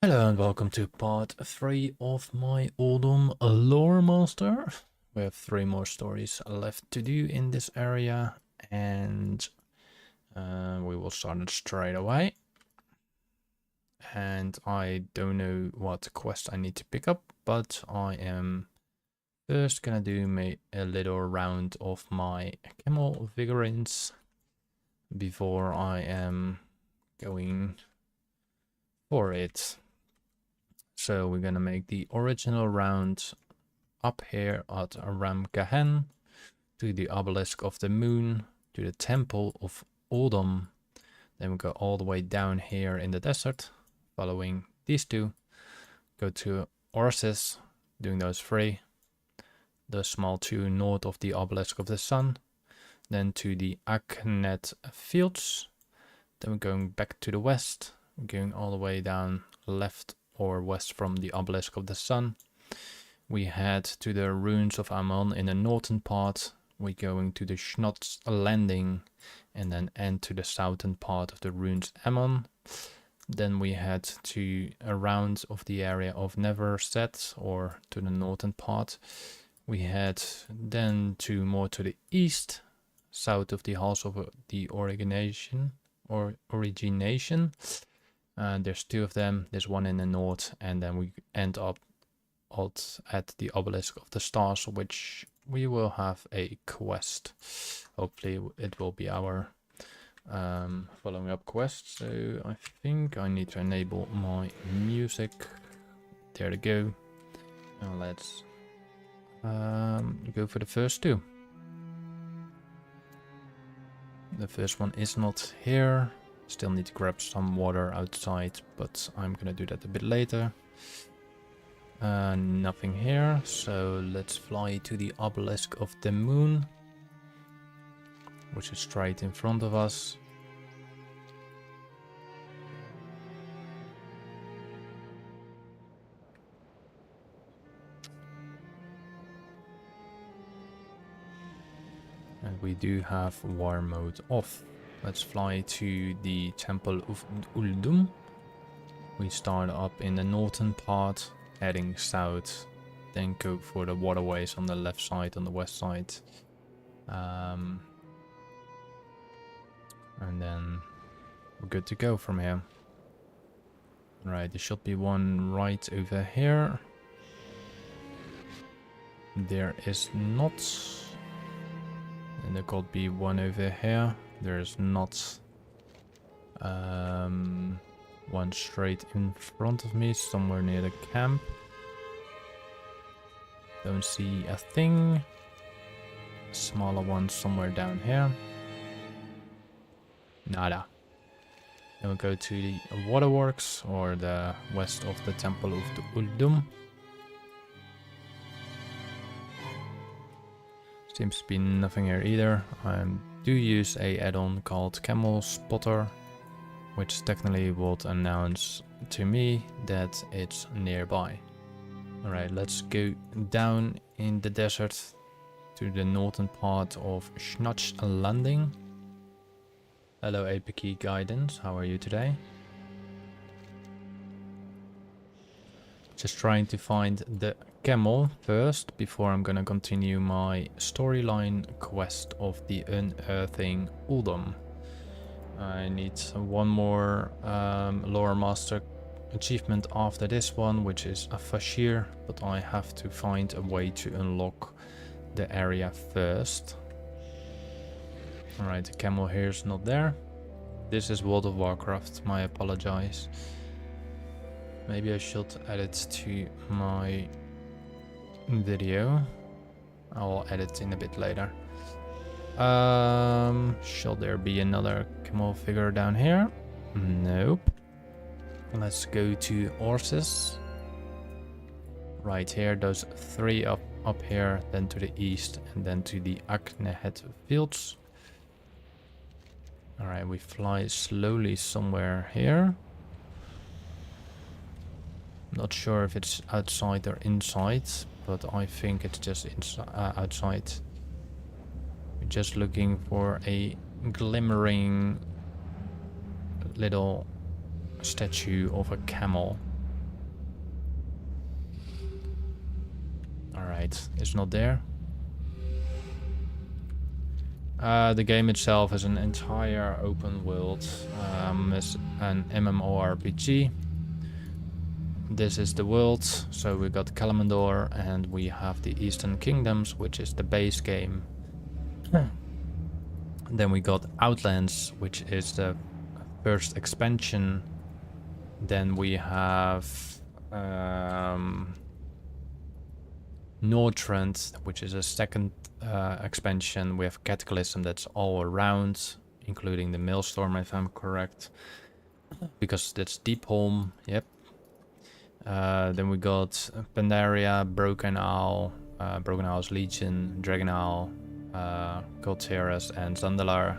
Hello and welcome to part 3 of my Uldum Loremaster. We have 3 more stories left to do in this area, and we will start it straight away. And I don't know what quest I need to pick up, but I am first gonna do a little round of my camel figurines before I am going for it. So we're gonna make the original round up here at Ramkahen, to the obelisk of the moon, to the temple of Uldum. Then we go all the way down here in the desert, following these two. Go to Orsis, doing those 3. The small 2 north of the obelisk of the sun. Then to the Aknet fields. Then we're going back to the west, going all the way down left or west from the obelisk of the sun. We head to the ruins of Ammon in the northern part. We're going to the Schnotz landing and then end to the southern part of the ruins Ammon. Then we head to around of the area of Neverset, or to the northern part. We head then to more to the east, south of the halls of the origination. There's 2 of them. There's one in the north, and then we end up at the obelisk of the stars, which we will have a quest. Hopefully it will be our following up quest. So I think I need to enable my music. There to go. Now let's go for the first 2. The first one is not here. Still need to grab some water outside, but I'm gonna do that a bit later. Nothing here, so let's fly to the obelisk of the moon, which is straight in front of us. And we do have war mode off. Let's fly to the temple of Uldum. We start up in the northern part, heading south, then go for the waterways on the left side, on the west side. And then we're good to go from here. Right, there should be one right over here. There is not. And there could be one over here. There's not. One straight in front of me, somewhere near the camp. Don't see a thing. Smaller one somewhere down here. Nada. Then we'll go to the waterworks, or the west of the temple of the Uldum. Seems to be nothing here either. I do use a add-on called Camel Spotter, which technically would announce to me that it's nearby. Alright, let's go down in the desert to the northern part of Schnotz landing. Hello APK Guidance, how are you today? Just trying to find the camel first before I'm gonna continue my storyline quest of the unearthing Uldum. I need one more Loremaster achievement after this one, which is a Fashir, but I have to find a way to unlock the area first. Alright, the camel here is not there. This is World of Warcraft, my apologies. Maybe I should add it to my video. I will add it in a bit later. Shall there be another camel figure down here? Nope. Let's go to Orsis. Right here, those 3 up here, then to the east, and then to the Aknehet fields. Alright, we fly slowly somewhere here. Not sure if it's outside or inside, but I think it's just outside. We're just looking for a glimmering little statue of a camel. Alright, it's not there. The game itself is an entire open world. It's an MMORPG. This is the world. So we got Kalimdor and we have the Eastern Kingdoms, which is the base game. Then we got Outlands, which is the first expansion. Then we have Northrend, which is a second expansion. We have Cataclysm, that's all around, including the Maelstrom, if I'm correct, because that's Deepholm. Yep. Then we got Pandaria, Broken Isle, Broken Isle's Legion, Dragon Isle, Golteras, and Zandalar.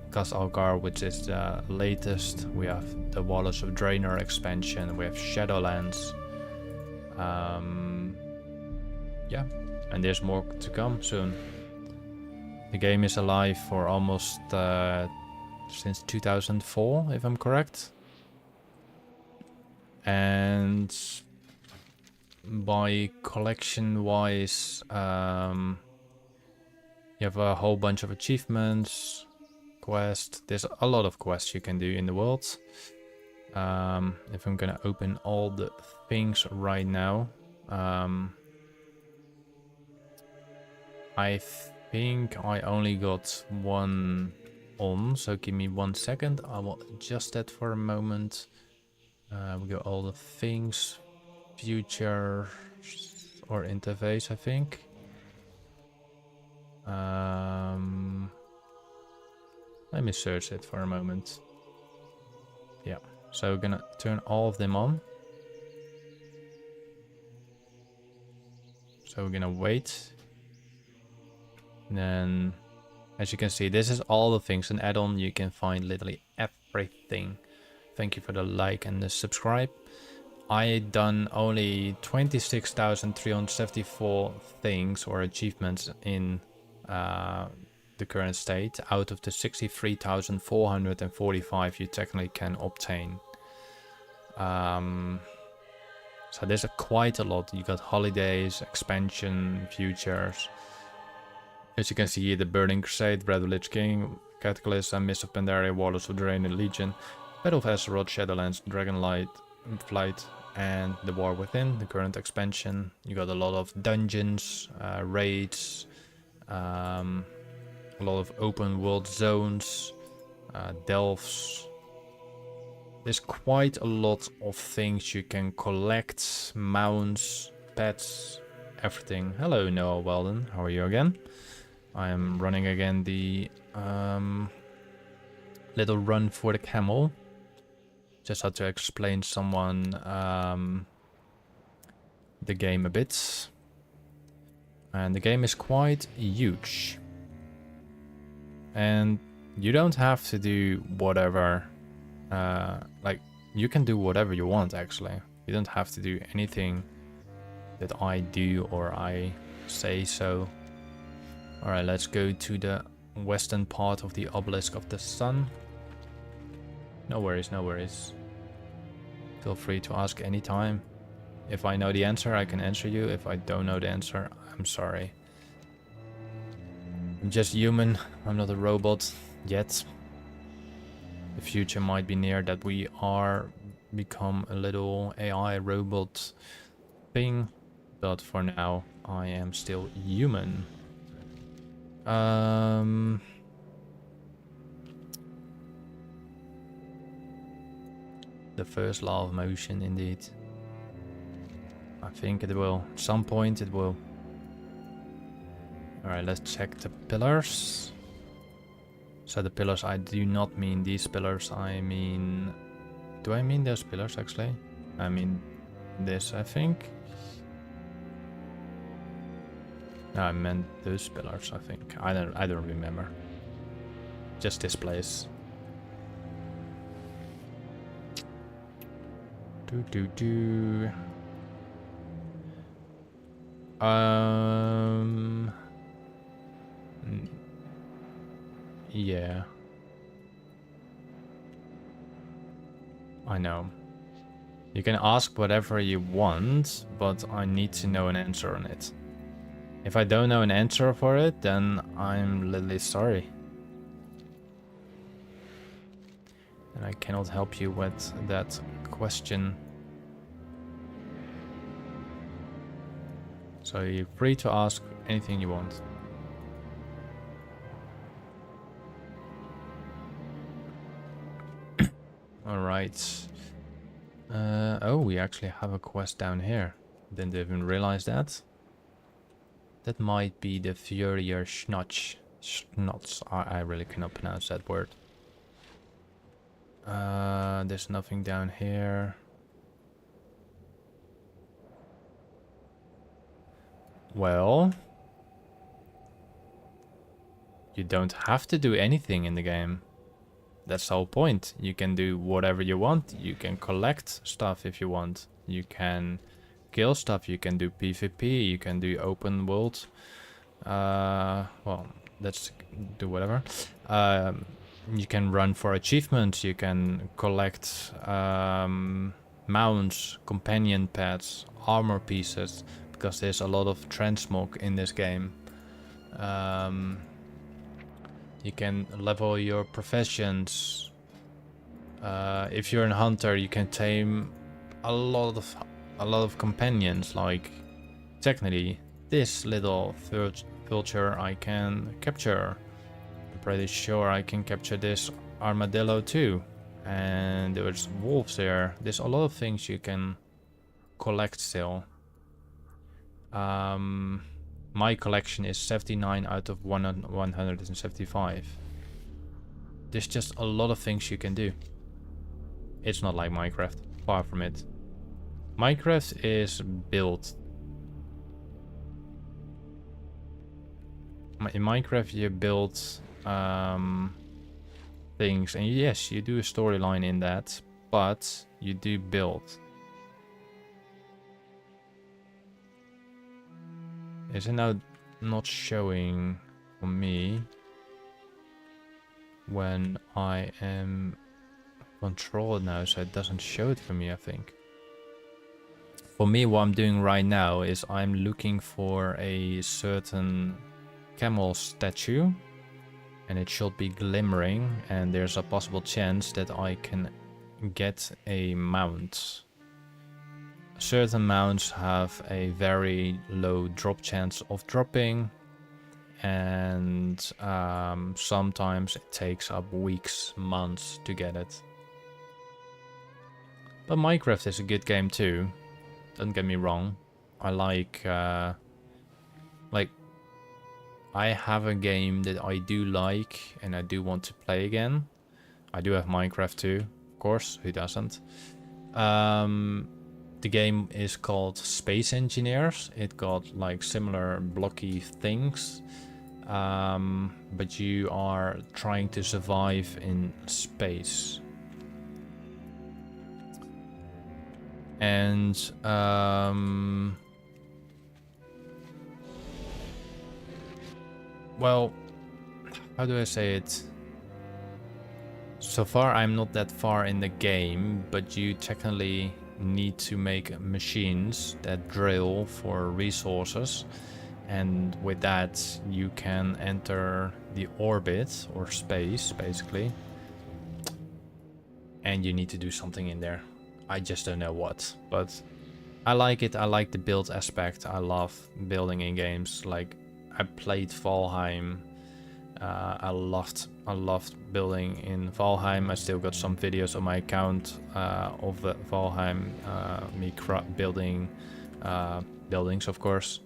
Kas Algar, which is the latest. We have the Wallace of Draenor expansion. We have Shadowlands. Yeah, and there's more to come soon. The game is alive for almost since 2004, if I'm correct. And by collection wise, you have a whole bunch of achievements, quests. There's a lot of quests you can do in the world. If I'm gonna open all the things right now, I think I only got one on, so give me 1 second. I will adjust that for a moment. We got all the things, future or interface, I think. Let me search it for a moment. Yeah, so we're gonna turn all of them on. So we're gonna wait. And then, as you can see, this is all the things. An add-on, you can find literally everything. Thank you for the like and the subscribe. I done only 26,374 things or achievements in the current state out of the 63,445 you technically can obtain. So there's quite a lot. You got holidays, expansion, futures. As you can see here, the Burning Crusade, Breath of Lich King, Cataclysm, Mist of Pandaria, Warlords of Draenor, Legion, Battle of Azeroth, Shadowlands, Dragonlight, Flight, and The War Within, the current expansion. You got a lot of dungeons, raids, a lot of open world zones, delves. There's quite a lot of things you can collect, mounts, pets, everything. Hello Noah Weldon, how are you again? I am running again the little run for the camel. Just had to explain someone the game a bit. And the game is quite huge. And you don't have to do whatever, like you can do whatever you want actually. You don't have to do anything that I do or I say so. Alright, let's go to the western part of the Obelisk of the Sun. No worries, no worries. Feel free to ask anytime. If I know the answer, I can answer you. If I don't know the answer, I'm sorry. I'm just human. I'm not a robot yet. The future might be near that we are become a little AI robot thing. But for now, I am still human. The first law of motion, indeed. I think it will. At some point it will. Alright, let's check the pillars. So the pillars, I do not mean these pillars, I mean... Do I mean those pillars, actually? I mean this, I think. No, I meant those pillars, I think. I don't remember. Just this place. Yeah. I know. You can ask whatever you want, but I need to know an answer on it. If I don't know an answer for it, then I'm literally sorry. And I cannot help you with that question. So you're free to ask anything you want. Alright. Oh, we actually have a quest down here. Didn't even realize that. That might be the Furier Schnotch. Schnotz. I really cannot pronounce that word. There's nothing down here. Well, you don't have to do anything in the game. That's the whole point. You can do whatever you want. You can collect stuff if you want. You can kill stuff. You can do PvP. You can do open world. Well, let's do whatever. You can run for achievements. You can collect mounts, companion pets, armor pieces, because there's a lot of transmog in this game. You can level your professions. If you're a hunter, you can tame a lot of companions. Like, technically, this little vulture I can capture. I'm pretty sure I can capture this armadillo too. And there's wolves there. There's a lot of things you can collect still. My collection is 79 out of 175. There's just a lot of things you can do. It's not like Minecraft, far from it. Minecraft is built. In Minecraft you build things, and yes, you do a storyline in that, but you do build. Is it now not showing for me when I am controlled now, so it doesn't show it for me, I think. For me, what I'm doing right now is I'm looking for a certain camel statue, and it should be glimmering, and there's a possible chance that I can get a mount. Certain mounts have a very low drop chance of dropping, and sometimes it takes up weeks, months to get it. But Minecraft is a good game too, don't get me wrong. I like I have a game that I do like and I do want to play again. I do have Minecraft too, of course, who doesn't? The game is called Space Engineers. It got like similar blocky things, but you are trying to survive in space. And well, how do I say it? So far I'm not that far in the game, but you technically need to make machines that drill for resources, and with that you can enter the orbit or space basically, and you need to do something in there. I just don't know what, but I like it. I like the build aspect. I love building in games. Like, I played Valheim. I loved building in Valheim. I still got some videos on my account of Valheim, me building buildings, of course.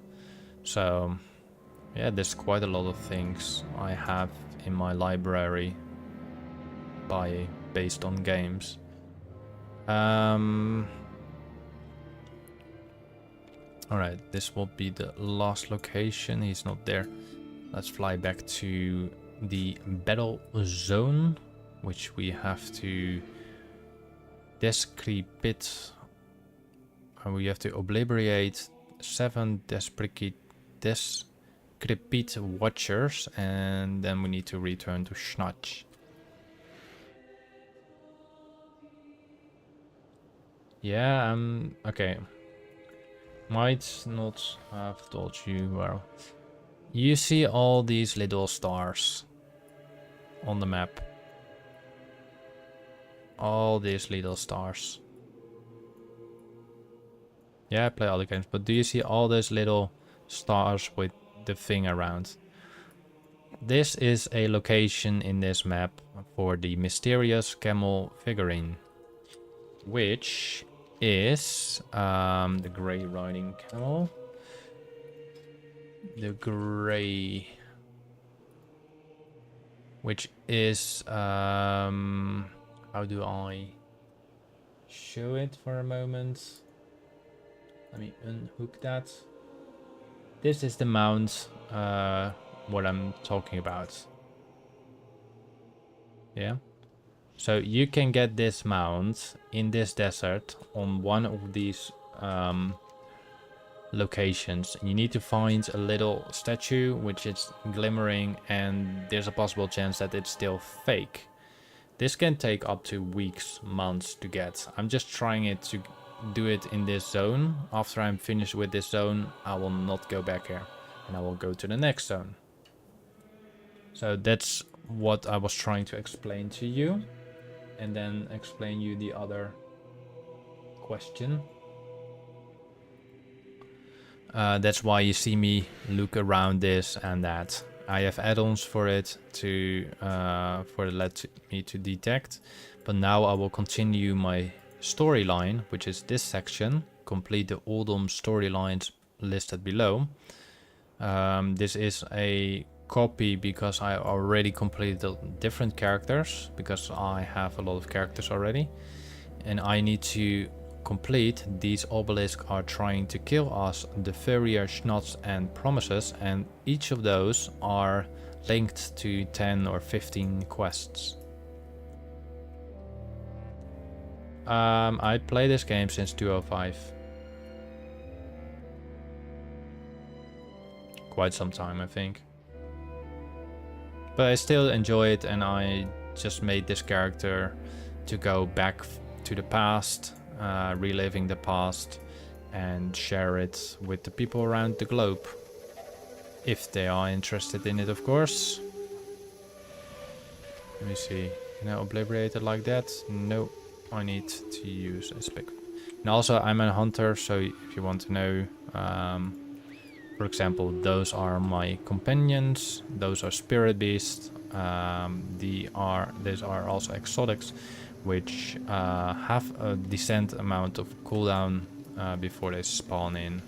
So yeah, there's quite a lot of things I have in my library based on games. Alright, this will be the last location. He's not there. Let's fly back to the battle zone, which we have to descrypt. We have to obliterate 7 decrepit watchers, and then we need to return to Schnotch. Yeah, okay. might not have told you well. You see all these little stars on the map. All these little stars. Yeah, I play other games, but do you see all those little stars with the thing around? This is a location in this map for the mysterious camel figurine, which is the grey riding camel. The grey, which is how do I show it for a moment? Let me unhook that. This is the mount, what I'm talking about. Yeah. So you can get this mount in this desert on one of these locations. You need to find a little statue which is glimmering, and there's a possible chance that it's still fake. This can take up to weeks, months to get. I'm just trying it to do it in this zone. After I'm finished with this zone, I will not go back here and I will go to the next zone. So that's what I was trying to explain to you, and then explain you the other question. That's why you see me look around this and that. I have add-ons for it to let me to detect, but now I will continue my storyline, which is this section. Complete the Uldum storylines listed below. This is a copy because I already completed different characters, because I have a lot of characters already, and I need to complete. These obelisks are trying to kill us, the Furrier, Schnots and Promises, and each of those are linked to 10 or 15 quests. I play this game since 2005. Quite some time, I think. But I still enjoy it, and I just made this character to go back to the past, reliving the past, and share it with the people around the globe. If they are interested in it, of course. Let me see. Can I obliterate it like that? No. I need to use a spec. And also, I'm a hunter, so if you want to know, for example, those are my companions. Those are spirit beasts. These are also exotics, which have a decent amount of cooldown before they spawn in.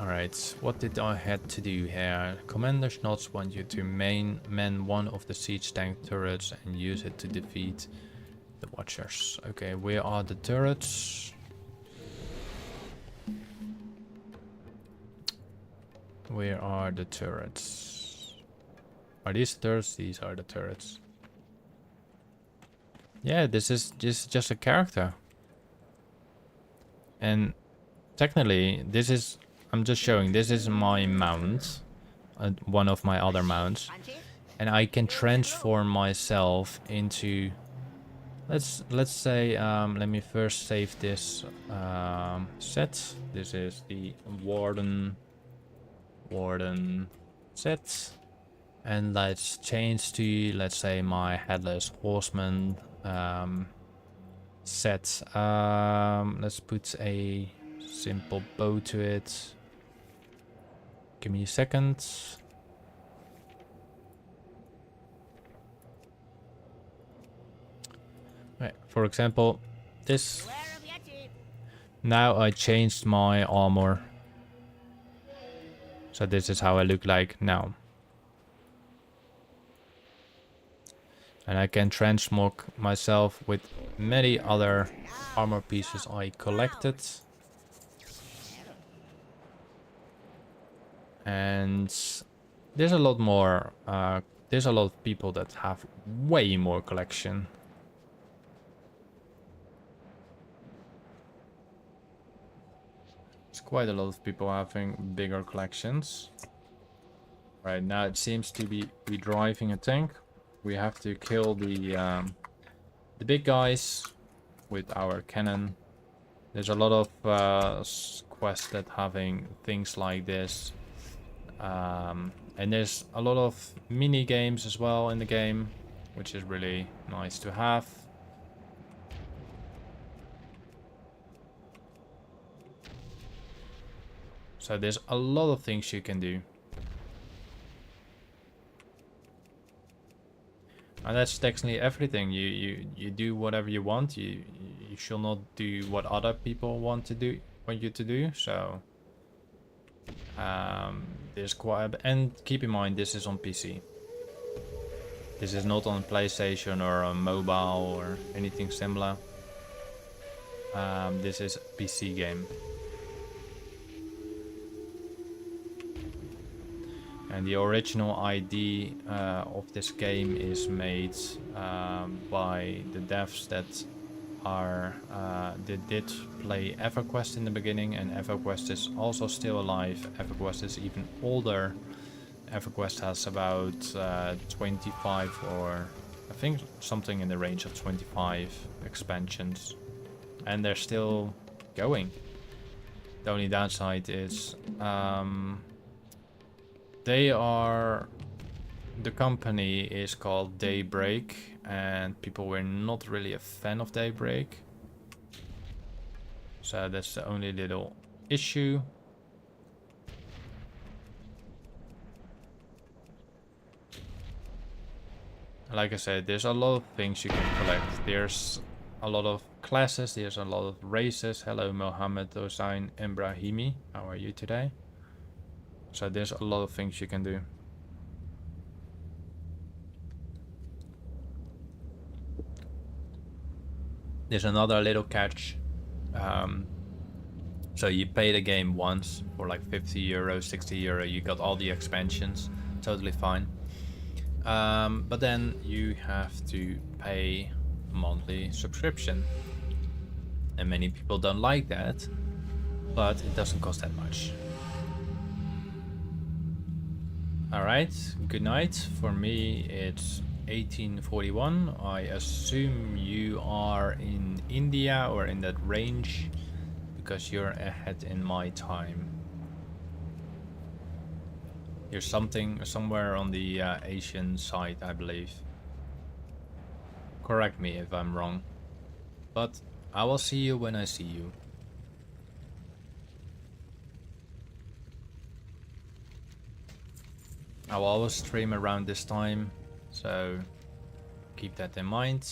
Alright, what did I had to do here? Commander Schnots want you to man one of the siege tank turrets and use it to defeat the Watchers. Okay, where are the turrets? Where are the turrets? Are these turrets? These are the turrets. Yeah, this is just a character. And technically, this is... I'm just showing, this is my mount, one of my other mounts, and I can transform myself into, let's say, let me first save this set. This is the Warden set, and let's change to, let's say, my Headless Horseman set. Let's put a simple bow to it. Give me a second. Right, for example, this. Now I changed my armor. So this is how I look like now. And I can transmog myself with many other armor pieces I collected. And there's a lot more, there's a lot of people that have way more collection. There's quite a lot of people having bigger collections. Right now it seems to be driving a tank. We have to kill the big guys with our cannon. There's a lot of quests that having things like this. And there's a lot of mini games as well in the game, which is really nice to have. So there's a lot of things you can do. And that's technically everything. You do whatever you want. You shall not do what other people want you to do. So there's quite and keep in mind this is on PC. This is not on PlayStation or on mobile or anything similar. This is a PC game. And the original ID of this game is made by the devs that did play EverQuest in the beginning, and EverQuest is also still alive. EverQuest is even older. EverQuest has about 25 or I think something in the range of 25 expansions, and they're still going. The only downside is the company is called Daybreak, and people were not really a fan of Daybreak. So that's the only little issue. Like I said, there's a lot of things you can collect. There's a lot of classes, there's a lot of races. Hello Mohammed Hossein Ibrahimi, how are you today? So there's a lot of things you can do. There's another little catch. So you pay the game once for like 50 euro, 60 euro. You got all the expansions, totally fine. But then you have to pay a monthly subscription. And many people don't like that, but it doesn't cost that much. Alright, good night. For me, it's 1841. I assume you are in India or in that range, because you're ahead in my time. You're somewhere on the Asian side, I believe. Correct me if I'm wrong. But I will see you when I see you. I will always stream around this time, so keep that in mind.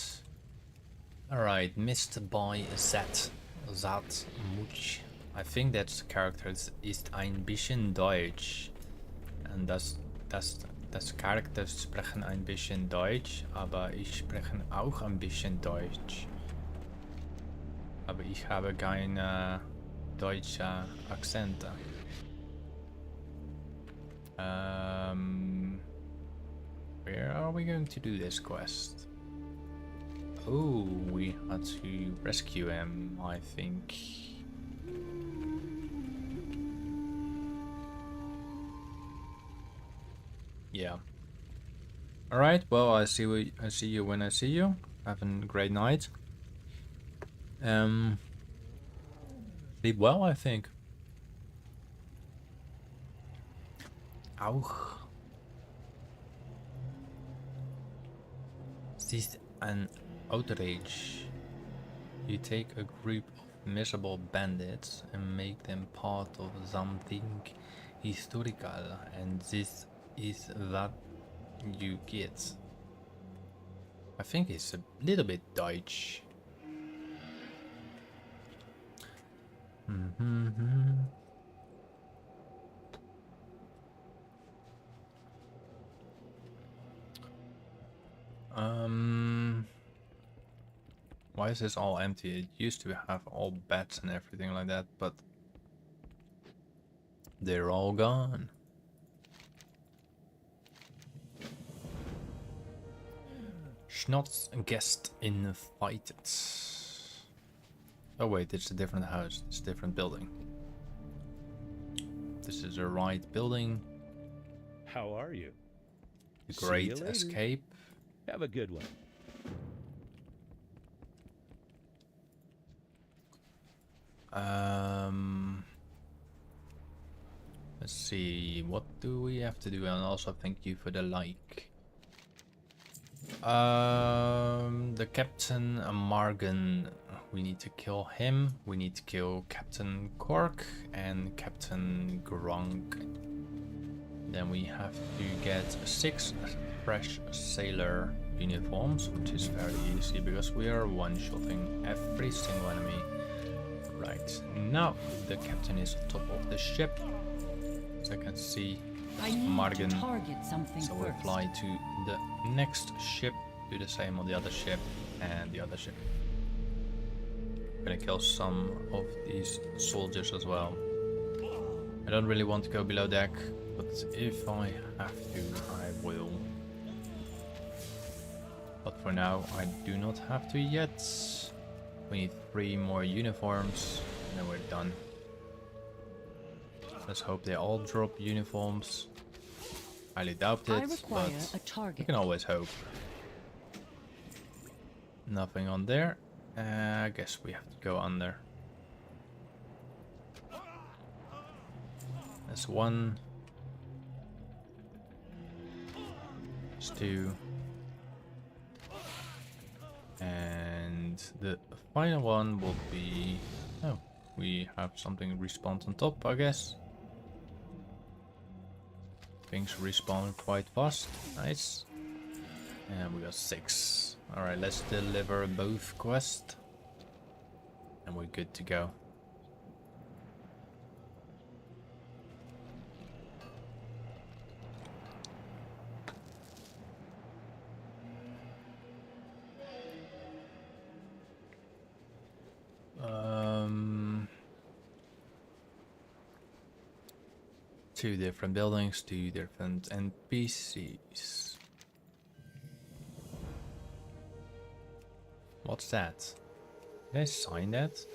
Alright, missed by Zat. Zat Much. I think that character ist ein bisschen Deutsch. Und das Charakter sprechen ein bisschen Deutsch, aber ich spreche auch ein bisschen Deutsch. Aber ich habe keine deutsche Akzente. Where are we going to do this quest? Oh, we had to rescue him, I think. Yeah. Alright, well, I see you when I see you. Have a great night. Sleep well, I think. Auch. Es ist an outrage. You take a group of miserable bandits and make them part of something historical, and this is what you get. I think it's a little bit Deutsch. Why is this all empty? It used to have all beds and everything like that, but they're all gone. Schnotz guest invited. Oh wait, it's a different house. It's a different building. This is the right building. How are you? Great escape. Have a good one. Let's see, what do we have to do? And also thank you for the like. The Captain Margan, we need to kill him. We need to kill Captain Cork and Captain Gronk. Then we have to get 6 fresh sailor uniforms, which is very easy because we are one-shotting every single enemy. Right, now the captain is on top of the ship. As I can see, Margan. So we'll fly to the next ship, do the same on the other ship and the other ship. I'm gonna kill some of these soldiers as well. I don't really want to go below deck, but if I have to, I will. But for now, I do not have to yet. We need 3 more uniforms, and then we're done. Let's hope they all drop uniforms. Highly doubt it, but you can always hope. Nothing on there. I guess we have to go under. That's 1. That's 2. And the final one will be... Oh, we have something respawn on top, I guess. Things respawn quite fast. Nice. And we got 6. Alright, let's deliver both quests. And we're good to go. Two different buildings, 2 different NPCs. What's that? Did I sign that?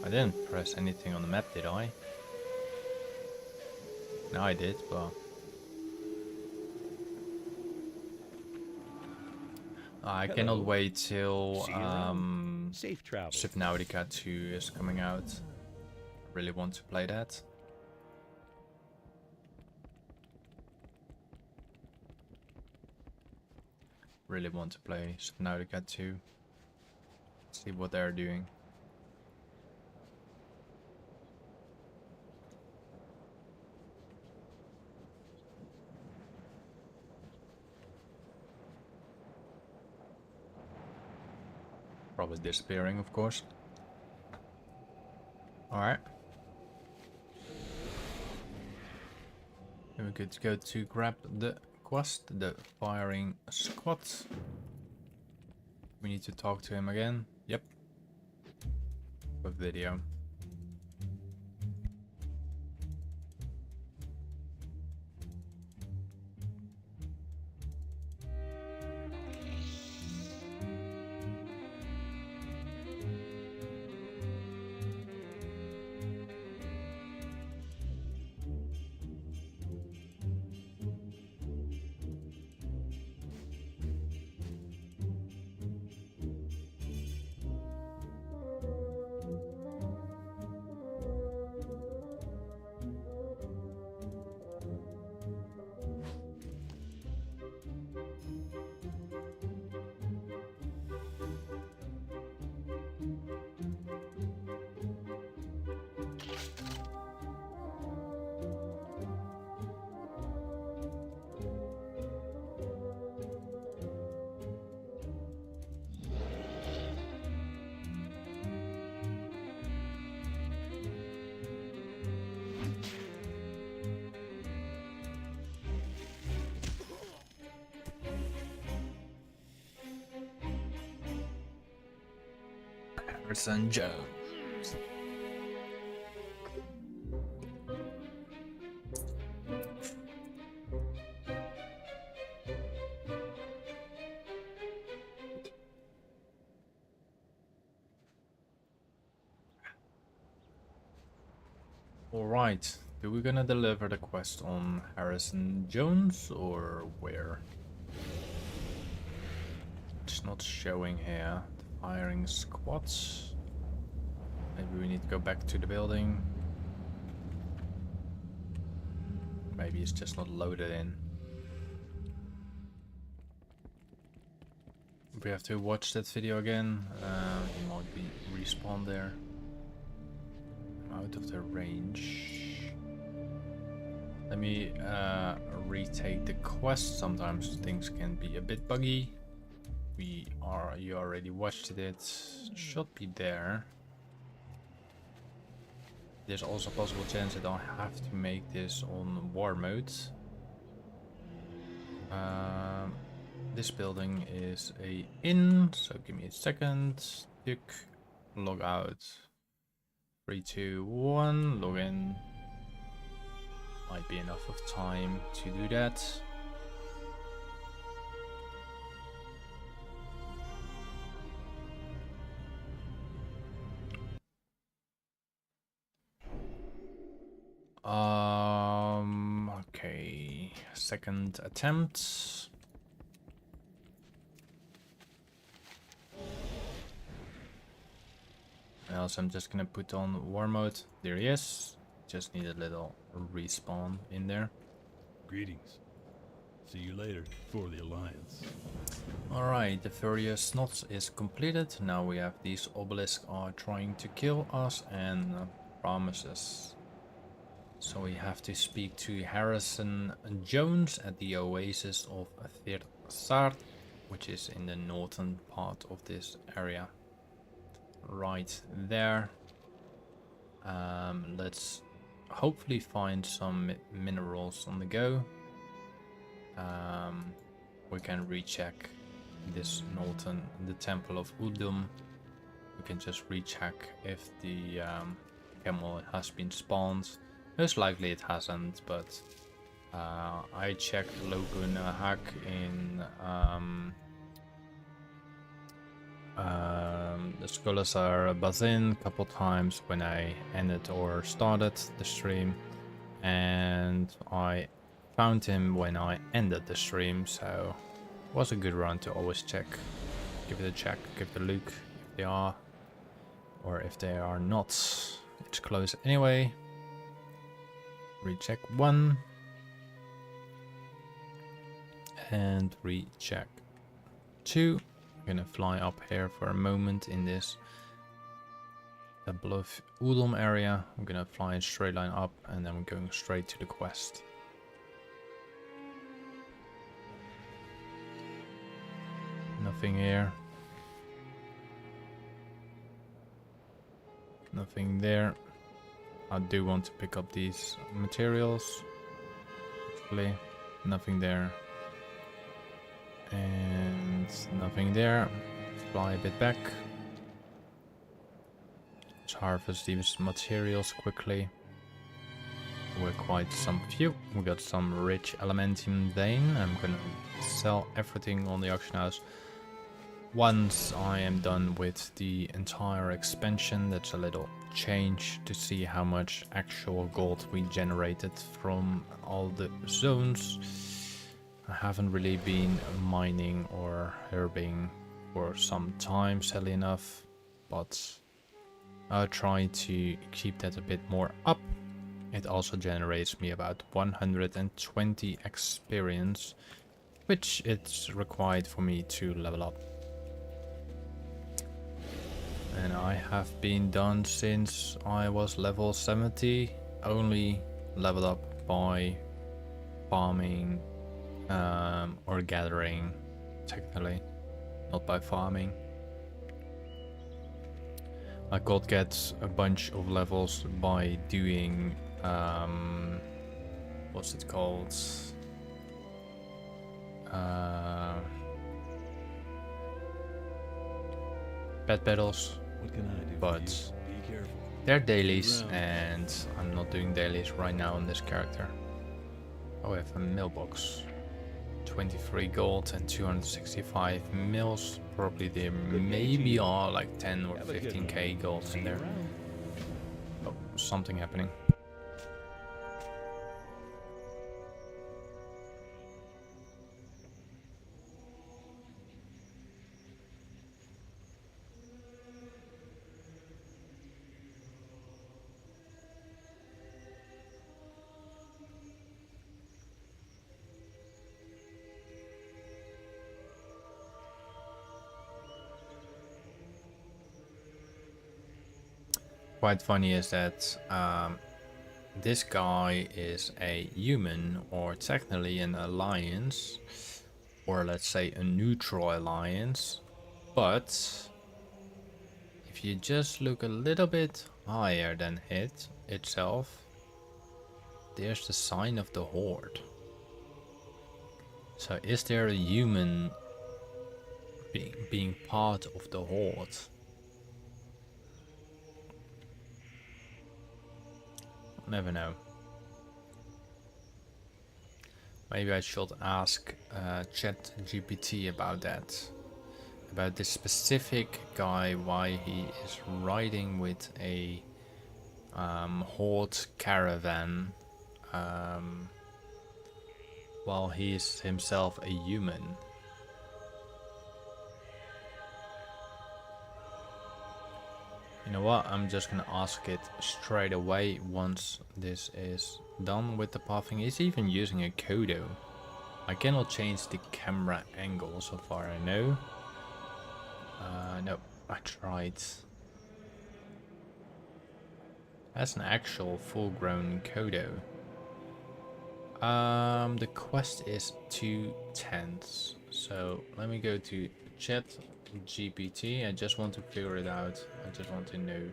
I didn't press anything on the map, did I? No, I did, but... I cannot wait till Safe travel. Subnautica 2 is coming out. Really want to play that. Really want to play Subnautica 2. See what they're doing. Probably disappearing, of course. Alright. Then we're good to go to grab the quest, the firing squad. We need to talk to him again. Yep. For video. Harrison Jones. Alright, do we gonna deliver the quest on Harrison Jones or where? It's not showing here. Hiring squads. Maybe we need to go back to the building. Maybe it's just not loaded in. We have to watch that video again. He might be respawned there. I'm out of the range. Let me retake the quest. Sometimes things can be a bit buggy. You already watched it. Should be there. There's also a possible chance that I have to make this on war mode. This building is a inn, so give me a second. Tick, log out. 3, 2, 1, log in. Might be enough of time to do that. Okay, second attempt. Else I'm just gonna put on war mode. There he is. Just need a little respawn in there. Greetings. See you later for the Alliance. Alright, the Furious Knot is completed. Now we have these obelisks are trying to kill us and promises. So we have to speak to Harrison Jones at the Oasis of Thirsart, which is in the northern part of this area. Right there. Let's hopefully find some minerals on the go. We can recheck this the Temple of Uldum. We can just recheck if the camel has been spawned. Most likely it hasn't, but I checked Logun Hack in the Skolasar Bazin a couple times when I ended or started the stream, and I found him when I ended the stream, so it was a good run to always check. Give it a check, give it a look if they are, or if they are not. It's close anyway. Recheck 1 and recheck 2. I'm gonna fly up here for a moment in this Temple of Uldum area. I'm gonna fly in straight line up and then we're going straight to the quest. Nothing here. Nothing there. I do want to pick up these materials. Hopefully, nothing there. And nothing there. Fly a bit back. Let's harvest these materials quickly. We're quite some few. We got some rich elementium vein. I'm gonna sell everything on the auction house. Once I am done with the entire expansion, that's a little change to see how much actual gold we generated from all the zones. I haven't really been mining or herbing for some time, sadly enough, but I'll try to keep that a bit more up. It also generates me about 120 experience, which it's required for me to level up. And I have been done since I was level 70, only leveled up by farming or gathering, technically, not by farming. I could get a bunch of levels by doing, what's it called? Pet battles. What can I do? But Be careful. they're dailies, and I'm not doing dailies right now on this character. Oh, I have a mailbox. 23 gold and 265 mils. Probably there maybe are like 10 or 15k gold in there. Oh, something happening. quite funny is that this guy is a human, or technically an alliance, or let's say a neutral alliance. But if you just look a little bit higher than it itself, there's the sign of the Horde. So is there a human being part of the Horde? Never know. Maybe I should ask ChatGPT about that. About this specific guy, why he is riding with a Horde caravan while he is himself a human. You know what, I'm just gonna ask it straight away once this is done with the pathing. He's even using a Kodo. I cannot change the camera angle so far I know. No, I tried. That's an actual full-grown Kodo. The quest is 2 tenths. So let me go to ChatGPT. I just want to figure it out. I just want to know.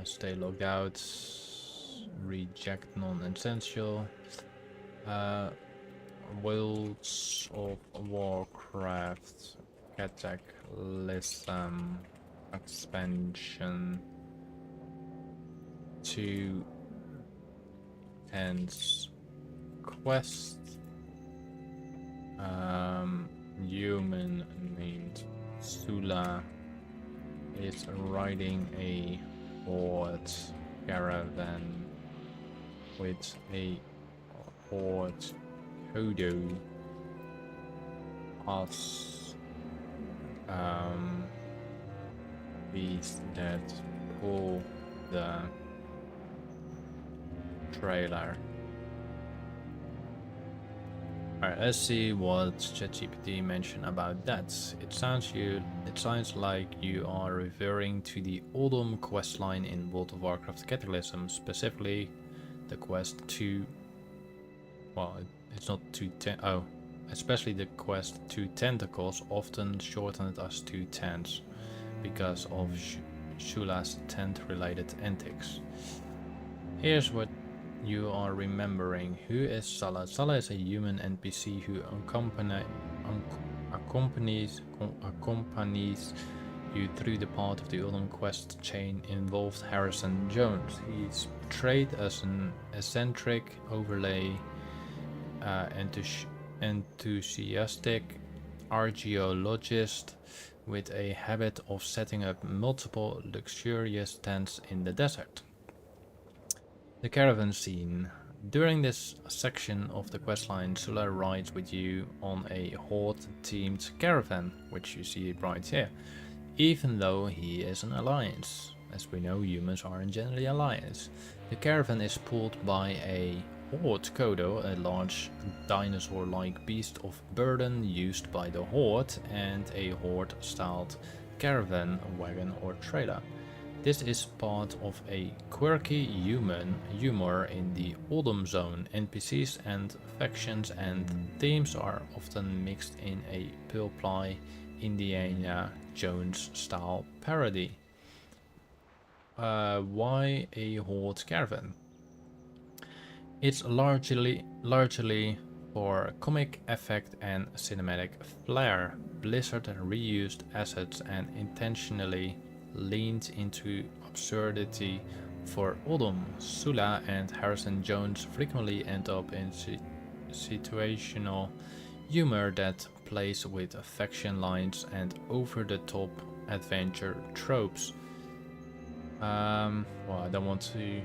Stay logged out. Reject non-essential. Worlds of Warcraft. Cataclysm. Expansion. 2 tenths. Quest. Human named Sula is riding a Horde caravan with a Horde Kodo as beast that pull the trailer. Alright, let's see what ChatGPT mentioned about that. It sounds like you are referring to the Uldum questline in World of Warcraft Cataclysm, specifically the quest 2. Well, it's not 2 oh, especially the quest 2 tentacles, often shortened as 2 tenths, because of Shula's tent-related antics. Here's what you are remembering. Who is Sala? Sala is a human NPC who accompanies you through the part of the Uldum quest chain involved Harrison Jones. He's portrayed as an eccentric, overlay, enthusiastic archaeologist with a habit of setting up multiple luxurious tents in the desert. The caravan scene. During this section of the questline, Sula rides with you on a Horde-themed caravan, which you see right here, even though he is an alliance. As we know, humans are in generally alliance. The caravan is pulled by a Horde Kodo, a large dinosaur-like beast of burden used by the Horde, and a Horde-styled caravan wagon or trailer. This is part of a quirky humor in the Uldum zone. NPCs and factions and themes are often mixed in a Pulply Indiana Jones style parody. Why a Horde caravan? It's largely for comic effect and cinematic flair. Blizzard reused assets and intentionally leaned into absurdity for Uldum. Sula and Harrison Jones frequently end up in situational humor that plays with faction lines and over-the-top adventure tropes. Well, I don't want to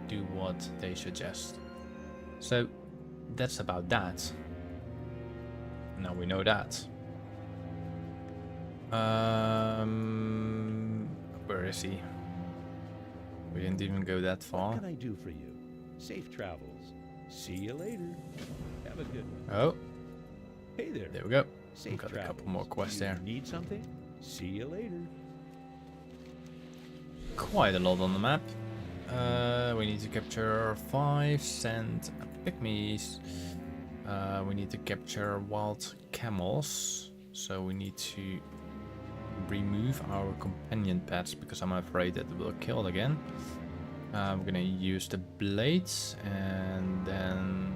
do what they suggest. So that's about that. Now we know that. Where is he? We didn't even go that far. What can I do for you? Safe travels. See you later. Have a good one. Oh, Hey there. there we go. Safe Got a travels. couple more quests Do you there. Need something? See you later. quite a lot on the map. We need to capture 5 sand pygmies. We need to capture wild camels. So we need to remove our companion pets because I'm afraid that we'll kill again. I'm gonna use the blades and then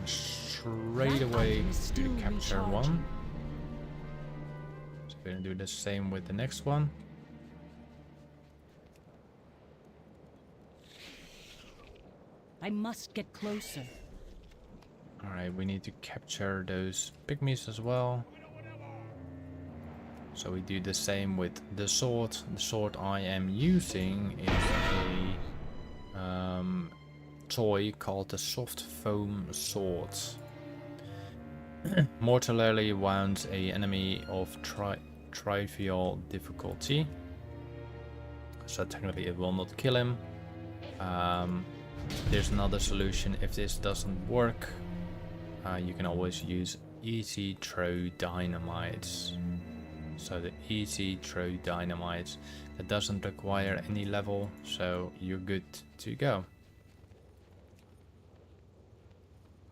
straight away do the capture one. So we're gonna do the same with the next one. I must get closer. Alright, we need to capture those pygmies as well. So we do the same with the sword. The sword I am using is a toy called the soft foam sword. Mortally wounds a enemy of trivial difficulty. So technically it will not kill him. There's another solution if this doesn't work. You can always use easy throw dynamites. So the easy throw dynamites, that doesn't require any level, so you're good to go.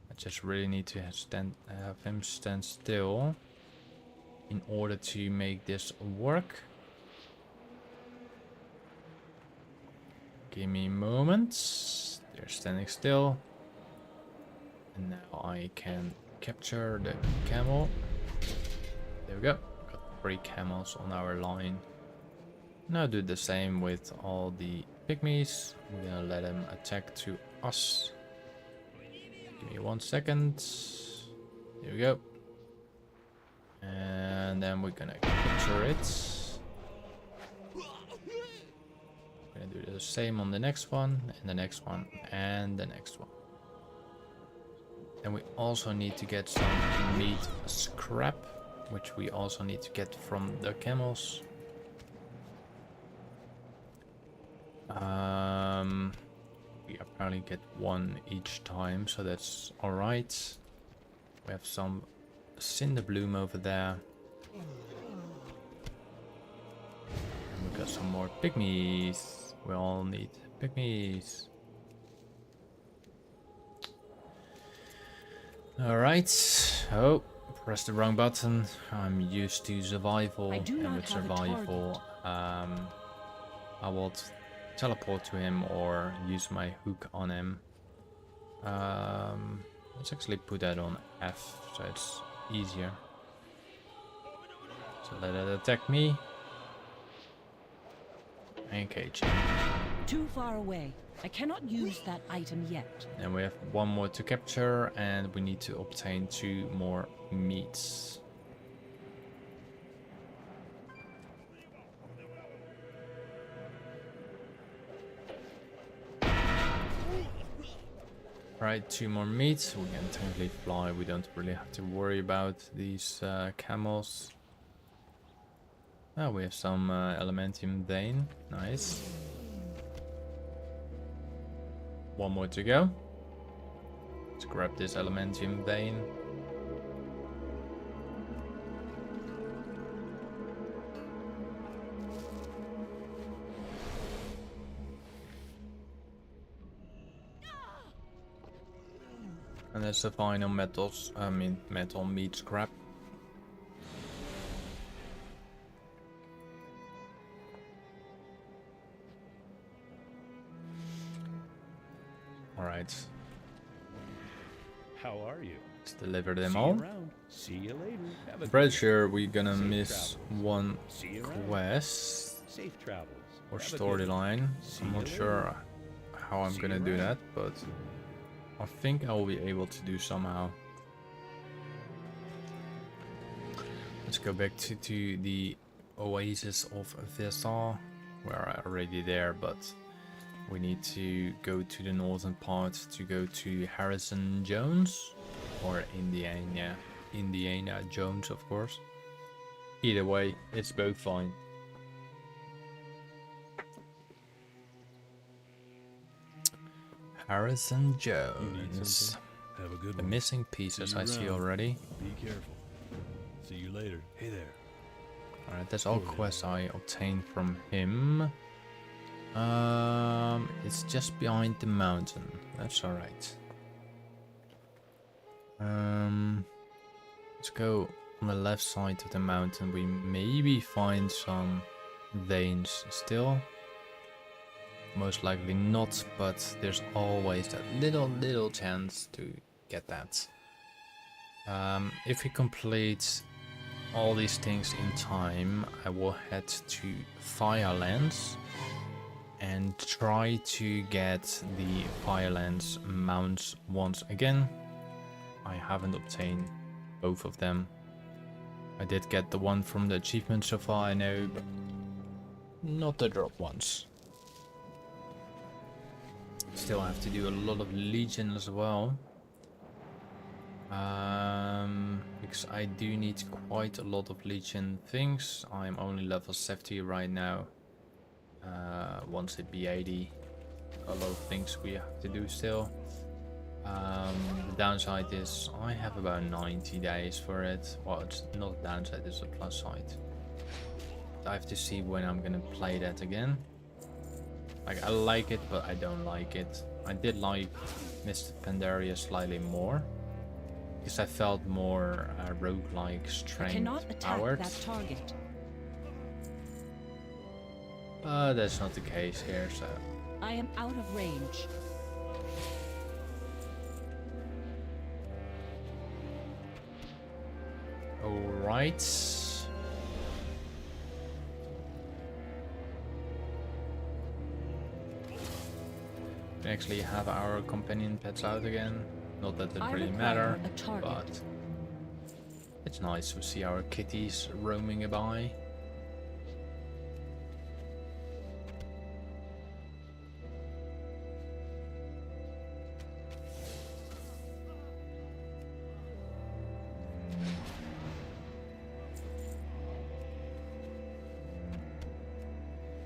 I just really need to have him stand still in order to make this work. Give me a moment. They're standing still. And now I can capture the camel. There we go. Got 3 camels on our line. Now do the same with all the pygmies. We're gonna let them attack to us. Give me 1 second. Here we go. And then we're gonna capture it. We're gonna do the same on the next one, and the next one, and the next one. And we also need to get some meat scrap, which we also need to get from the camels. We apparently get 1 each time, so that's alright. We have some cinder bloom over there. And we got some more pygmies. We all need pygmies. Alright. Oh, press the wrong button. I'm used to survival, and with survival, I will teleport to him or use my hook on him. Let's actually put that on F, so it's easier. So let it attack me. And cage him. Too far away. I cannot use that item yet. And we have 1 more to capture, and we need to obtain 2 more meats. Right, 2 more meats. We can technically fly. We don't really have to worry about these camels. Oh, we have some Elementium vein. Nice. 1 more to go. Let's grab this Elementium vein. And that's the final metal meat scrap. Alright. How are you? Let's deliver them See all. you around. See you later. Have a I'm pretty good sure we're gonna Safe miss travels. 1 See you around. quest Safe travels. or Have a good one. storyline. See I'm you not later. sure how I'm See gonna you do around. that, but I think I will be able to do somehow. Let's go back to the Oasis of Vista. We're already there, but we need to go to the northern part to go to Harrison Jones, or Indiana Jones, of course. Either way, it's both fine. Harrison You need Jones. something? Have a good The one. missing pieces See you I see around. already. Be careful. See you later. Hey there. Alright, that's all quests I obtained from him. It's just behind the mountain. That's alright. Let's go on the left side of the mountain. We maybe find some veins still. Most likely not, but there's always that little chance to get that. If we complete all these things in time, I will head to Firelands and try to get the Firelands mounts once again. I haven't obtained both of them. I did get the one from the achievement so far, I know, but not the drop ones. Still have to do a lot of Legion as well. Because I do need quite a lot of Legion things. I'm only level 70 right now. Once it be 80, a lot of things we have to do still. The downside is I have about 90 days for it. Well, it's not a downside, it's a plus side. I have to see when I'm gonna play that again. Like, I like it, but I don't like it. I did like Mr. Pandaria slightly more, because I felt more roguelike strength Cannot attack powered. that target. That's not the case here, so... I am out of range. Alright. We actually have our companion pets out again. Not that it really matter, but it's nice to see our kitties roaming by.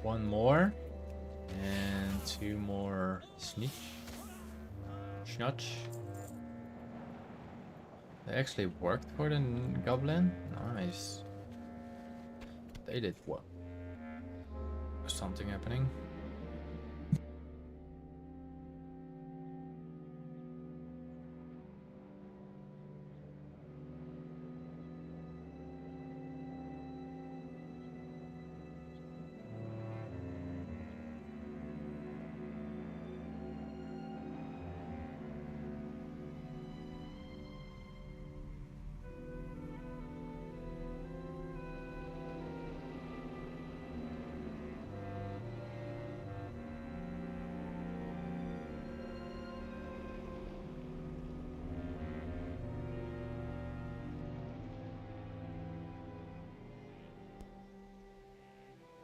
One more. And two more sneak. Schnutch. They actually worked for the goblin. Nice. They did what? There's something happening.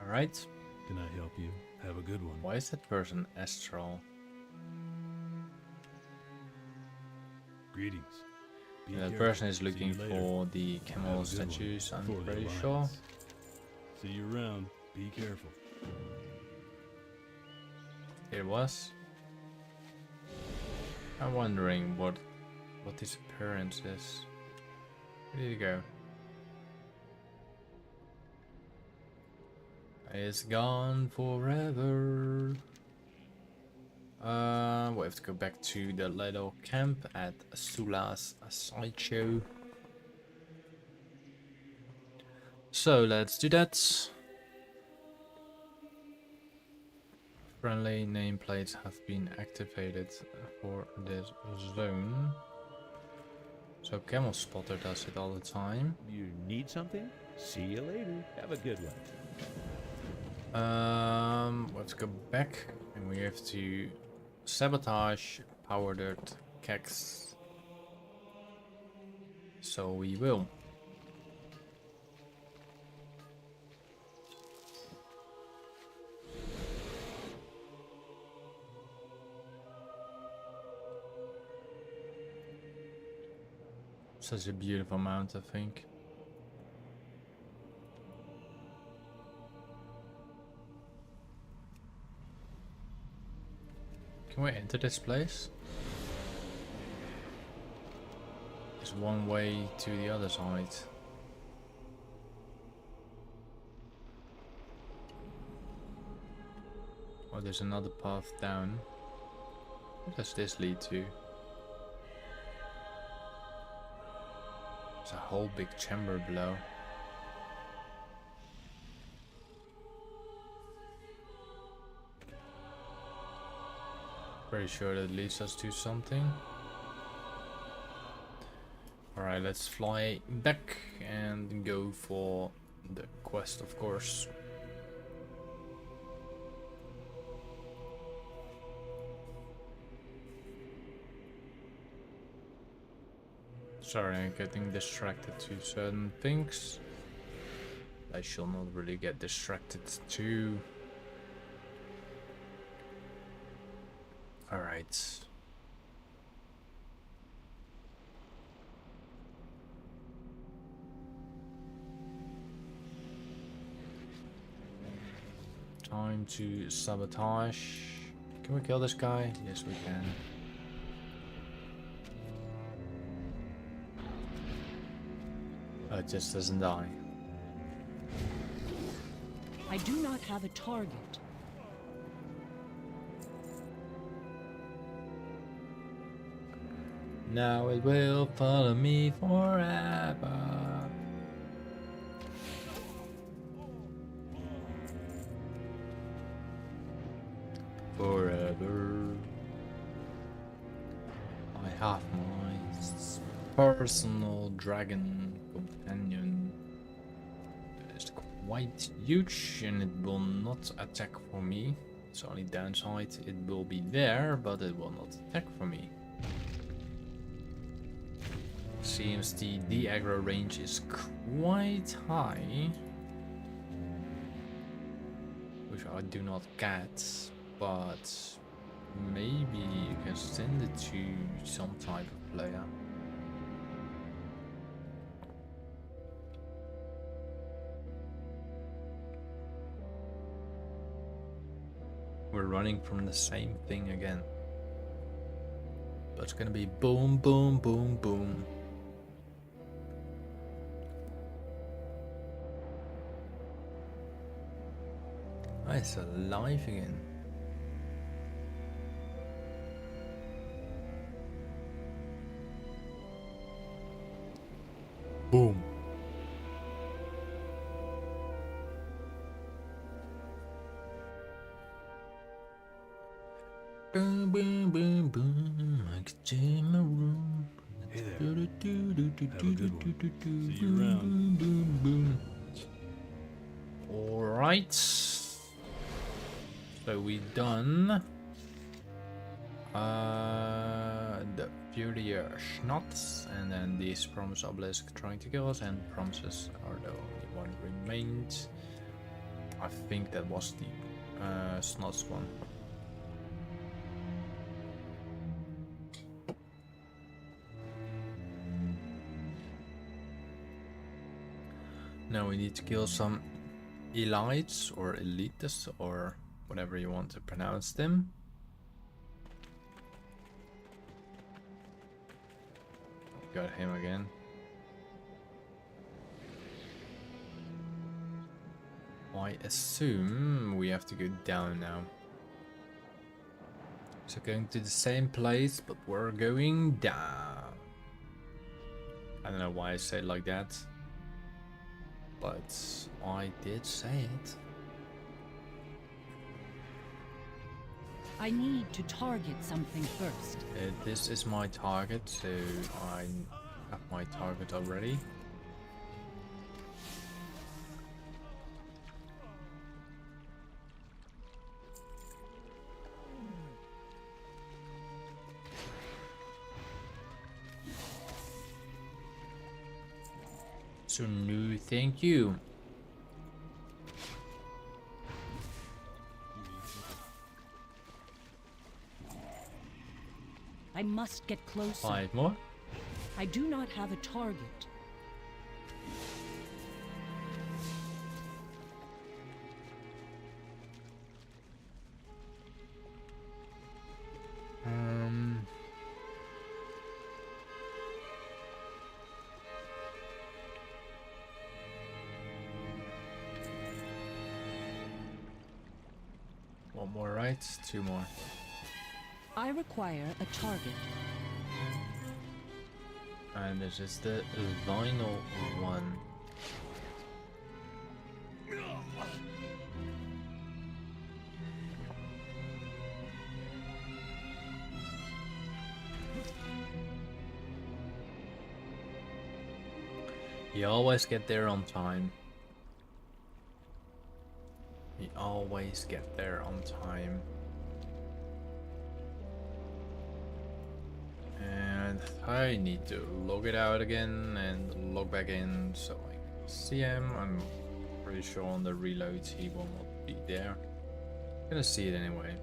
Alright. Can I help you? Have a good one. Why is that person astral? Greetings. Be The careful. person is See you looking later. for the Have camel a good one statues, I'm for the pretty Alliance. sure. See you around. Be careful. It was. I'm wondering what his appearance is. Where did he go? It's gone forever. We have to go back to the little camp at Sula's sideshow. So let's do that. Friendly nameplates have been activated for this zone. So Camel Spotter does it all the time. You need something? See you later. Have a good one. Let's go back and we have to sabotage Power Dirt Kex. So we will. Such a beautiful mount, I think. Can we enter this place? There's one way to the other side. Oh, there's another path down. What does this lead to? There's a whole big chamber below. Pretty sure that leads us to something. Alright, let's fly back and go for the quest, of course. Sorry, I'm getting distracted to certain things. I shall not really get distracted too. Alright. Time to sabotage. Can we kill this guy? Yes, we can. Oh, it just doesn't die. I do not have a target. Now it will follow me forever. Forever. I have my personal dragon companion. It's quite huge and it will not attack for me. Its only downside, it will be there, but it will not attack for me. Seems the aggro range is quite high, which I do not get, but maybe you can send it to some type of player. We're running from the same thing again, but it's gonna be boom, boom, boom, boom. It's alive again. Boom. Boom, boom, boom, boom. I get in my room. Hey there. Have a good one. See you around. Boom, boom, boom. All right. So we done the Furia Schnots, and then this Promise Obelisk trying to kill us, and Promises are the only one remained. I think that was the Snots one. Now we need to kill some elites or elites or whatever you want to pronounce them. Got him again. I assume we have to go down now. So going to the same place, but we're going down. I don't know why I say it like that, but I did say it. I need to target something first. This is my target, so I have my target already. So no, thank you. I must get closer. 5 more. I do not have a target. One more, right? Two more. I require a target. And this is the final one. You always get there on time. You always get there on time. And I need to log it out again and log back in so I can see him. I'm pretty sure on the reload he will not be there. I'm gonna see it anyway.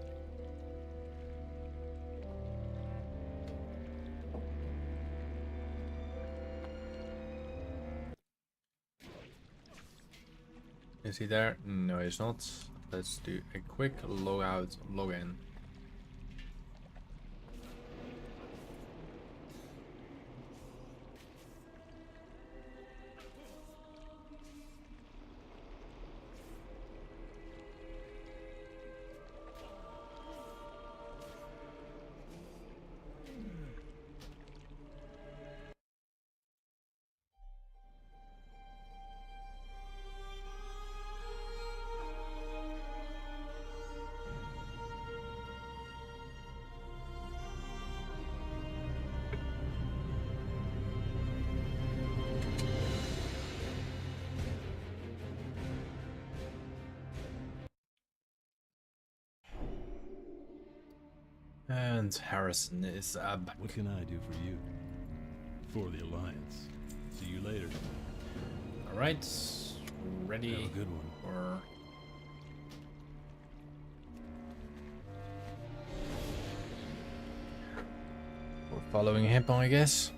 Is he there? No, he's not. Let's do a quick log out, log in. And Harrison is back. What can I do for you? For the Alliance. See you later. Alright, ready Have a good one. for... We're following him, I guess.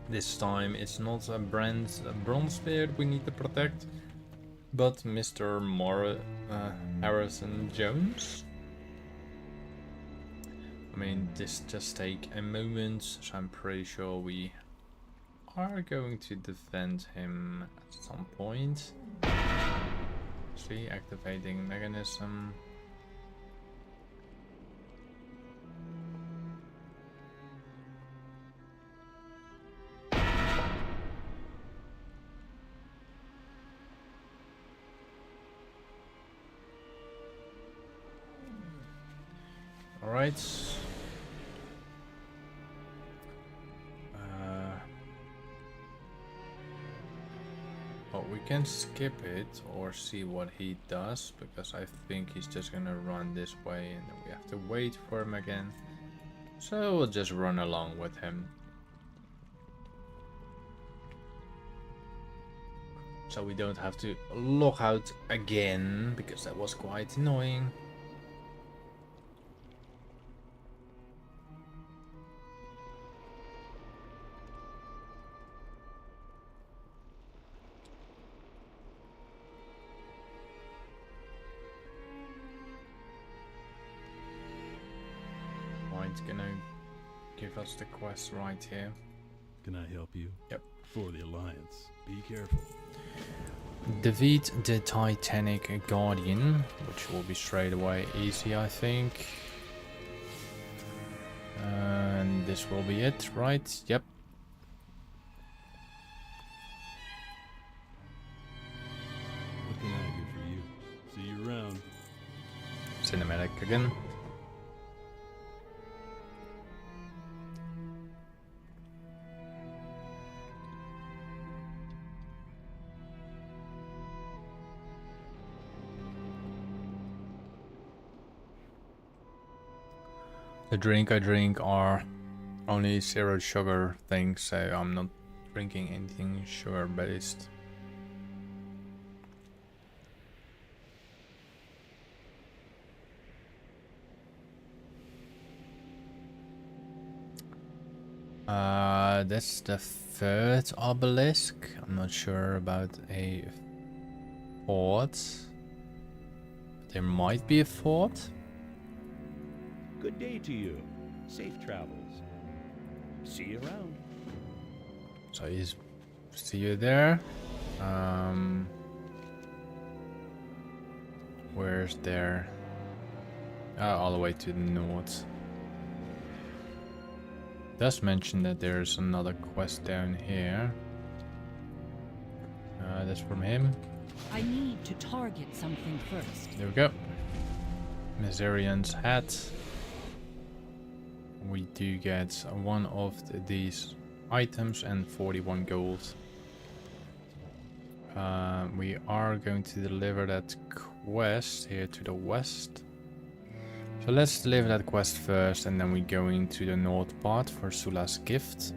This time it's not a Bronzebeard we need to protect, but Mr. Harrison Jones. I mean, this just take a moment, so I'm pretty sure we are going to defend him at some point. See, activating mechanism. Alright. Well, we can skip it or see what he does, because I think he's just gonna run this way and then we have to wait for him again. So we'll just run along with him. So we don't have to log out again, because that was quite annoying. It's gonna give us the quest right here. Can I help you? Yep. For the Alliance. Be careful. Defeat the Titanic Guardian, which will be straight away easy, I think. And this will be it, right? Yep. What can I do for you? See you around. Cinematic again. The drink I drink are only 0 sugar things, so I'm not drinking anything sugar based. That's the 3rd obelisk. I'm not sure about a 4th. There might be a 4th. Good day to you. Safe travels. See you around. So he's see you there. Where's there? All the way to the north. Does mention that there's another quest down here. That's from him. I need to target something first. There we go. Miserian's hat. We do get one of these items and 41 gold. We are going to deliver that quest here to the west. So let's deliver that quest first, and then we go into the north part for Sula's gift.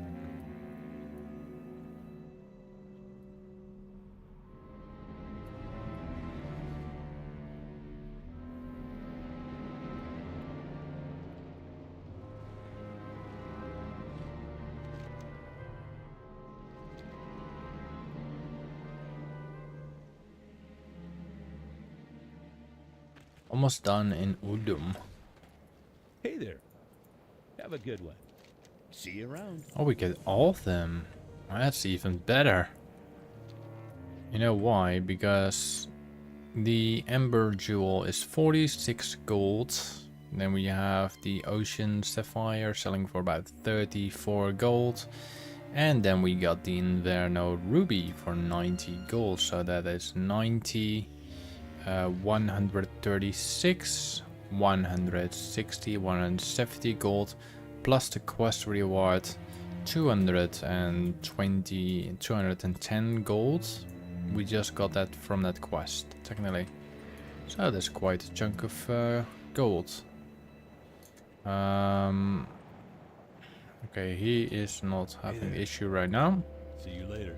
Almost done in Uldum. Hey there. Have a good one. See you around. Oh, we get all of them. That's even better. You know why? Because the Ember Jewel is 46 gold. Then we have the Ocean Sapphire selling for about 34 gold. And then we got the Inverno Ruby for 90 gold. So that is 90, 136, 160, 170 gold. Plus the quest reward 220, 210 gold. We just got that from that quest, technically. So that's quite a chunk of gold. Okay, he is not having issue right now. See you later.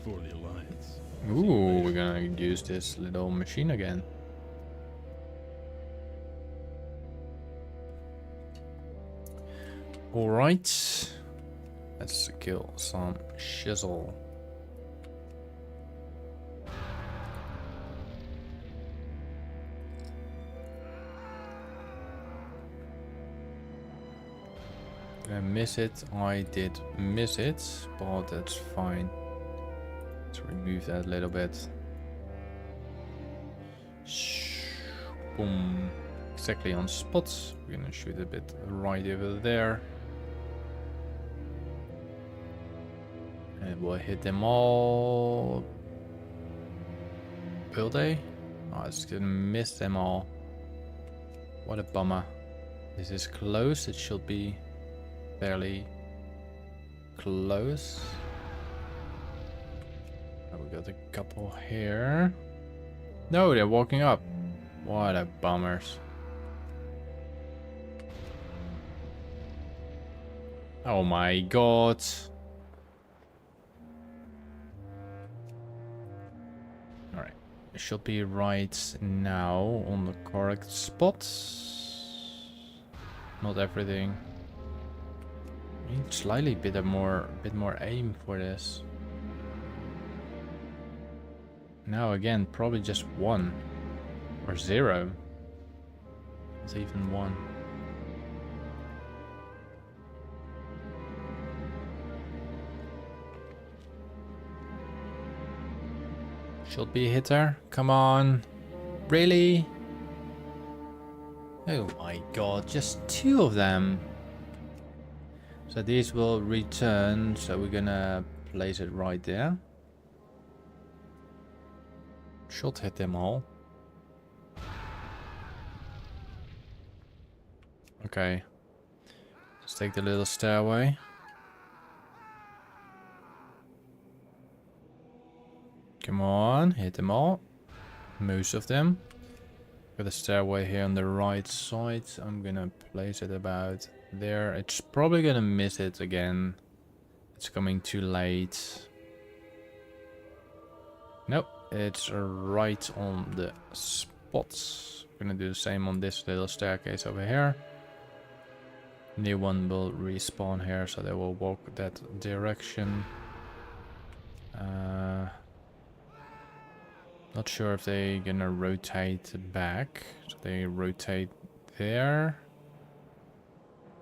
For the Alliance. Ooh, we're gonna use this little machine again. Alright. Let's kill some shizzle. Did I miss it? I did miss it, but that's fine. Let's remove that a little bit. Boom. Exactly on spot. We're gonna shoot a bit right over there. And we'll hit them all. Will they? Oh, it's gonna miss them all. What a bummer. This is close. It should be fairly close. Oh, we got a couple here. No, they're walking up. What a bummers. Oh my god. Alright. It should be right now on the correct spot. Not everything. Need slightly bit more aim for this. Now again, probably just 1 or 0. It's even 1. Should be a hitter. Come on. Really? Oh my god, just 2 of them. So these will return, so we're gonna place it right there. Should hit them all. Okay. Let's take the little stairway. Come on, hit them all. Most of them. Got a stairway here on the right side. I'm gonna place it about there. It's probably gonna miss it again. It's coming too late. Nope, it's right on the spots. Gonna do the same on this little staircase over here. New one will respawn here, so they will walk that direction. Not sure if they're gonna rotate back. So they rotate there.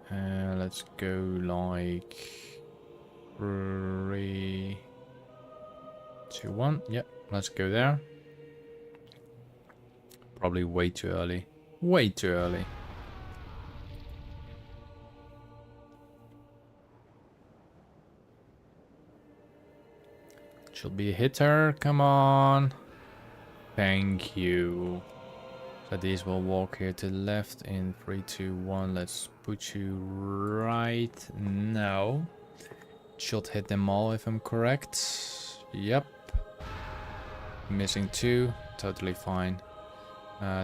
Let's go like 3, 2, 1. Yep, let's go there. Probably way too early. Way too early. Should be a hitter. Come on. Thank you. So these will walk here to the left in 3, 2, 1. Let's put you right now. Should hit them all if I'm correct. Yep. Missing 2. Totally fine.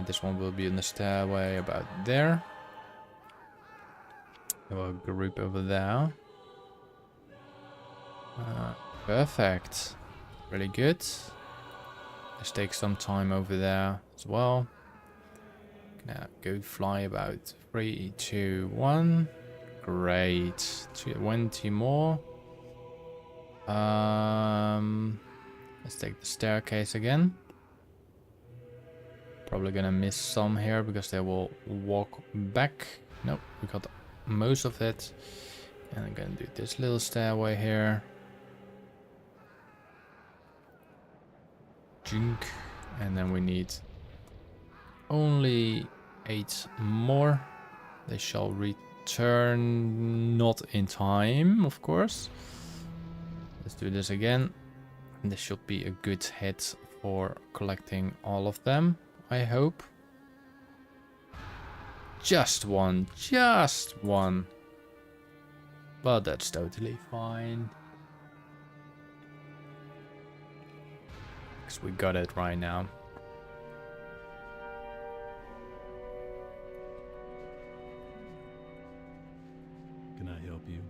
This one will be in the stairway about there. We'll group over there. Perfect. Really good. Let's take some time over there as well. Now go fly about 3, 2, 1. Great. 20 more. Let's take the staircase again. Probably gonna miss some here because they will walk back. Nope, we got most of it. And I'm gonna do this little stairway here. Junk. And then we need only 8 more. They shall return not in time, of course. Let's do this again. This should be a good hit for collecting all of them, I hope. Just one. But that's totally fine. Because we got it right now. Can I help you?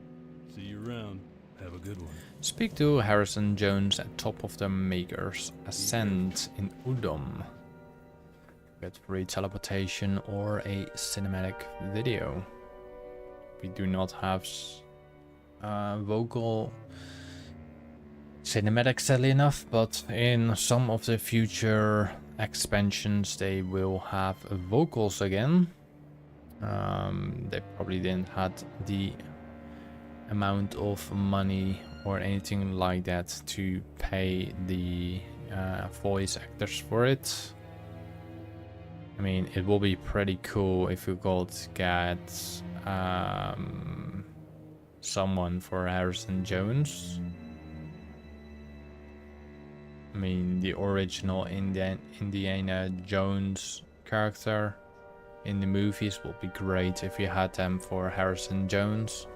See you around. Have a good one. Speak to Harrison Jones at top of the Maker's Ascent in Uldum. Get free teleportation or a cinematic video. We do not have vocal cinematic, sadly enough, but in some of the future expansions they will have vocals again. They probably didn't had the amount of money or anything like that to pay the voice actors for it. I mean, it will be pretty cool if you could get someone for Harrison Jones. I mean, the original Indiana Jones character in the movies will be great if you had them for Harrison Jones.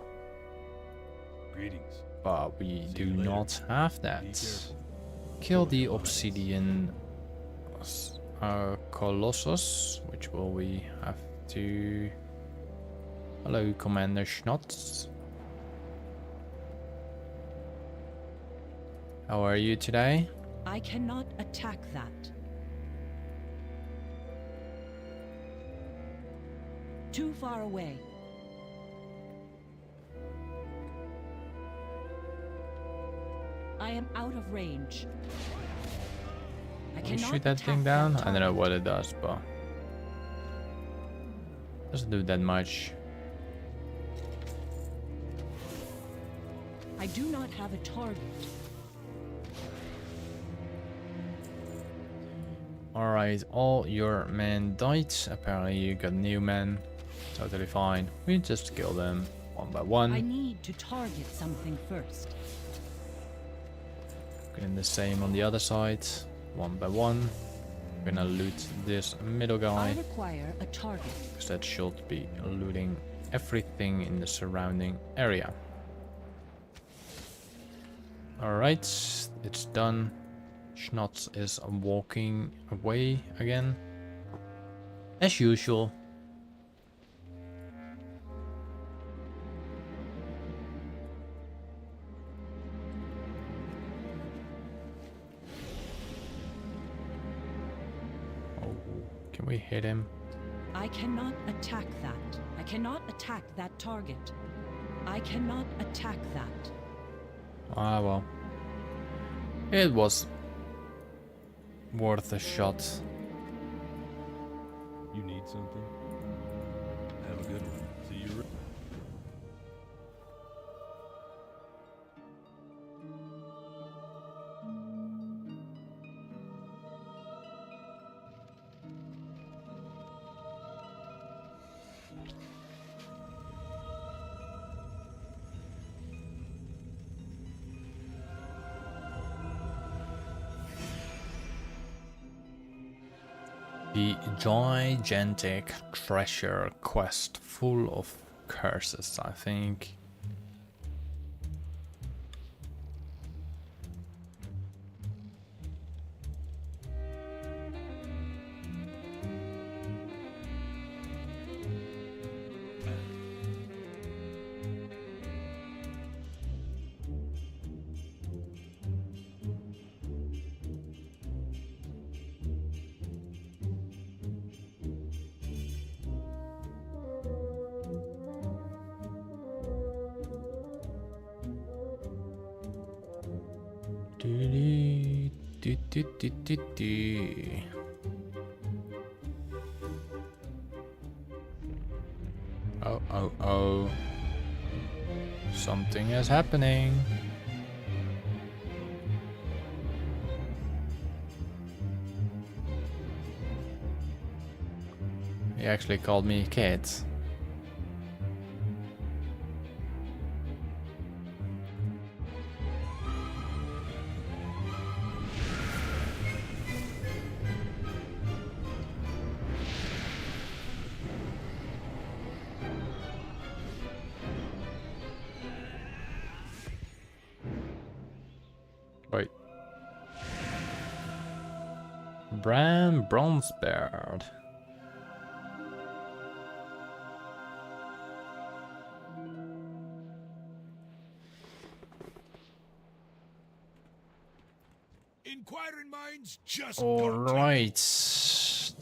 Greetings. But we See do you later. not have Be that. careful. Kill the obsidian colossus, which will we have to... Hello, Commander Schnotz. How are you today? I cannot attack that. Too far away. I am out of range. I Can we cannot shoot that thing attack down? that I don't know target. what it does, but... doesn't do that much. I do not have a target. Alright, all your men died. Apparently you got new men. Totally fine. We just kill them one by I one. need to target something first. Getting the same on the other side. One by one. Gonna loot this middle I guy. require a target. Because that should be looting everything in the surrounding area. Alright, it's done. Schnotz is walking away again. As usual. Oh, can we hit him? I cannot attack that. I cannot attack that target. I cannot attack that. Ah, well. It was worth a shot. You need something? Have a good one. See you around. The gigantic treasure quest full of curses, I think. Oh, oh, oh. Something is happening. He actually called me kid. Wait. Bran Bronzebeard. Inquiring minds just All don't tell. right. The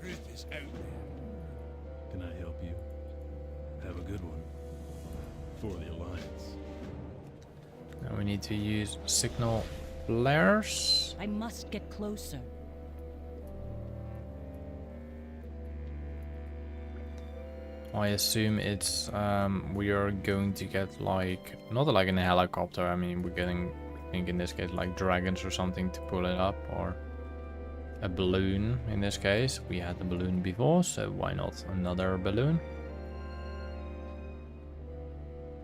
truth is out there. Can I help you? Have a good one. For the Alliance. Now we need to use signal flares. I must get closer. I assume it's we are going to get like not like in a helicopter. I mean we're getting I think in this case like dragons or something to pull it up, or a balloon in this case. We had the balloon before, so why not another balloon?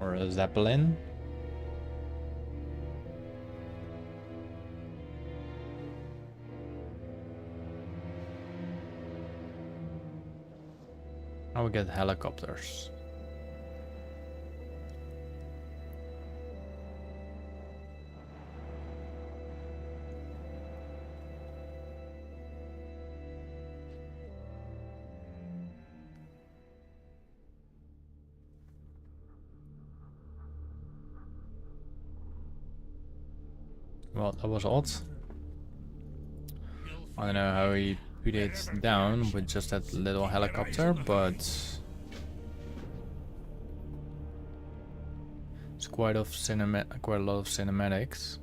Or a zeppelin. Now we get helicopters. Well, that was odd. I don't know how he put it down with just that little helicopter, but it's quite a lot of cinematics.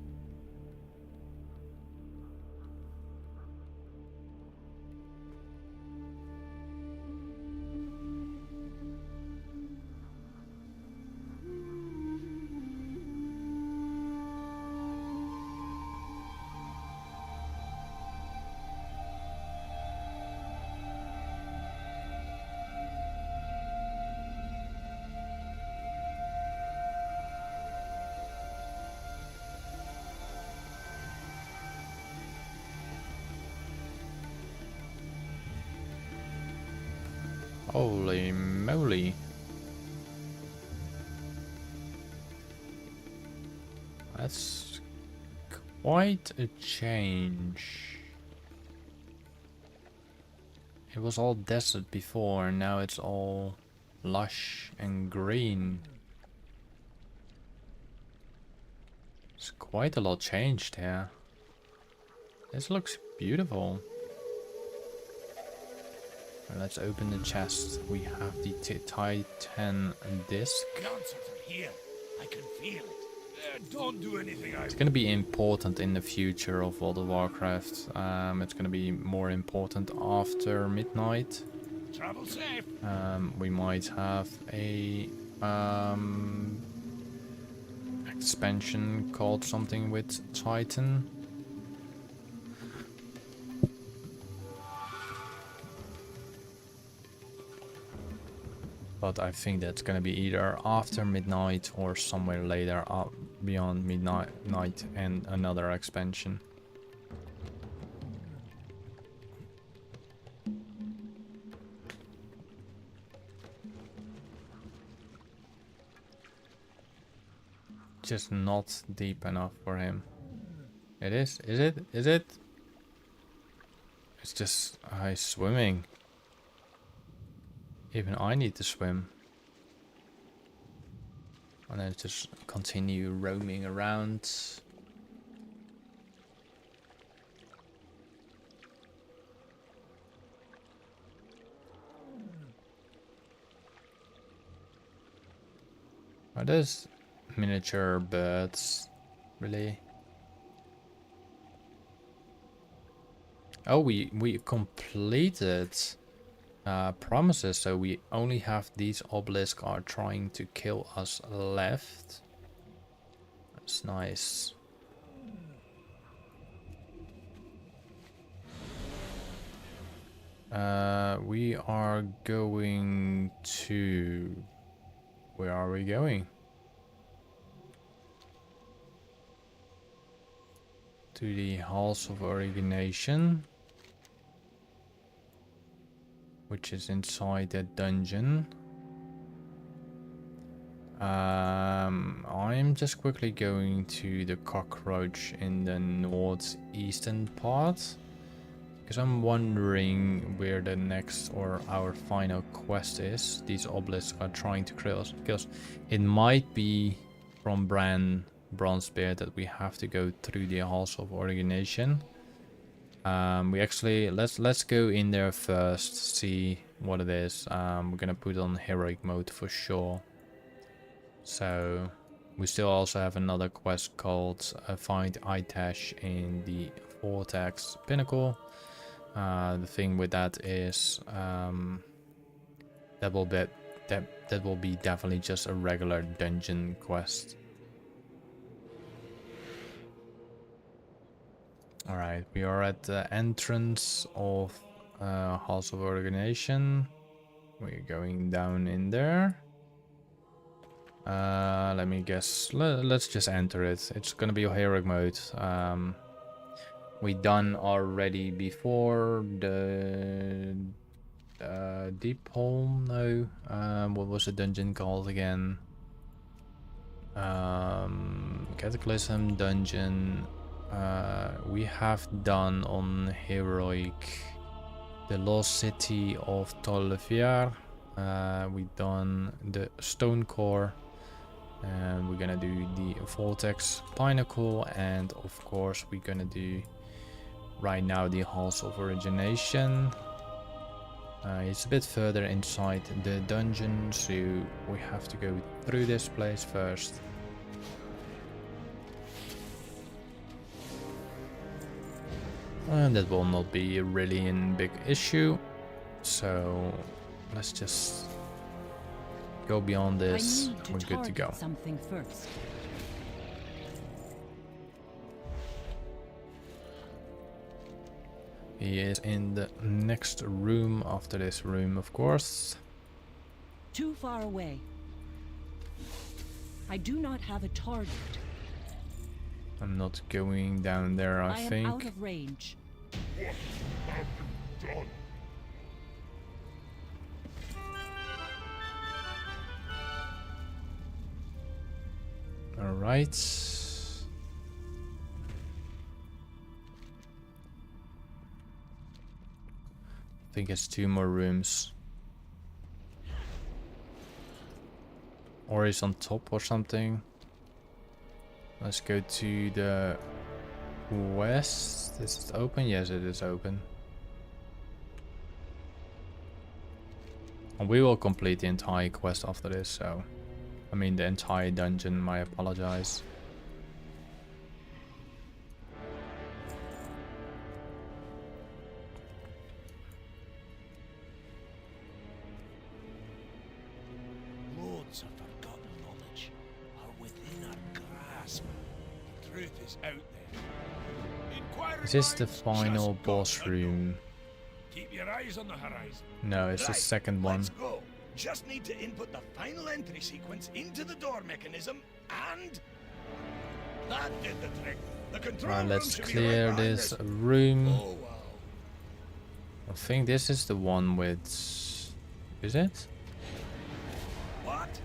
Holy moly. That's quite a change. It was all desert before, and now it's all lush and green. It's quite a lot changed here. This looks beautiful. Let's open the chest. We have the Titan disc. The answers are here. I can feel it. Don't do anything It's going to be important in the future of World of Warcraft. It's going to be more important after midnight. Travel safe. We might have a expansion called something with Titan. But I think that's gonna be either after midnight or somewhere later beyond midnight and another expansion. just not deep enough for him. It is? Is it? Is it? It's just he's swimming. Even I need to swim. And then just continue roaming around. Are those miniature birds? Really? Oh, we completed promises, so we only have these obelisks are trying to kill us left. That's nice. We are going to... Where are we going? To the Halls of Origination, which is inside the dungeon. I'm just quickly going to the cockroach in the northeastern part, because I'm wondering where the next or our final quest is. These obelisks are trying to kill us, because it might be from Bronzebeard that we have to go through the Halls of Origination. We actually let's go in there first, see what it is. We're gonna put it on heroic mode for sure. So we still also have another quest called Find Itash in the Vortex Pinnacle. The thing with that is that will be definitely just a regular dungeon quest. Alright, we are at the entrance of House of Origination. We're going down in there. Let me guess. Let's just enter it. It's gonna be a heroic mode. We done already before the Deep Hole. No, what was the dungeon called again? Cataclysm dungeon. We have done on heroic the Lost City of Tollevier. We done the Stone Core, and we're gonna do the Vortex Pinnacle, and of course we're gonna do right now the Halls of Origination. It's a bit further inside the dungeon, so we have to go through this place first. And that will not be really a big issue, so let's just go beyond this. We're good to go. Something first. He is in the next room after this room, of course. Too far away. I do not have a target. I'm not going down there, I think. I am out of range. What have you done? Alright. I think it's 2 more rooms. Or he's on top or something. Let's go to the west. Is it open? Yes, it is open. And we will complete the entire quest after this, so... I mean the entire dungeon, I apologize. Loads of forgotten knowledge are within our grasp. The truth is out there. Inquiring Is this the minds final just boss don't know. room? Keep your eyes on the horizon. No, it's the Right, second one. Let's go. Just need to input the final entry sequence into the door mechanism, and that did the trick. The control Right, room let's should be clear right behind this us. room. Oh wow. I think this is the one with... Is it? What?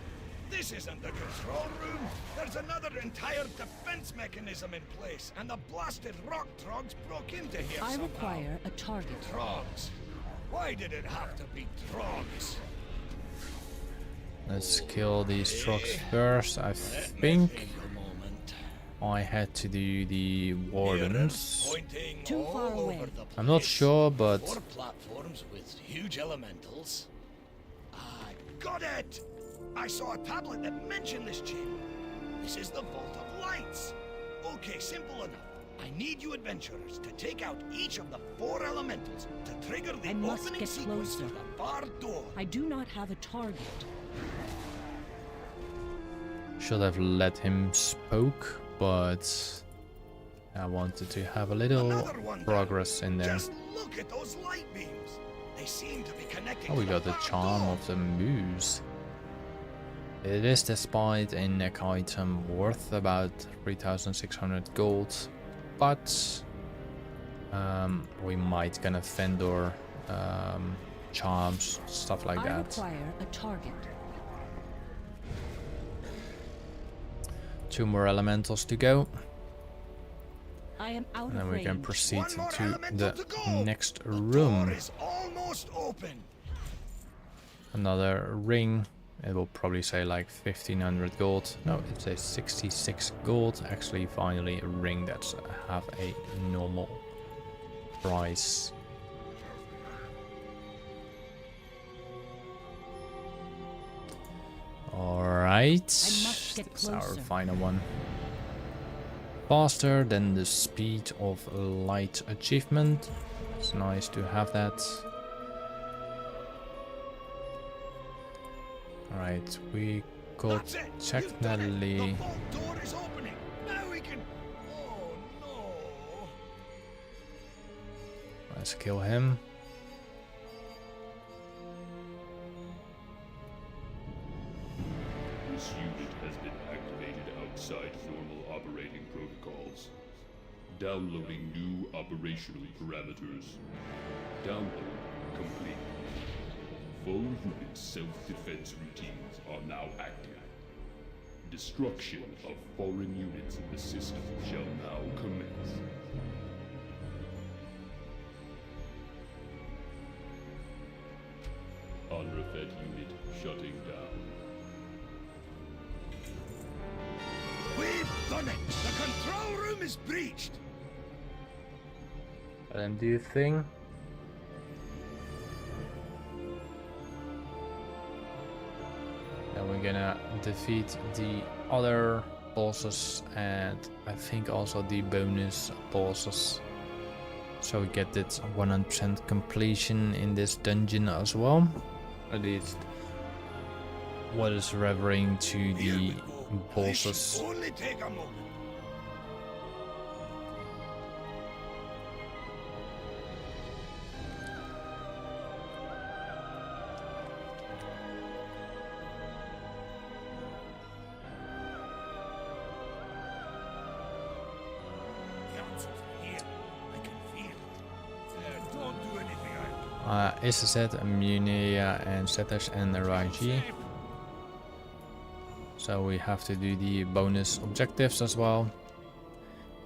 This isn't the control room. There's another entire defense mechanism in place, and the blasted rock trogs broke into here I somehow. require a target. Trogs. Why did it have to be trogs? Let's kill these trucks first. I think I had to do the wardens. Too far away. I'm not sure, but Four platforms with huge elementals. I got it! I saw a tablet that mentioned this chip. This is the Vault of Lights. Okay, simple enough. I need you adventurers to take out each of the 4 elementals to trigger the I must opening get sequence closer. of the bar door. I do not have a target. should have let him spoke, but I wanted to have a little Another one progress in there. Just look at those light beams. They seem to be connecting Oh, to we got the bar charm door. of the moose. It is despite a neck item worth about 3,600 gold, but we might gonna Fendor charms, stuff like I that. require a target. 2 more elementals to go, I am out and then of we range. can proceed One more to elemental the to go. next The room. door is almost open. Another ring. It will probably say like 1,500 gold. No, it says 66 gold. Actually, finally a ring that's have a normal price. Alright, must get this is our closer. final one. Faster than the speed of light achievement. It's nice to have that. Alright, we got That's it. You've done it. The technically. vault door is opening. Now we can. Oh no! Let's kill him. This unit has been activated outside normal operating protocols. Downloading new operational parameters. Download complete. Full unit self-defense routines are now active. Destruction of foreign units in the system shall now commence. Unrefed unit shutting down. We've done it. The control room is breached. Let him do thing. Then we're gonna defeat the other bosses and I think also the bonus bosses. So we get that 100% completion in this dungeon as well. At least what is referring to Here the we go. This should bosses. only take a moment. The answer's here. I can feel it. Don't do anything. SZ, Munia, and Zetas and Raji. So we have to do the bonus objectives as well.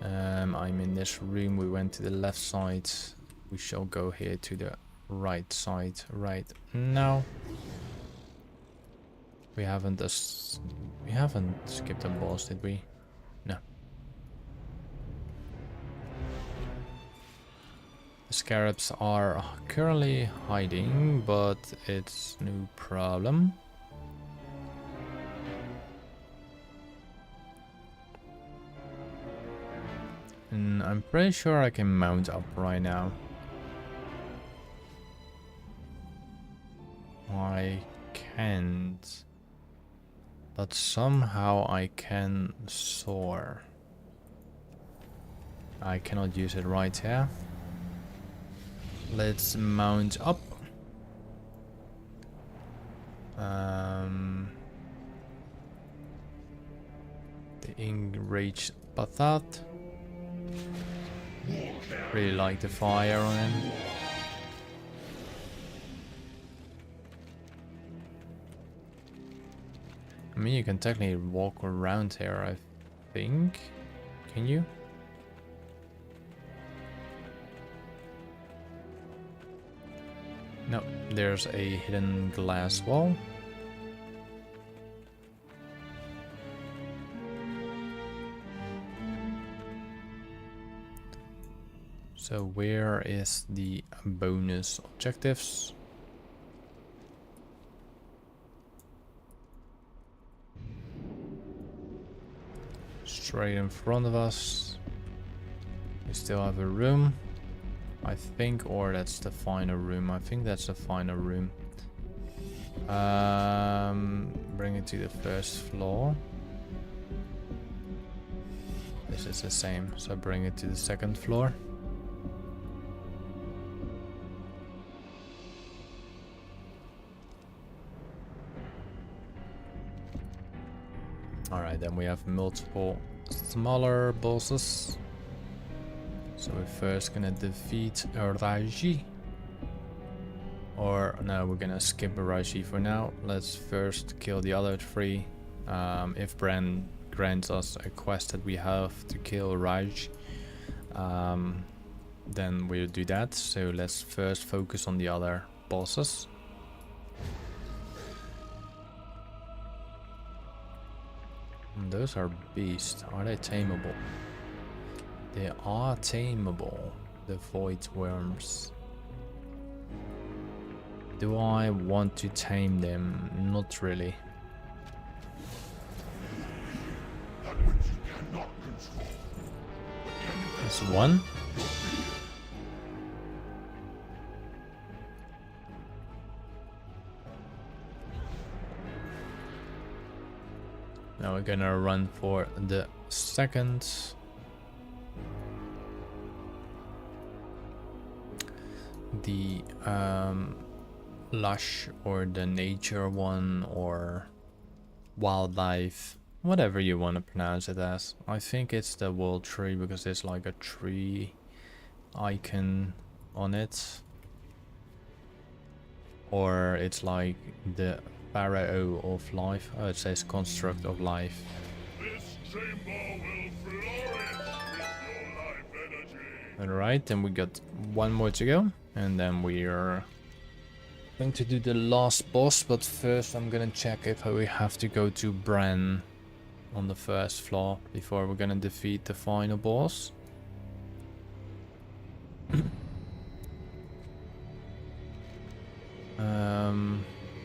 I'm in this room. We went to the left side. We shall go here to the right side right now. We haven't skipped a boss, did we? No. The scarabs are currently hiding, but it's no problem. And I'm pretty sure I can mount up right now. I can't. But somehow I can soar. I cannot use it right here. Let's mount up. The enraged Pathat. Really like the fire on him. I mean, you can technically walk around here, I think. Can you? No, there's a hidden glass wall. So where is the bonus objectives? Straight in front of us. We still have a room, I think, or that's the final room. I think that's the final room. Bring it to the first floor. This is the same, so bring it to the second floor. Alright, then we have multiple smaller bosses. So we're first gonna defeat Raji. Or no, we're gonna skip Raji for now. Let's first kill the other three. If Bran grants us a quest that we have to kill Raj, then we'll do that. So let's first focus on the other bosses. And those are beasts. Are they tameable? They are tameable. The void worms. Do I want to tame them? Not really. There's one. Now we're gonna run for the second. The lush or the nature one or wildlife, whatever you want to pronounce it as. I think it's the world tree because there's like a tree icon on it. Or it's like the Pharaoh of life. Oh, it says construct of life. This chamber will flourish with your life energy. Alright, then we got one more to go. And then we are going to do the last boss. But first I'm gonna check if we have to go to Bran on the first floor before we're gonna defeat the final boss.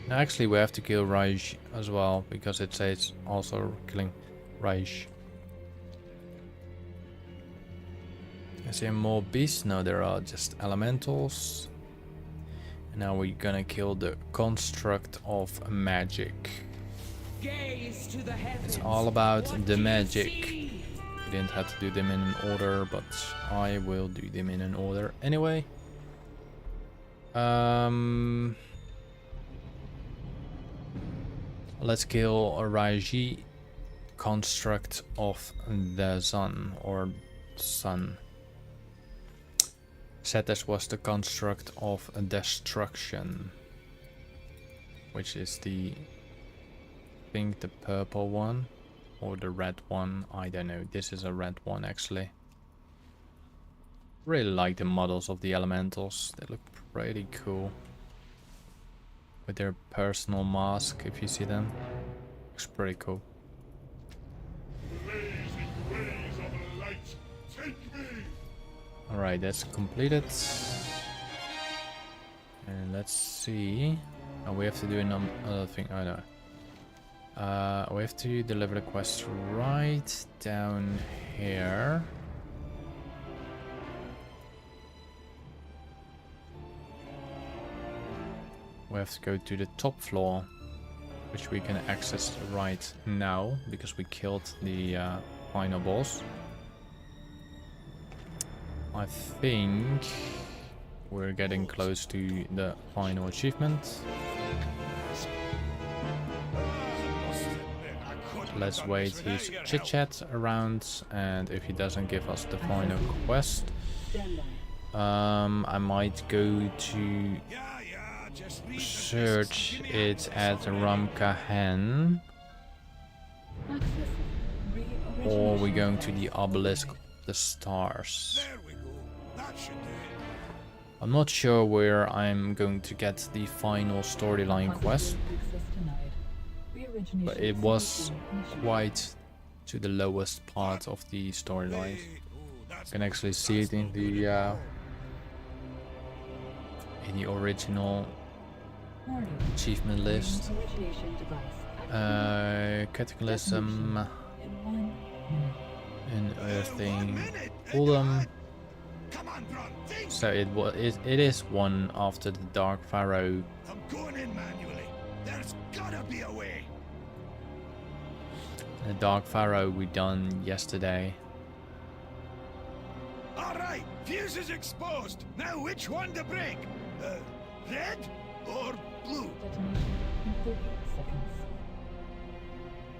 Actually, we have to kill Raj as well because it says also killing Raj. Is there more beasts? No, there are just elementals. And now we're gonna kill the construct of magic. Gaze to the heavens. It's all about What the do you magic. see? We didn't have to do them in an order, but I will do them in an order anyway. Let's kill a Raji, construct of the sun or sun. Cetus was the construct of destruction, which is the, I think the purple one or the red one. I don't know. This is a red one actually. Really like the models of the elementals. They look pretty cool. With their personal mask, if you see them. Looks pretty cool. Blazing rays of light, take me! Alright, that's completed. And let's see. Oh, we have to do another thing. Oh no. We have to deliver the quest right down here. We have to go to the top floor, which we can access right now because we killed the final boss. I think we're getting close to the final achievement. Let's wait his chit chat around, and if he doesn't give us the final quest, I might go to search it at Ramkahan. Or are we going to the obelisk of the stars? There we go. That should do it. I'm not sure where I'm going to get the final storyline quest, but it was quite to the lowest part of the storyline. Hey, oh, You that's can not- actually see that's it not good at all. in the original achievement list. Cataclysm and Earthing, Uldum. Come on, Bron, think. So it is one after the Dark Pharaoh. I'm going in manually. There's gotta be a way. The Dark Pharaoh we done yesterday. All right, fuse is exposed. Now which one to break? Red or blue?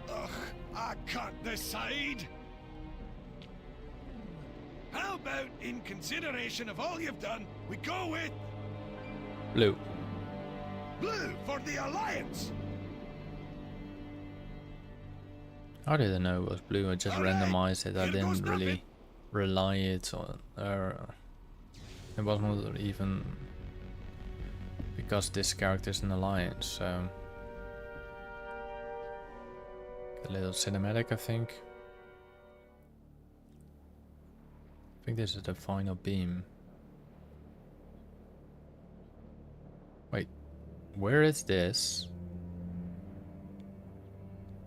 Ugh, I can't decide. How about, in consideration of all you've done, we go with Blue. blue for the Alliance? I didn't know it was blue. I just All right, randomized it. I here goes didn't really nothing. rely it on. It wasn't even because this character's an alliance. So a little cinematic, I think. I think this is the final beam. Wait, where is this?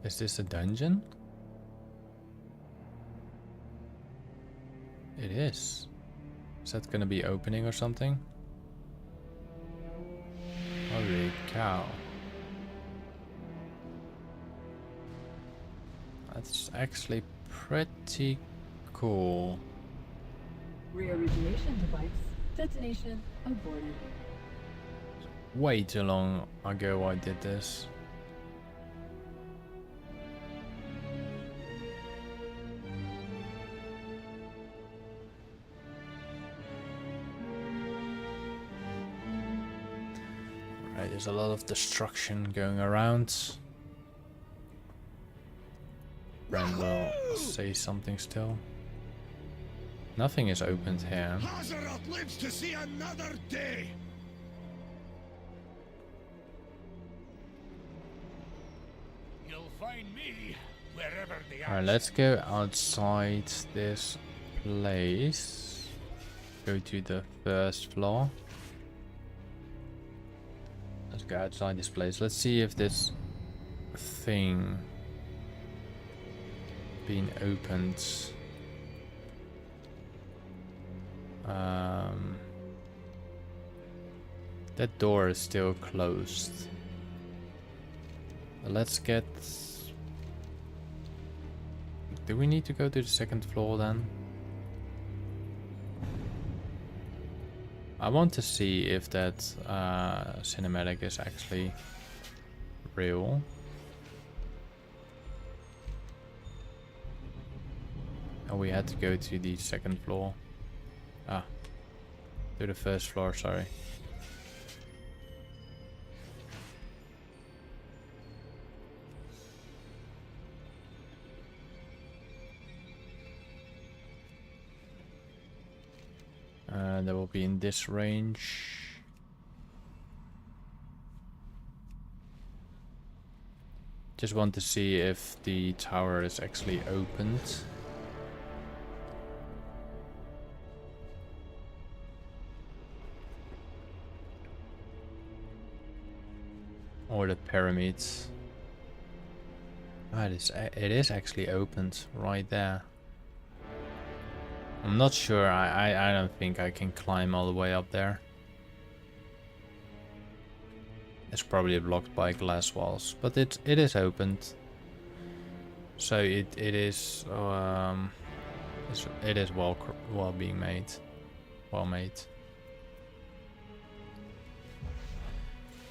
Is this a dungeon? It is. Is that gonna be opening or something? Holy cow. That's actually pretty cool. Reorigination device. Detonation aborted. Way too long ago I did this. Right, there's a lot of destruction going around. Ren will say something still. Nothing is opened here. Hazaroth lives to see another day. You'll find me wherever the Alright, let's go outside this place. Go to the first floor. Let's go outside this place. Let's see if this thing being opened. That door is still closed. Let's get... Do we need to go to the second floor then? I want to see if that cinematic is actually real. Oh, we had to go to the second floor. Ah, to the first floor, sorry. That will be in this range. Just want to see if the tower is actually opened. Or the pyramids. Ah, it is actually opened right there. I'm not sure. I don't think I can climb all the way up there. It's probably blocked by glass walls, but it is opened. So it is well being made, well made.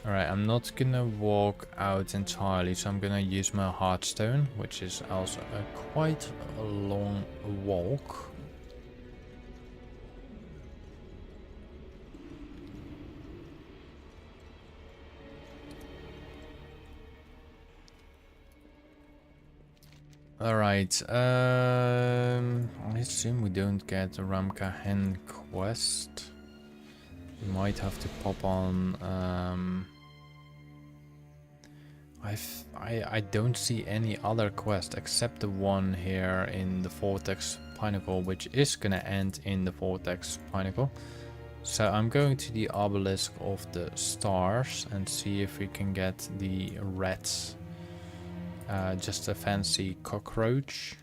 All right, I'm not gonna walk out entirely, so I'm gonna use my heartstone, which is also quite a long walk. Alright, I assume we don't get the Ramka Hen quest. We might have to pop on, I don't see any other quest except the one here in the Vortex Pinnacle, which is gonna end in the Vortex Pinnacle. So I'm going to the Obelisk of the Stars and see if we can get the rats. Just a fancy cockroach.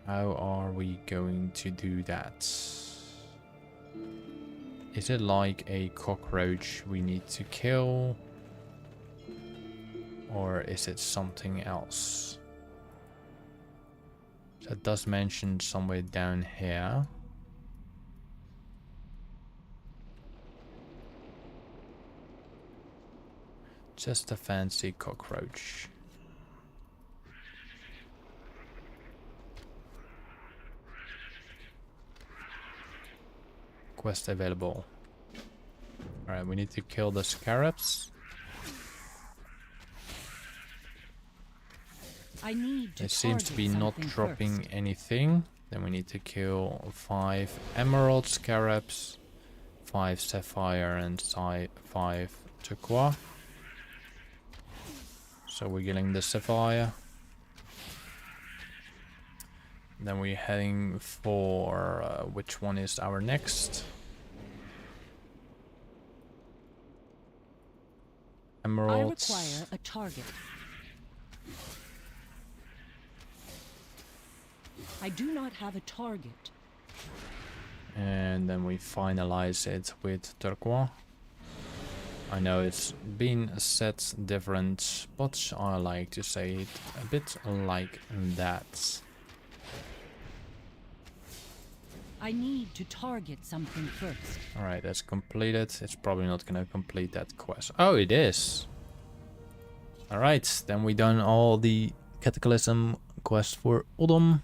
How are we going to do that? Is it like a cockroach we need to kill? Or is it something else? So it does mention somewhere down here. Just a fancy cockroach. Quest available. Alright, we need to kill the scarabs. I need to It seems to be target not something dropping first. anything. Then we need to kill 5 emerald scarabs, 5 sapphire and 5 turquoise. So we're killing the sapphire. Then we're heading for which one is our next? I Emeralds. require a target. I do not have a target. And then we finalize it with turquoise. I know it's been set different, but I like to say it a bit like that. I need to target something first. Alright, that's completed. It's probably not gonna complete that quest. Oh, it is! Alright, then we done all the Cataclysm quest for Uldum.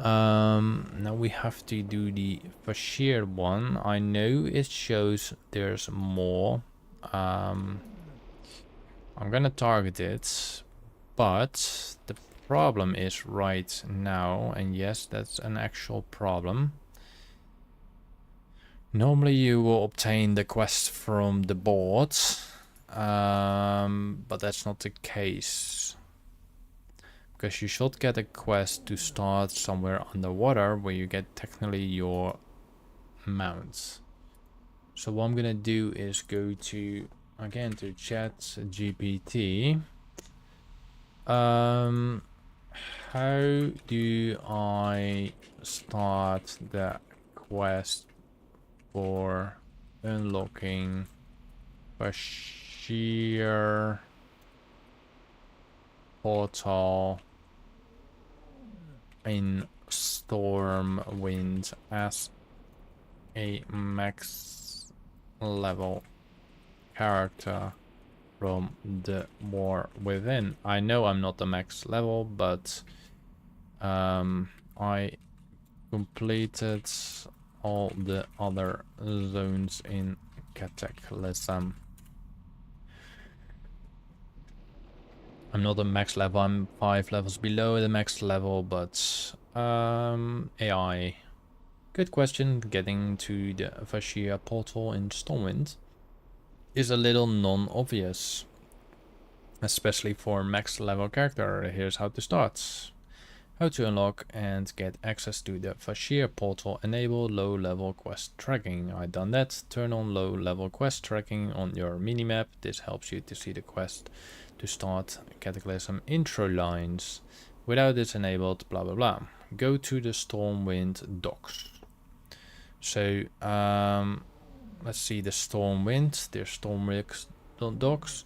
Now we have to do the Fashir one. I know it shows there's more. I'm gonna target it, but the problem is right now, and yes, that's an actual problem. Normally you will obtain the quest from the board, but that's not the case. Because you should get a quest to start somewhere underwater where you get technically your mounts. So what I'm gonna do is go to, again, to ChatGPT. How do I start the quest for unlocking Bashir portal in Stormwind as a max level character from the War Within? I know I'm not the max level, but I completed all the other zones in Cataclysm. I'm not a max level, I'm 5 levels below the max level, but AI. Good question. Getting to the Vashia portal in Stormwind is a little non-obvious, especially for max level character. Here's how to start. How to unlock and get access to the Vashir portal. Enable low level quest tracking. I done that. Turn on low level quest tracking on your minimap. This helps you to see the quest to start Cataclysm intro lines. Without this enabled, blah blah blah. Go to the Stormwind docks. So let's see the Stormwind. There's Stormwind docks.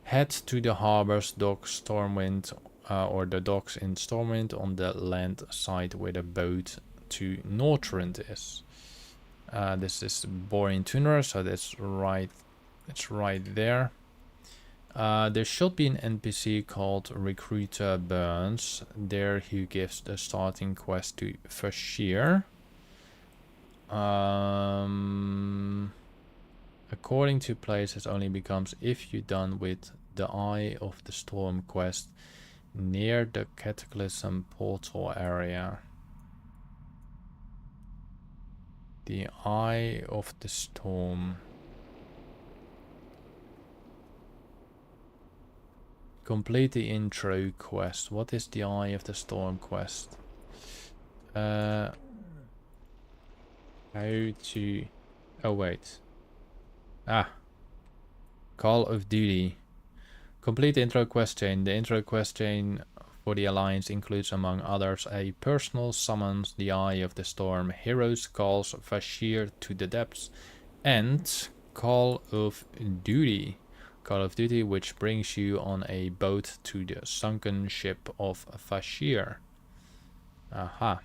Head to the harbor's docks, Stormwind, or the docks in Stormwind on the land side where the boat to Northrend is. This is Borean Tundra, so that's right. It's right there. There should be an NPC called Recruiter Burns. There he gives the starting quest to Vashir. According to place, it only becomes if you're done with the Eye of the Storm quest near the Cataclysm portal area. The Eye of the Storm. Complete the intro quest. What is the Eye of the Storm quest? How to... Oh wait. Call of Duty. Complete the intro quest chain. The intro quest chain for the Alliance includes, among others, a personal summons the Eye of the Storm, Heroes calls Vashir to the depths, and Call of Duty. Call of Duty, which brings you on a boat to the sunken ship of Vashir. Aha.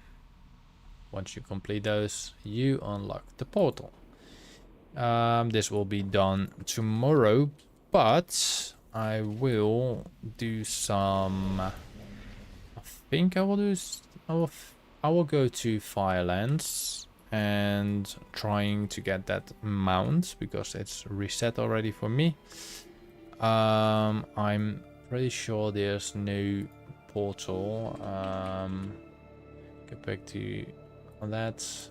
Once you complete those, you unlock the portal. This will be done tomorrow, but I will do some... I think I will do... I will go to Firelands and trying to get that mount because it's reset already for me. I'm pretty sure there's no portal. Go back to that.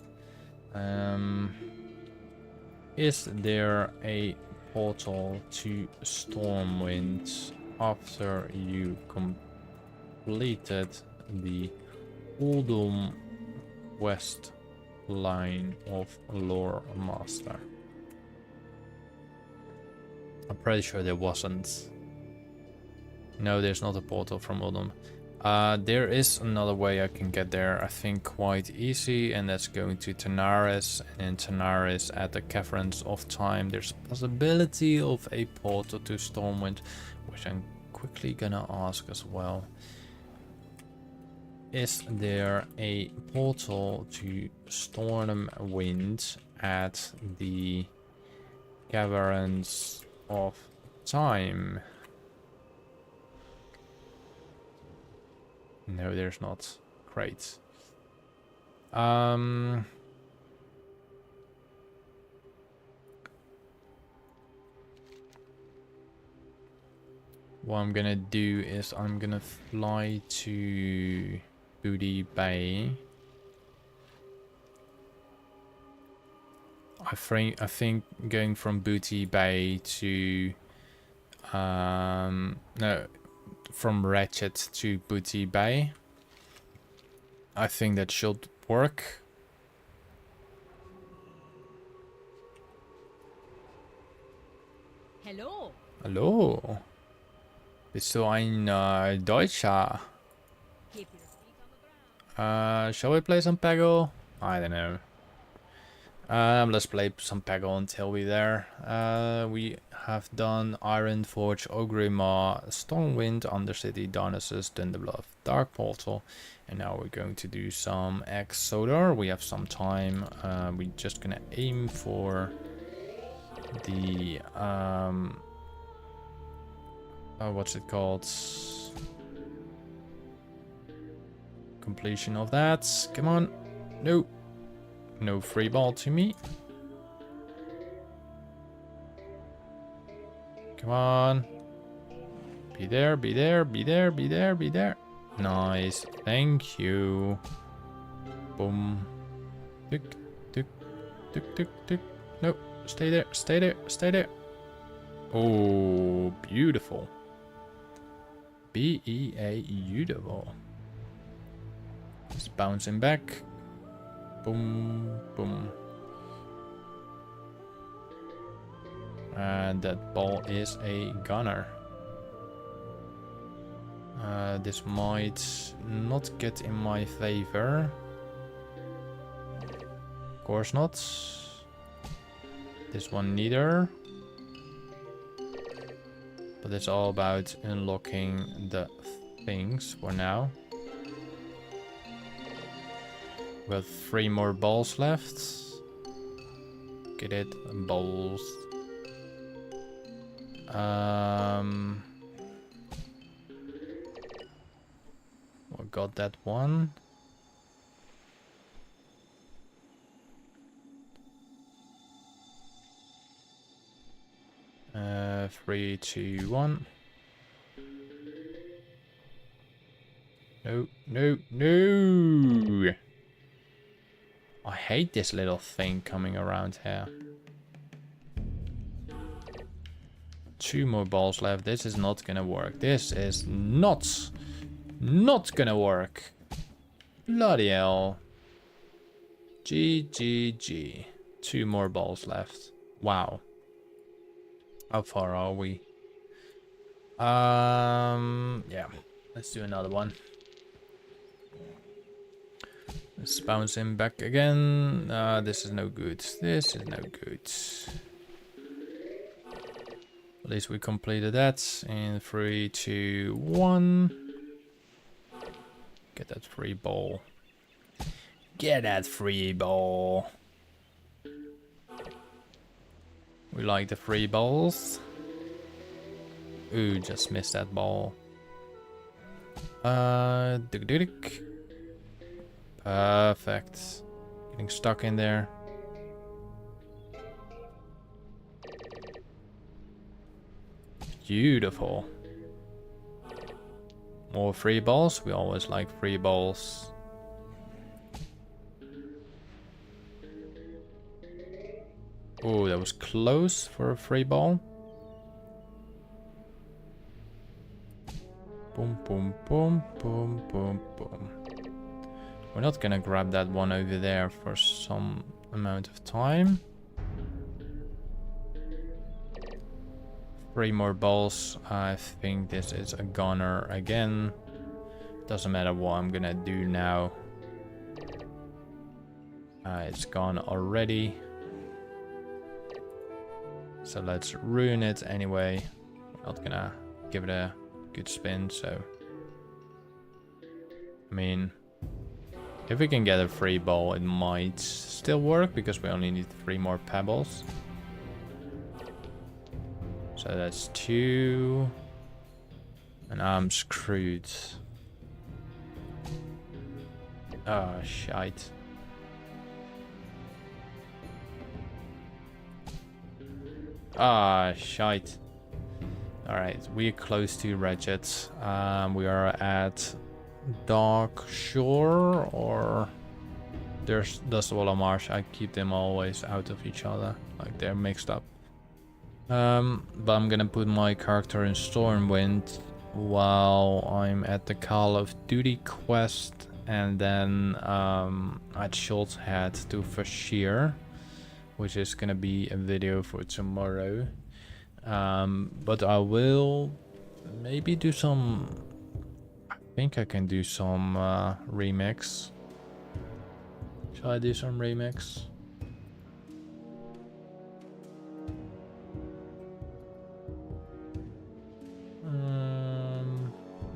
Is there a portal to Stormwind after you completed the Uldum west line of Loremaster? I'm pretty sure there wasn't. No, there's not a portal from Uldum. There is another way I can get there, I think quite easy, and that's going to Tanaris. And in Tanaris, at the Caverns of Time, there's a possibility of a portal to Stormwind, which I'm quickly gonna ask as well. Is there a portal to Stormwind at the Caverns of Time? No, there's not. Great. What I'm gonna do is I'm gonna fly to Booty Bay. I think going from Booty Bay to no, from Ratchet to Booty Bay, I think that should work. Hello. Hallo. Bist du ein Deutscher? Shall we play some Peggle? I don't know. Let's play some Peggle until we're there. We have done Ironforge, Ogrimmar, Stormwind, Undercity, Darnassus, Thunderbluff, Dark Portal, and now we're going to do some Exodar. We have some time. We're just gonna aim for the what's it called? Completion of that. Come on. No. No free ball to me. Come on. Be there, be there, be there, be there, be there. Nice. Thank you. Boom. Tick, tick, tick, tick, tick. No. Stay there, stay there, stay there. Oh, beautiful. Beautiful. Just bouncing back. Boom, boom. And that ball is a gunner. This might not get in my favor. Of course not. This one neither. But it's all about unlocking the things for now. We have 3 more balls left. Get it? Balls. We got that one. Uh, 3, 2, 1. No, no, no! I hate this little thing coming around here. 2 more balls left. This is not gonna work. This is not gonna work. Bloody hell. GGG. 2 more balls left. Wow. How far are we? Yeah. Let's do another one. Let's bounce him back again. This is no good. This is no good. At least we completed that in 3, 2, 1. Get that free ball. Get that free ball. We like the free balls. Ooh, just missed that ball. Perfect. Getting stuck in there. Beautiful. More free balls. We always like free balls. Oh, that was close for a free ball. Boom, boom, boom, boom, boom, boom. We're not gonna grab that one over there for some amount of time. 3 more balls. I think this is a goner again. Doesn't matter what I'm gonna do now. It's gone already. So let's ruin it anyway. Not gonna give it a good spin, so... I mean... If we can get a free ball, it might still work, because we only need 3 more pebbles. So that's 2. And I'm screwed. Oh, shite. Ah, shite. Alright, we're close to Ratchet. We are at Dark Shore, or there's Dustwall Marsh. I keep them always out of each other, like they're mixed up. But I'm gonna put my character in Stormwind while I'm at the Call of Duty quest, and then I'd shot head to Fashir, which is gonna be a video for tomorrow. But I will maybe do some... I think I can do some remix. Shall I do some remix?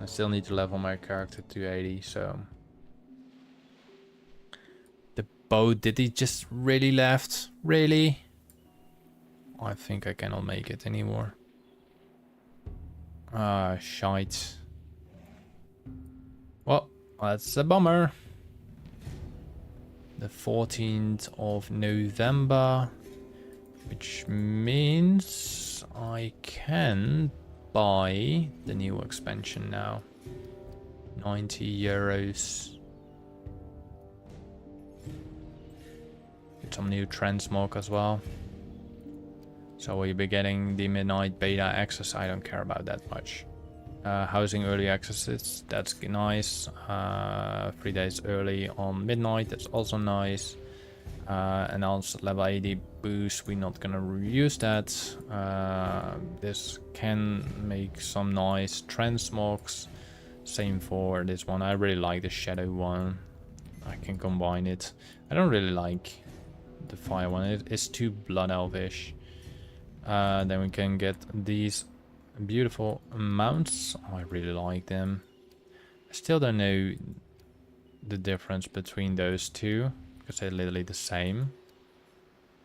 I still need to level my character to 80, so... The boat, did he just really left? Really? I think I cannot make it anymore. Ah, shite. Well, that's a bummer. The 14th of November, which means I can buy the new expansion now. 90 euros. Get some new transmog as well. So we'll be getting the midnight beta access. I don't care about that much. Housing early accesses, that's nice. 3 days early on midnight, that's also nice. Announced level 80 boost, we're not gonna use that. This can make some nice transmogs. Same for this one. I really like the shadow one. I can combine it. I don't really like the fire one. It's too blood elvish. Then we can get these beautiful mounts. I really like them. I still don't know the difference between those two, because they're literally the same.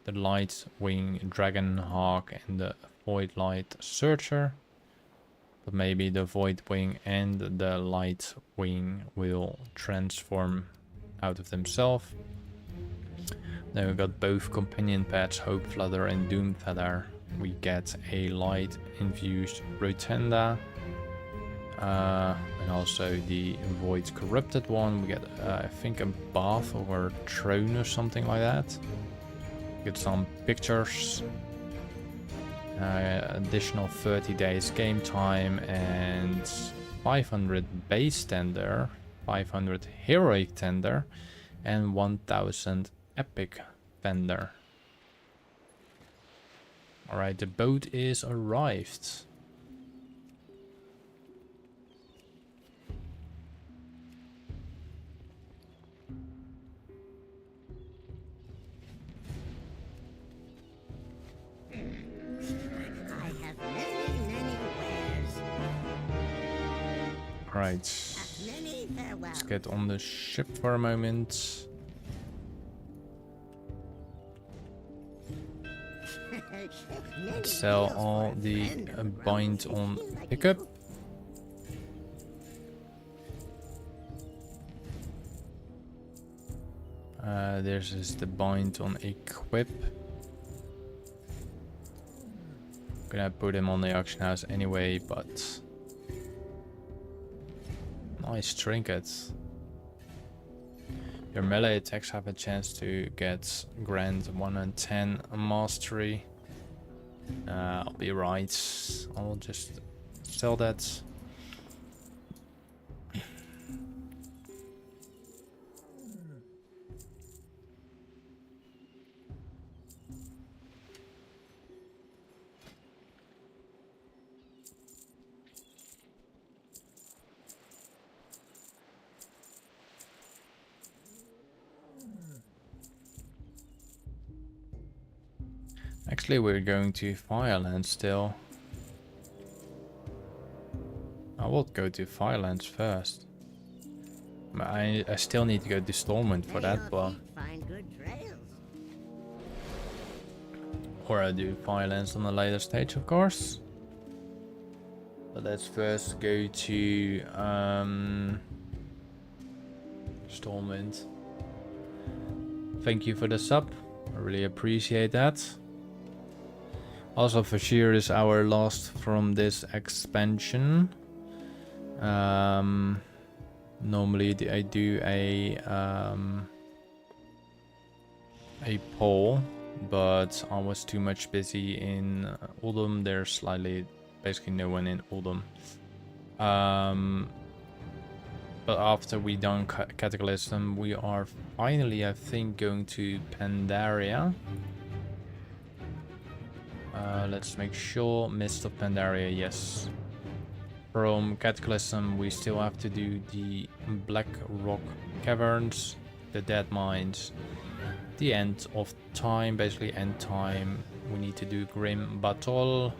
The light wing dragon hawk and the void light searcher. But maybe the void wing and the light wing will transform out of themselves. Then we got both companion pets, Hope Flutter and Doom Feather. We get a light infused rotunda. And also the Void Corrupted one. We get, I think, a bath or a throne or something like that. Get some pictures. Additional 30 days game time and 500 base tender, 500 heroic tender, and 1000 epic tender. Alright, the boat is arrived. Right, let's get on the ship for a moment. Sell all the bind on pickup. This is the bind on equip. Gonna put him on the auction house anyway, but nice trinkets. Your melee attacks have a chance to get grant 110 mastery. I'll be right. I'll just sell that. Actually, we're going to Firelands still. I will go to Firelands first. I still need to go to Stormwind for that, but... Or I do Firelands on a later stage, of course. But let's first go to Stormwind. Thank you for the sub. I really appreciate that. Also, Fashir is our last from this expansion. Normally I do a poll, but I was too much busy in Uldum. There's basically no one in Uldum. But after we done Cataclysm, we are finally, I think, going to Pandaria. Let's make sure. Mist of Pandaria, yes. From Cataclysm, we still have to do the Black Rock Caverns, the Dead Mines, the End of Time, basically End Time. We need to do Grim Battle,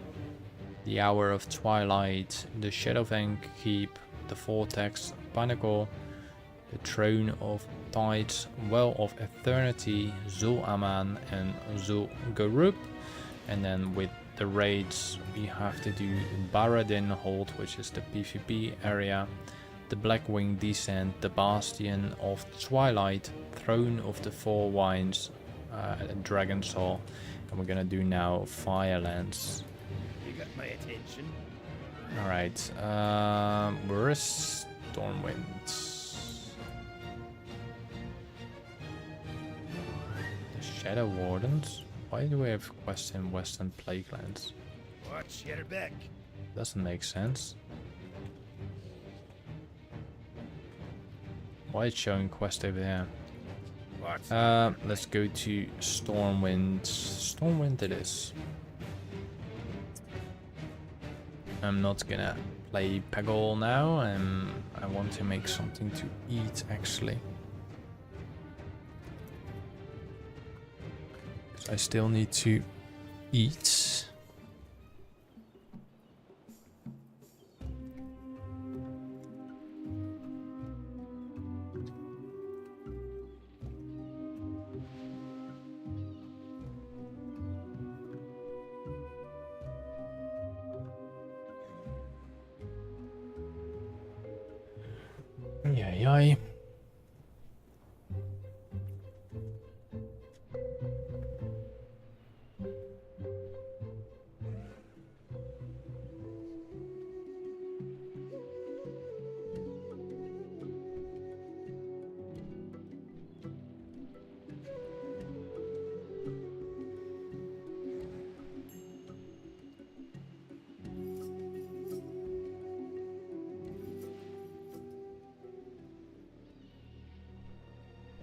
the Hour of Twilight, the Shadowfang Keep, the Vortex Pinnacle, the Throne of Tides, Well of Eternity, Zul Aman, and Zul Garup. And then with the raids, we have to do Baradin Hold, which is the PvP area, the Blackwing Descent, the Bastion of Twilight, Throne of the Four Winds, Dragon Soul, and we're gonna do now Firelands. You got my attention. Alright, where is Stormwind? The Shadow Wardens? Why do we have quests in Western Plaguelands? Watch your back. Doesn't make sense. Why is showing quest over there? Let's go to Stormwind. Stormwind it is. I'm not gonna play Peggle now, and I want to make something to eat actually. I still need to eat. Yay.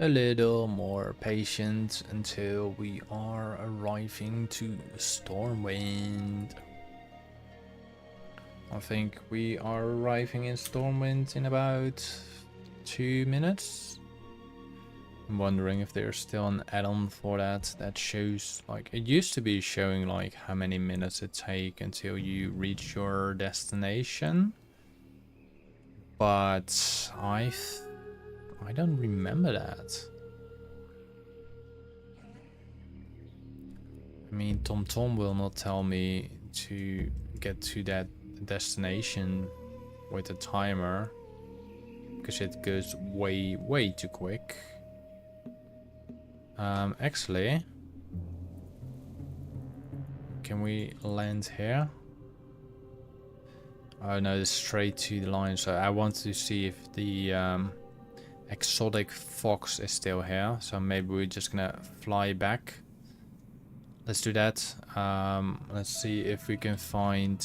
a little more patient until we are arriving to Stormwind. I think we are arriving in Stormwind in about 2 minutes. I'm wondering if there's still an add-on for that that shows, like, it used to be showing like how many minutes it takes until you reach your destination, but I don't remember that. I mean, TomTom will not tell me to get to that destination with a timer, because it goes way too quick. Actually, can we land here? Oh no, it's straight to the line. So I want to see if the exotic fox is still here. So maybe we're just gonna fly back. Let's do that. Let's see if we can find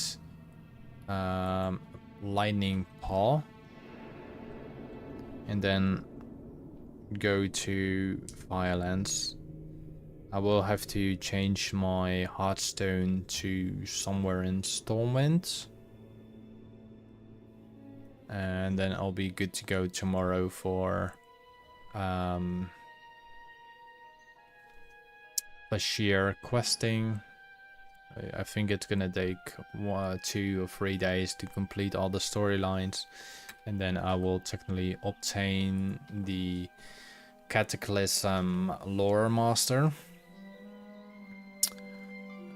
lightning paw, and then go to Firelands. I will have to change my Hearthstone to somewhere in Stormwind, and then I'll be good to go tomorrow for Bashir questing. I think it's gonna take 2 or 3 days to complete all the storylines, and then I will technically obtain the Cataclysm Loremaster.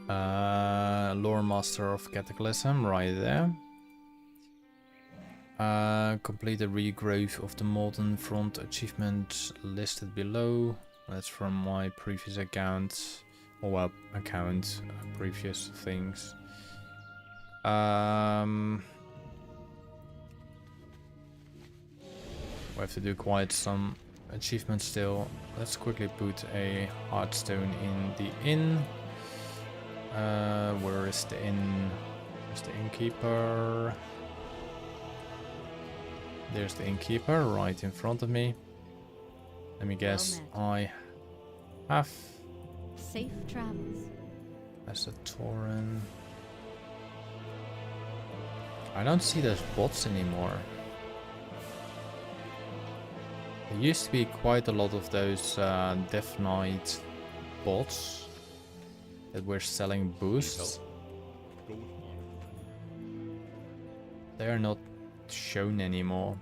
Loremaster of Cataclysm, right there. Complete the regrowth of the Molten Front achievement listed below. That's from my previous account. Or well, account, previous things. We have to do quite some achievements still. Let's quickly put a Hearthstone in the inn. Where is the inn? There's the innkeeper. There's the innkeeper right in front of me. Let me guess. I have. Safe travels. That's a Tauren. I don't see those bots anymore. There used to be quite a lot of those Death Knight bots that were selling boosts. They are not shown anymore.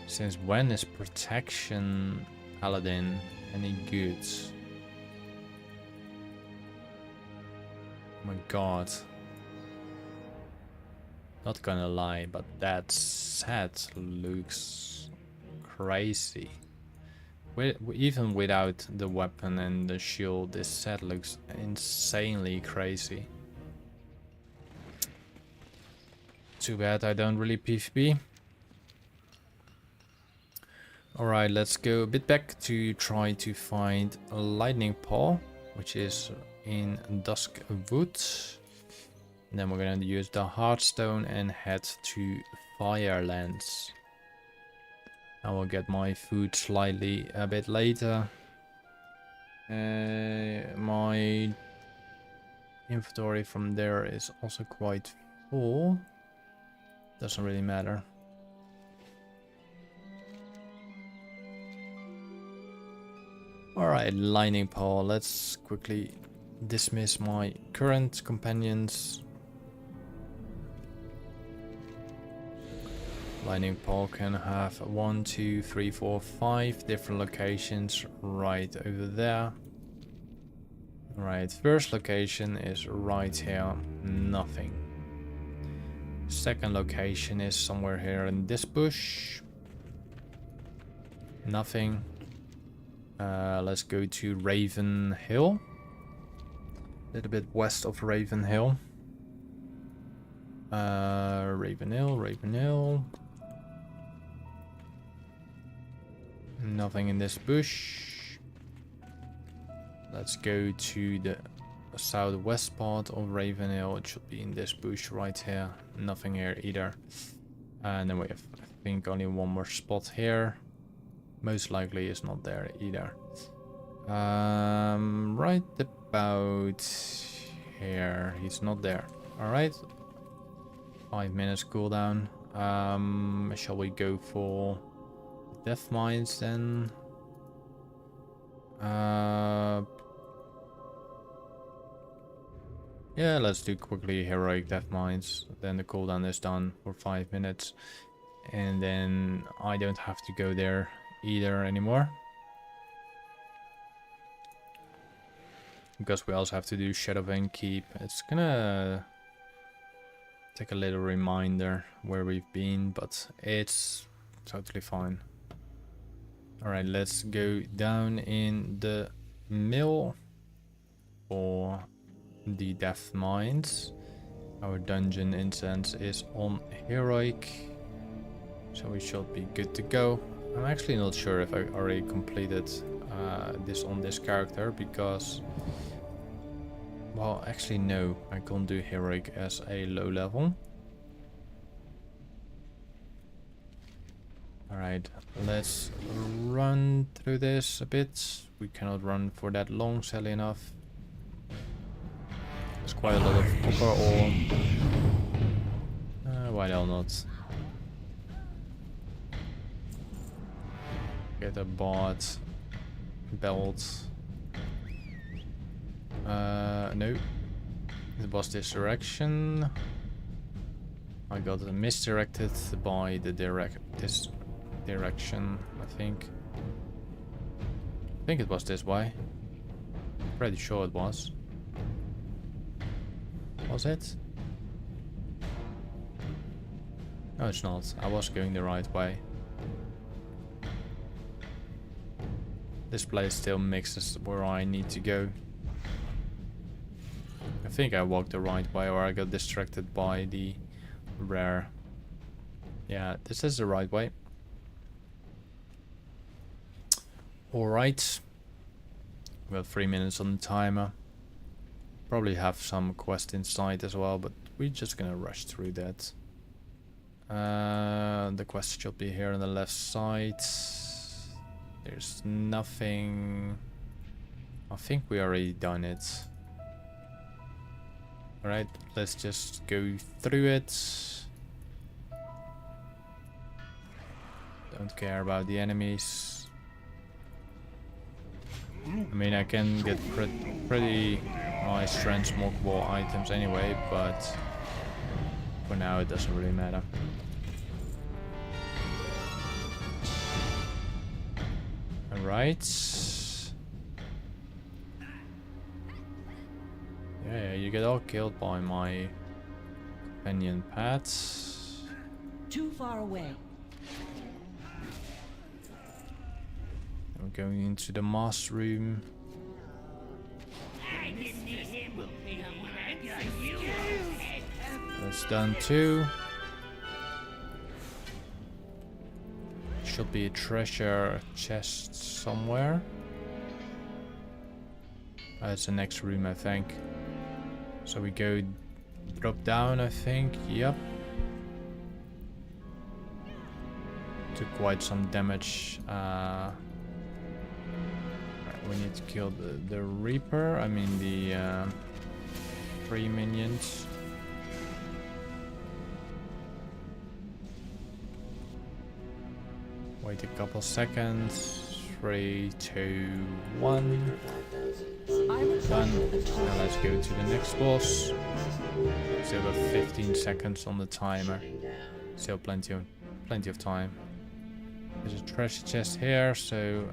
Since when is protection Paladin any good? Oh my god. Not gonna lie, but that set looks crazy. Even without the weapon and the shield, this set looks insanely crazy. Too bad I don't really PvP. Alright, let's go a bit back to try to find a lightning paw, which is in Duskwood. And then we're gonna use the Hearthstone and head to Firelands. I will get my food slightly a bit later. My inventory from there is also quite full. Doesn't really matter. Alright, lightning paw. Let's quickly dismiss my current companions. Lightning paw can have 1, 2, 3, 4, 5 different locations right over there. Right, first location is right here, nothing. Second location is somewhere here in this bush. Nothing. Let's go to Raven Hill. A little bit west of Raven Hill. Raven Hill. Nothing in this bush. let's go to the southwest part of Ravenhill. It should be in this bush right here. Nothing here either. And then we have, I think, only one more spot here. Most likely is not there either. Right about here. He's not there. Alright. 5 minutes cooldown. Shall we go for death mines then? Yeah, let's do quickly heroic death mines. Then the cooldown is done for 5 minutes. And then I don't have to go there either anymore. Because we also have to do Shadow Vein Keep. It's gonna take a little reminder where we've been, but it's totally fine. Alright, let's go down in the mill for the death mines. Our dungeon incense is on heroic, so we should be good to go. I'm actually not sure if I already completed this on this character, because, well, actually no, I can't do heroic as a low level. Alright, let's run through this a bit. We cannot run for that long, sadly enough. There's quite a lot of copper ore. Why the hell not? Get a bot belt. No. It was this direction. I got misdirected by the this direction, I think. I think it was this way. Pretty sure it was. Was it? No, it's not. I was going the right way. This place still mixes where I need to go. I think I walked the right way, or I got distracted by the rare. Yeah, this is the right way. Alright. We have 3 minutes on the timer. Probably have some quest inside as well, but we're just gonna rush through that. The quest should be here on the left side. There's nothing. I think we already done it. Alright, let's just go through it. Don't care about the enemies. I mean, I can get pretty nice transmogable items anyway, but for now it doesn't really matter. Alright. Yeah, you get all killed by my companion pets. Too far away. I'm going into the master room. That's done too. Should be a treasure chest somewhere. That's the next room, I think. So we go drop down, I think. Yep. Took quite some damage. We need to kill the Reaper. I mean the 3 minions. Wait a couple seconds. 3, 2, 1. Done. Now let's go to the next boss. Still got 15 seconds on the timer. Still plenty of time. There's a treasure chest here, so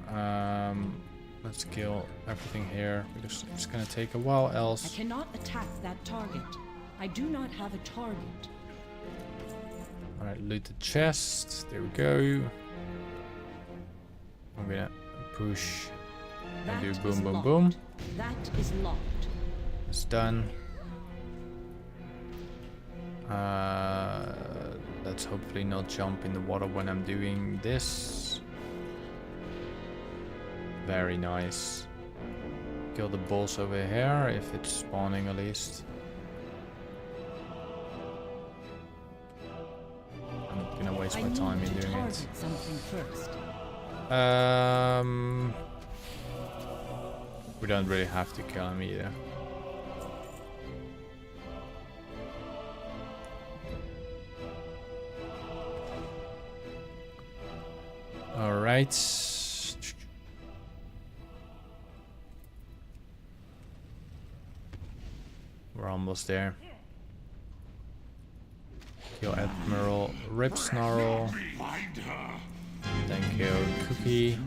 let's kill everything here because it's gonna take a while else. I cannot attack that target. I do not have a target. Alright, loot the chest. There we go. I'm gonna push and do boom, boom, boom. That is locked. It's done. Let's hopefully not jump in the water when I'm doing this. Very nice. kill the boss over here, if it's spawning at least. I'm gonna waste my time in doing it. Something first. We don't really have to kill him either. Alright. We're almost there. Kill Admiral Ripsnarl. Then kill Cookie.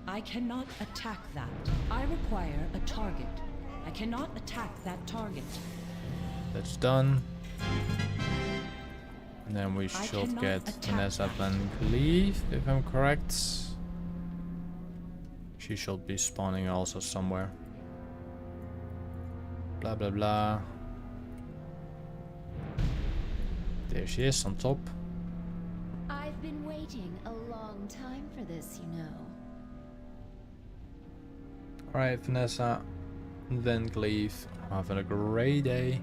I cannot attack that. I require a target. I cannot attack that target. That's done. And then we should get Vanessa Van Cleave, if I'm correct. She should be spawning also somewhere. Blah blah blah. There she is on top. I've been waiting a long time for this, you know. Alright, Vanessa Van Cleave, having a great day.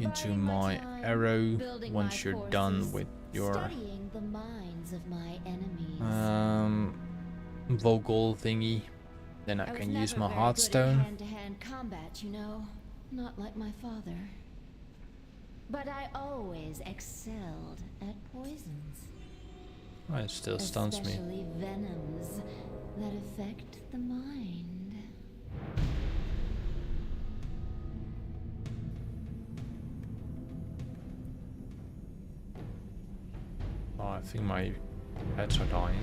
Into my arrow once you're done with your studying the minds of my enemies. vocal thingy. Then I can use my Hearthstone. Hand-to-hand combat, you know, not like my father. But I always excelled at poisons. Oh, it still stuns me. Especially venoms that affect the mind. Oh, I think my pets are dying.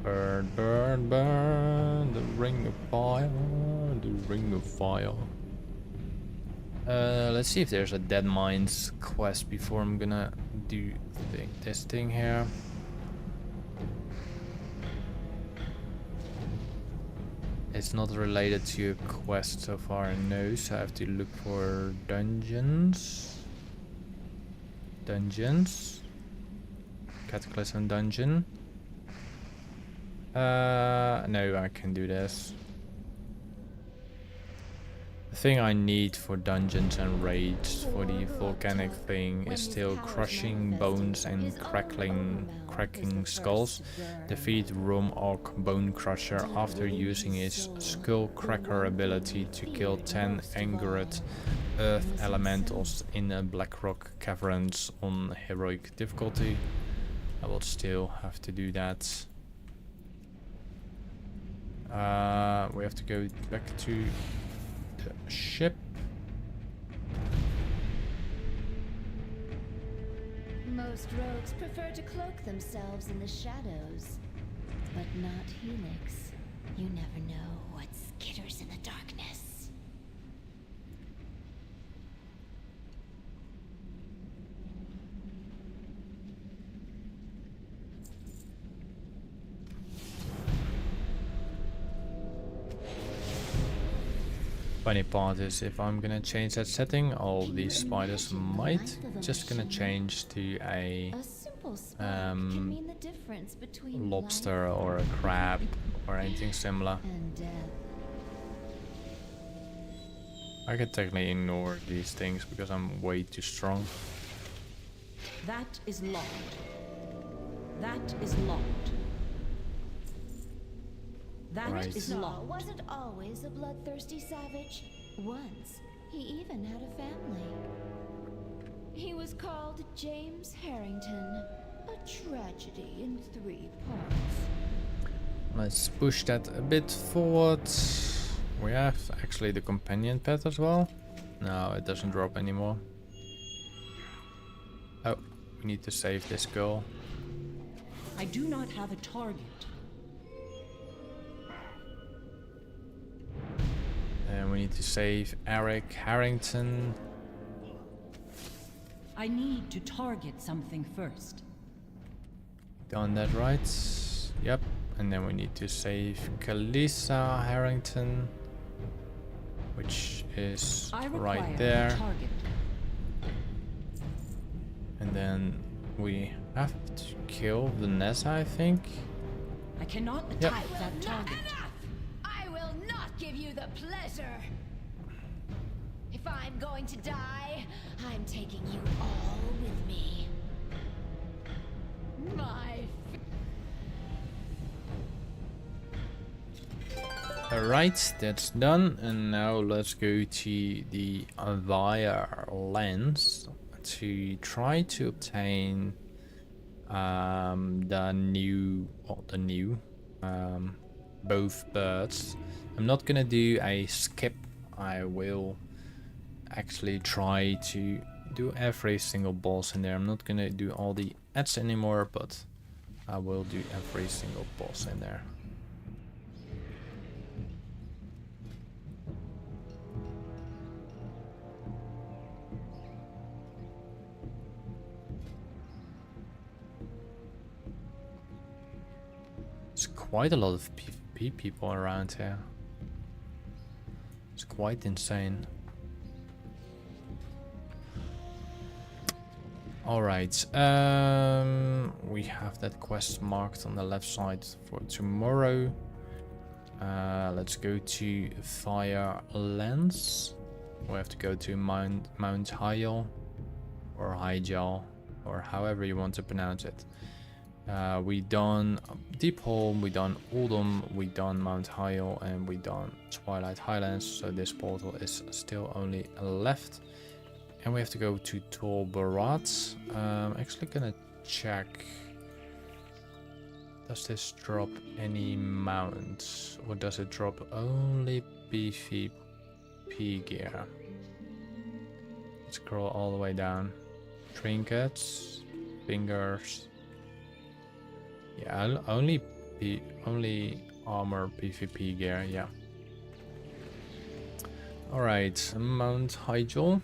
Burn, burn, burn, the ring of fire, the ring of fire. Let's see if there's a Dead Mines quest before I'm gonna do this thing here. It's not related to a quest so far, no, so I have to look for dungeons. Dungeons. Cataclysm dungeon. No, I can do this. The thing I need for dungeons and raids for the volcanic thing is still crushing bones and cracking skulls. Defeat Rum Orc Bone Crusher after using his Skull Cracker ability to kill 10 angered earth elementals in a Blackrock caverns on heroic difficulty. I will still have to do that. We have to go back to the ship. Most rogues prefer to cloak themselves in the shadows, but not Helix. You never know what skitters in the darkness. Funny part is if I'm gonna change that setting, all these spiders might just gonna change to a lobster or a crab or anything similar. I can technically ignore these things because I'm way too strong. That is locked. That is locked. That is locked. Wasn't always a bloodthirsty savage. Once, he even had a family. He was called James Harrington. A tragedy in 3 parts. Let's push that a bit forward. We have actually the companion pet as well. No, it doesn't drop anymore. Oh, we need to save this girl. I do not have a target. And we need to save Eric Harrington. I need to target something first. Done that right? Yep. And then we need to save Kalisa Harrington, which is right there. And then we have to kill Vanessa, I think. I cannot Yep. attack that target. I will not give you the pleasure. If I'm going to die, I'm taking you all with me. Alright, that's done. And now let's go to the Via lands to try to obtain the new both birds. I'm not gonna do a skip. I will actually try to do every single boss in there. I'm not gonna do all the ads anymore, but I will do every single boss in there. There's quite a lot of PvP people around here. It's quite insane. Alright, we have that quest marked on the left side for tomorrow. Let's go to Firelands. We have to go to Mount Hyjal or Hyjal or however you want to pronounce it. We done Deep Home, we done Uldum, we done Mount Hyjal, and we done Twilight Highlands. So this portal is still only left. And we have to go to Tol Barat. Actually gonna check. Does this drop any mounts? Or does it drop only PvP gear? Let's scroll all the way down. Trinkets, fingers. Yeah, only armor PvP gear, yeah. Alright, Mount Hyjal.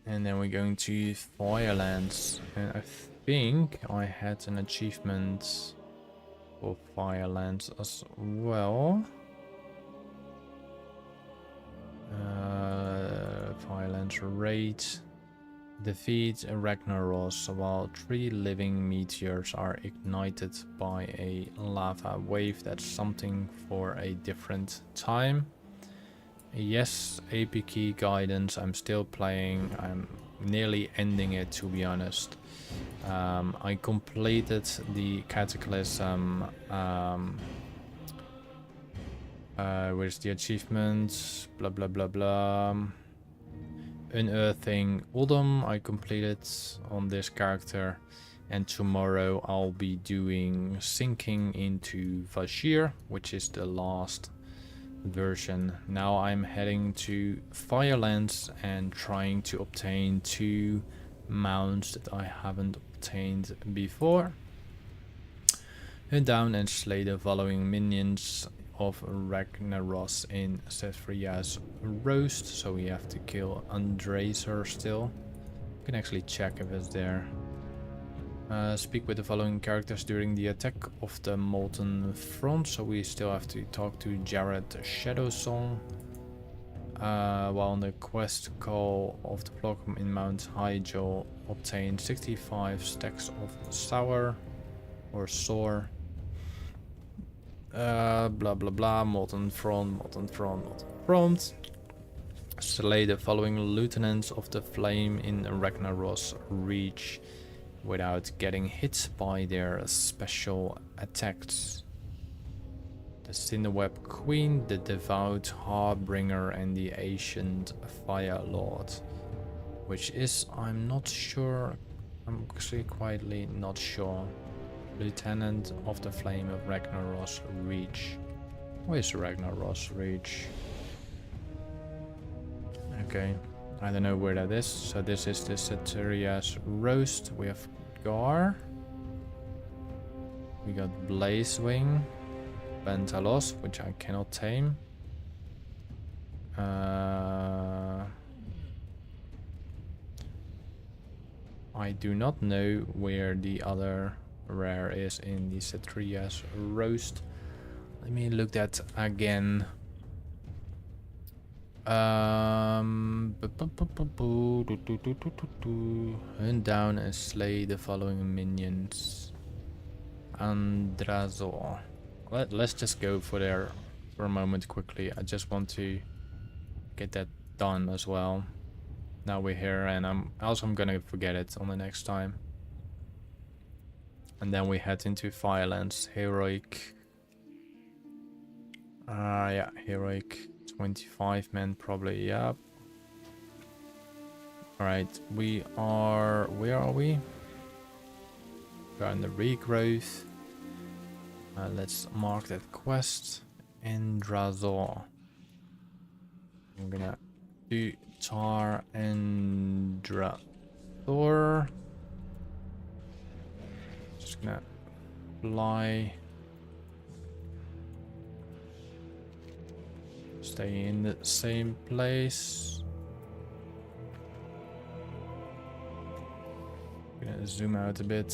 And then we're going to Firelands. And I think I had an achievement for Firelands as well. Firelands raid. Defeat Ragnaros while 3 living meteors are ignited by a lava wave. That's something for a different time. Yes, AP key guidance. I'm still playing. I'm nearly ending it, to be honest. I completed the Cataclysm where's the achievements? Blah blah blah blah. Unearthing Uldum I completed on this character, and tomorrow I'll be doing Sinking into Vashir, which is the last version. Now I'm heading to Firelands and trying to obtain 2 mounts that I haven't obtained before. Hunt down and slay the following minions of Ragnaros in Sethria's roast. So we have to kill Andraser still. You can actually check if it's there. Speak with the following characters during the attack of the Molten Front. So we still have to talk to Jared Shadowsong. While on the quest call of the block in Mount Hyjal, obtain 65 stacks of sour or sour. Blah blah blah. Molten Front, Molten Front, Molten Front. Slay the following lieutenants of the flame in Ragnaros Reach without getting hit by their special attacks. The Cinderweb Queen, the Devout Harbinger, and the Ancient Fire Lord. Which is, I'm not sure, I'm actually quietly not sure. Lieutenant of the Flame of Ragnaros Reach. Where's Ragnaros Reach? Okay, I don't know where that is. So this is the Sethria's roast. We have Gar. We got Blazewing. Pentalos, which I cannot tame. I do not know where the other rare is in the Sethria's roast. Let me look that again. Hunt down and slay the following minions. Andrazor. Let's just go for there for a moment quickly. I just want to get that done as well. Now we're here, and I'm gonna forget it on the next time. And then we head into Firelands. Heroic. Yeah, heroic. 25 men probably, yeah. Alright, we are... Where are we? We're in the regrowth. Let's mark that quest. Endrazor. I'm gonna do Tar Endrazor. Just gonna fly. Stay in the same place. Gonna zoom out a bit.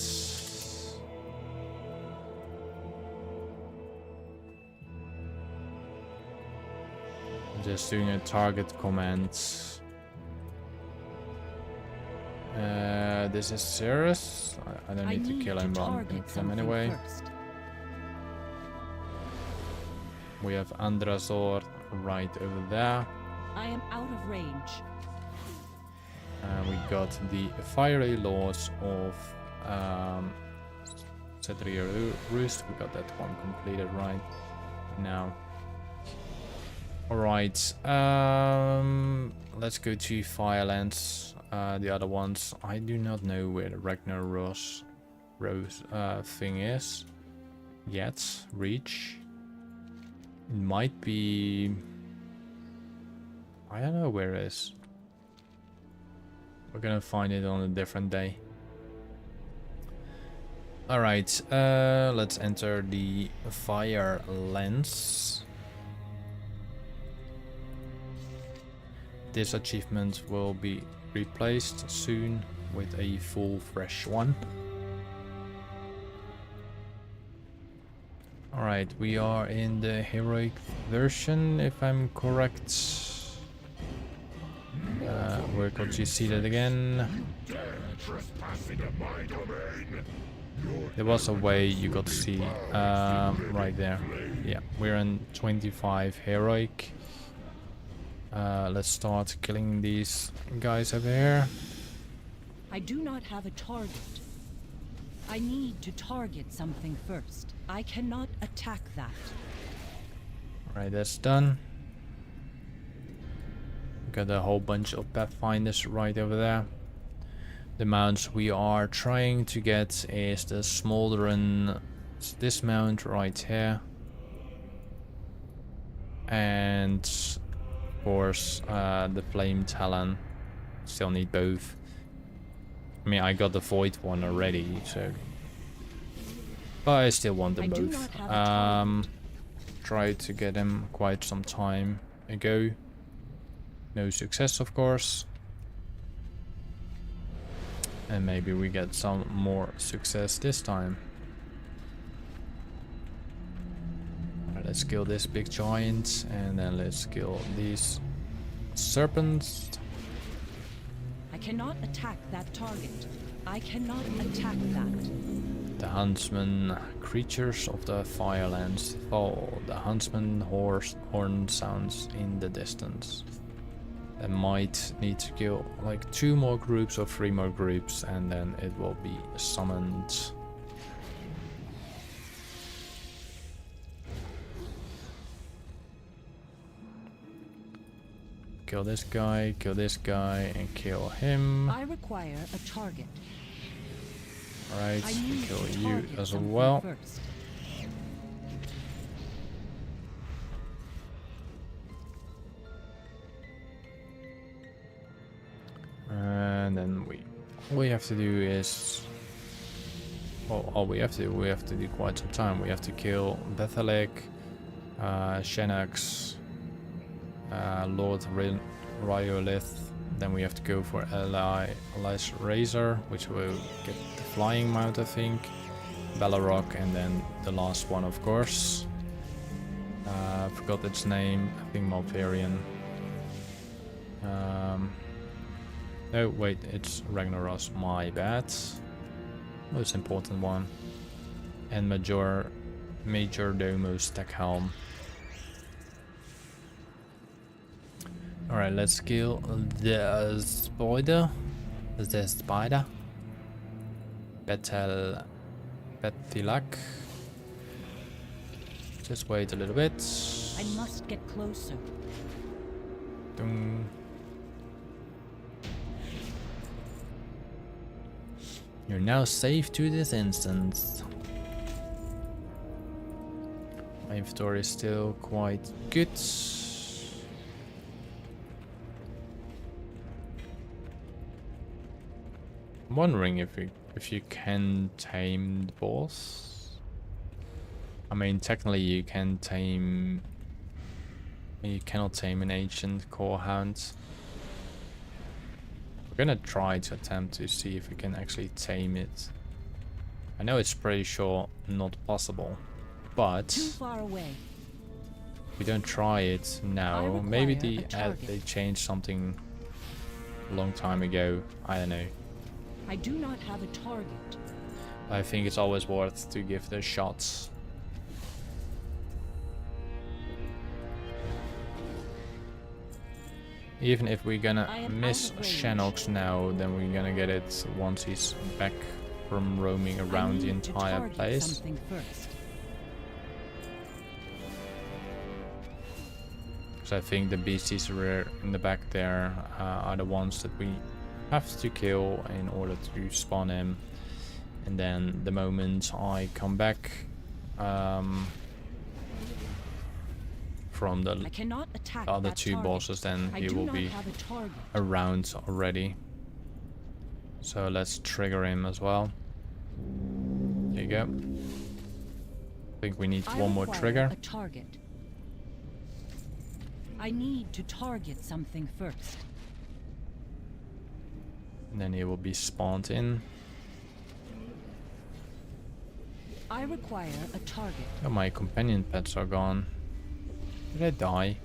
Just doing a target command. This is Cirrus. I don't need to kill him, but I'm gonna kill him anyway. First. We have Andrazor right over there. I am out of range. We got the fiery laws of Cetria Roost. We got that one completed right now. Alright, let's go to Firelands. The other ones, I do not know where the Ragnar Rose thing is yet. Reach. It might be... I don't know where it is. We're gonna find it on a different day. Alright, let's enter the Firelands. This achievement will be replaced soon with a full fresh one. Alright, we are in the heroic version, if I'm correct. Where could you see that again? There was a way you got to see right there. Yeah, we're in 25 heroic. Let's start killing these guys over here. I do not have a target. I need to target something first. I cannot attack that. Alright, that's done. Got a whole bunch of pathfinders right over there. The mounts we are trying to get is the smoldering, this mount right here, and of course the flame talon. Still need both. I mean, I got the void one already, so, but I still want them both. Tried to get him quite some time ago. No success, of course. And maybe we get some more success this time. Alright, let's kill this big giant, and then let's kill these serpents. I cannot attack that target. I cannot attack that. The huntsman, creatures of the Firelands fall. The huntsman horn sounds in the distance. I might need to kill like 2 more groups or 3 more groups, and then it will be summoned. Kill this guy, and kill him. I require a target. Alright, I need kill to you target as something well. first. And then we have to do is, well, all we have to do quite some time. We have to kill Bethelic, Shenax, Lord Ryolith. Then we have to go for Eli's Razor, which will get the flying mount, I think. Ballarok, and then the last one, of course. I forgot its name. I think Malvarian. No, wait, it's Ragnaros, my bad. Most important one. And Major Domo Stack Helm. Alright, let's kill the spider. The spider. Betilak. Just wait a little bit. I must get closer. Dun. You're now safe to this instance. My inventory is still quite good. I'm wondering if you can tame the boss. I mean, technically you can tame. You cannot tame an ancient core hound. We're gonna try to attempt to see if we can actually tame it. I know it's pretty sure not possible, but Too far away. we don't try it now. Maybe they changed something a long time ago. I don't know. I do not have a target. I think it's always worth to give the shots. Even if we're gonna miss Shanox now, then we're gonna get it once he's back from roaming around the entire place. Because I think the beasties in the back there are the ones that we have to kill in order to spawn him. And then the moment I come back from the other two bosses, then he will be around already. So let's trigger him as well. There you go. I think we need one more trigger. A target. I need to target something first. And then he will be spawned in. I require a target. Oh, my companion pets are gone. Did I die?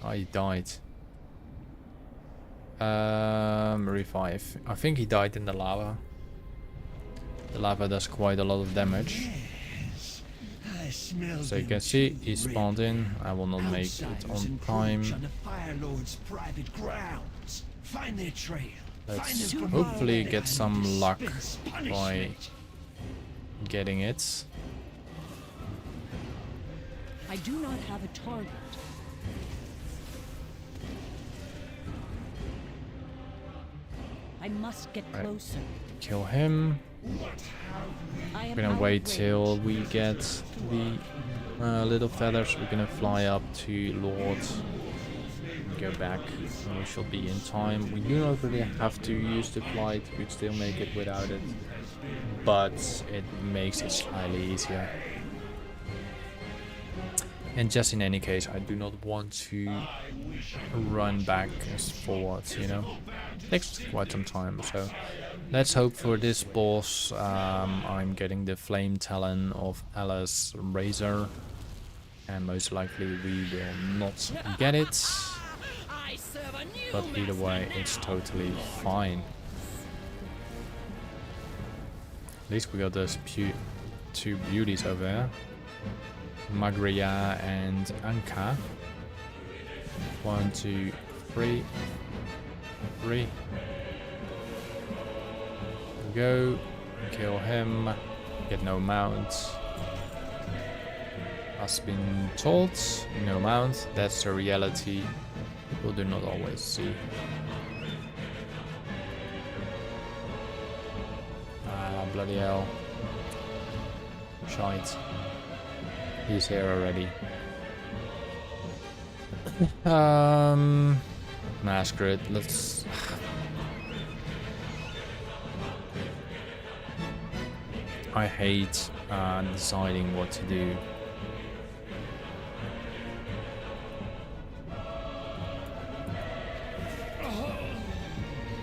Oh, he died. Revive. I think he died in the lava. The lava does quite a lot of damage. So you can see he spawned in. I will not make it on time. Let's hopefully get some luck by getting it. I do not have a target. I must get closer. Kill him. We're gonna wait till we get the little feathers. We're gonna fly up to Lord. Go back, and we shall be in time. We do not really have to use the flight. We'd still make it without it, but it makes it slightly easier. And just in any case, I do not want to run back and forwards, you know. It takes quite some time, so let's hope for this boss. I'm getting the Flame Talon of Allah's Razor, and most likely we will not get it. But either way, it's totally fine. At least we got those two beauties over there. Magria and Anka. 1, 2, 3. 3. Go. Kill him. Get no mount. Has been told. No mount. That's the reality. People do not always see. Ah, bloody hell. Shite. He's here already. Masquerade, let's... I hate deciding what to do.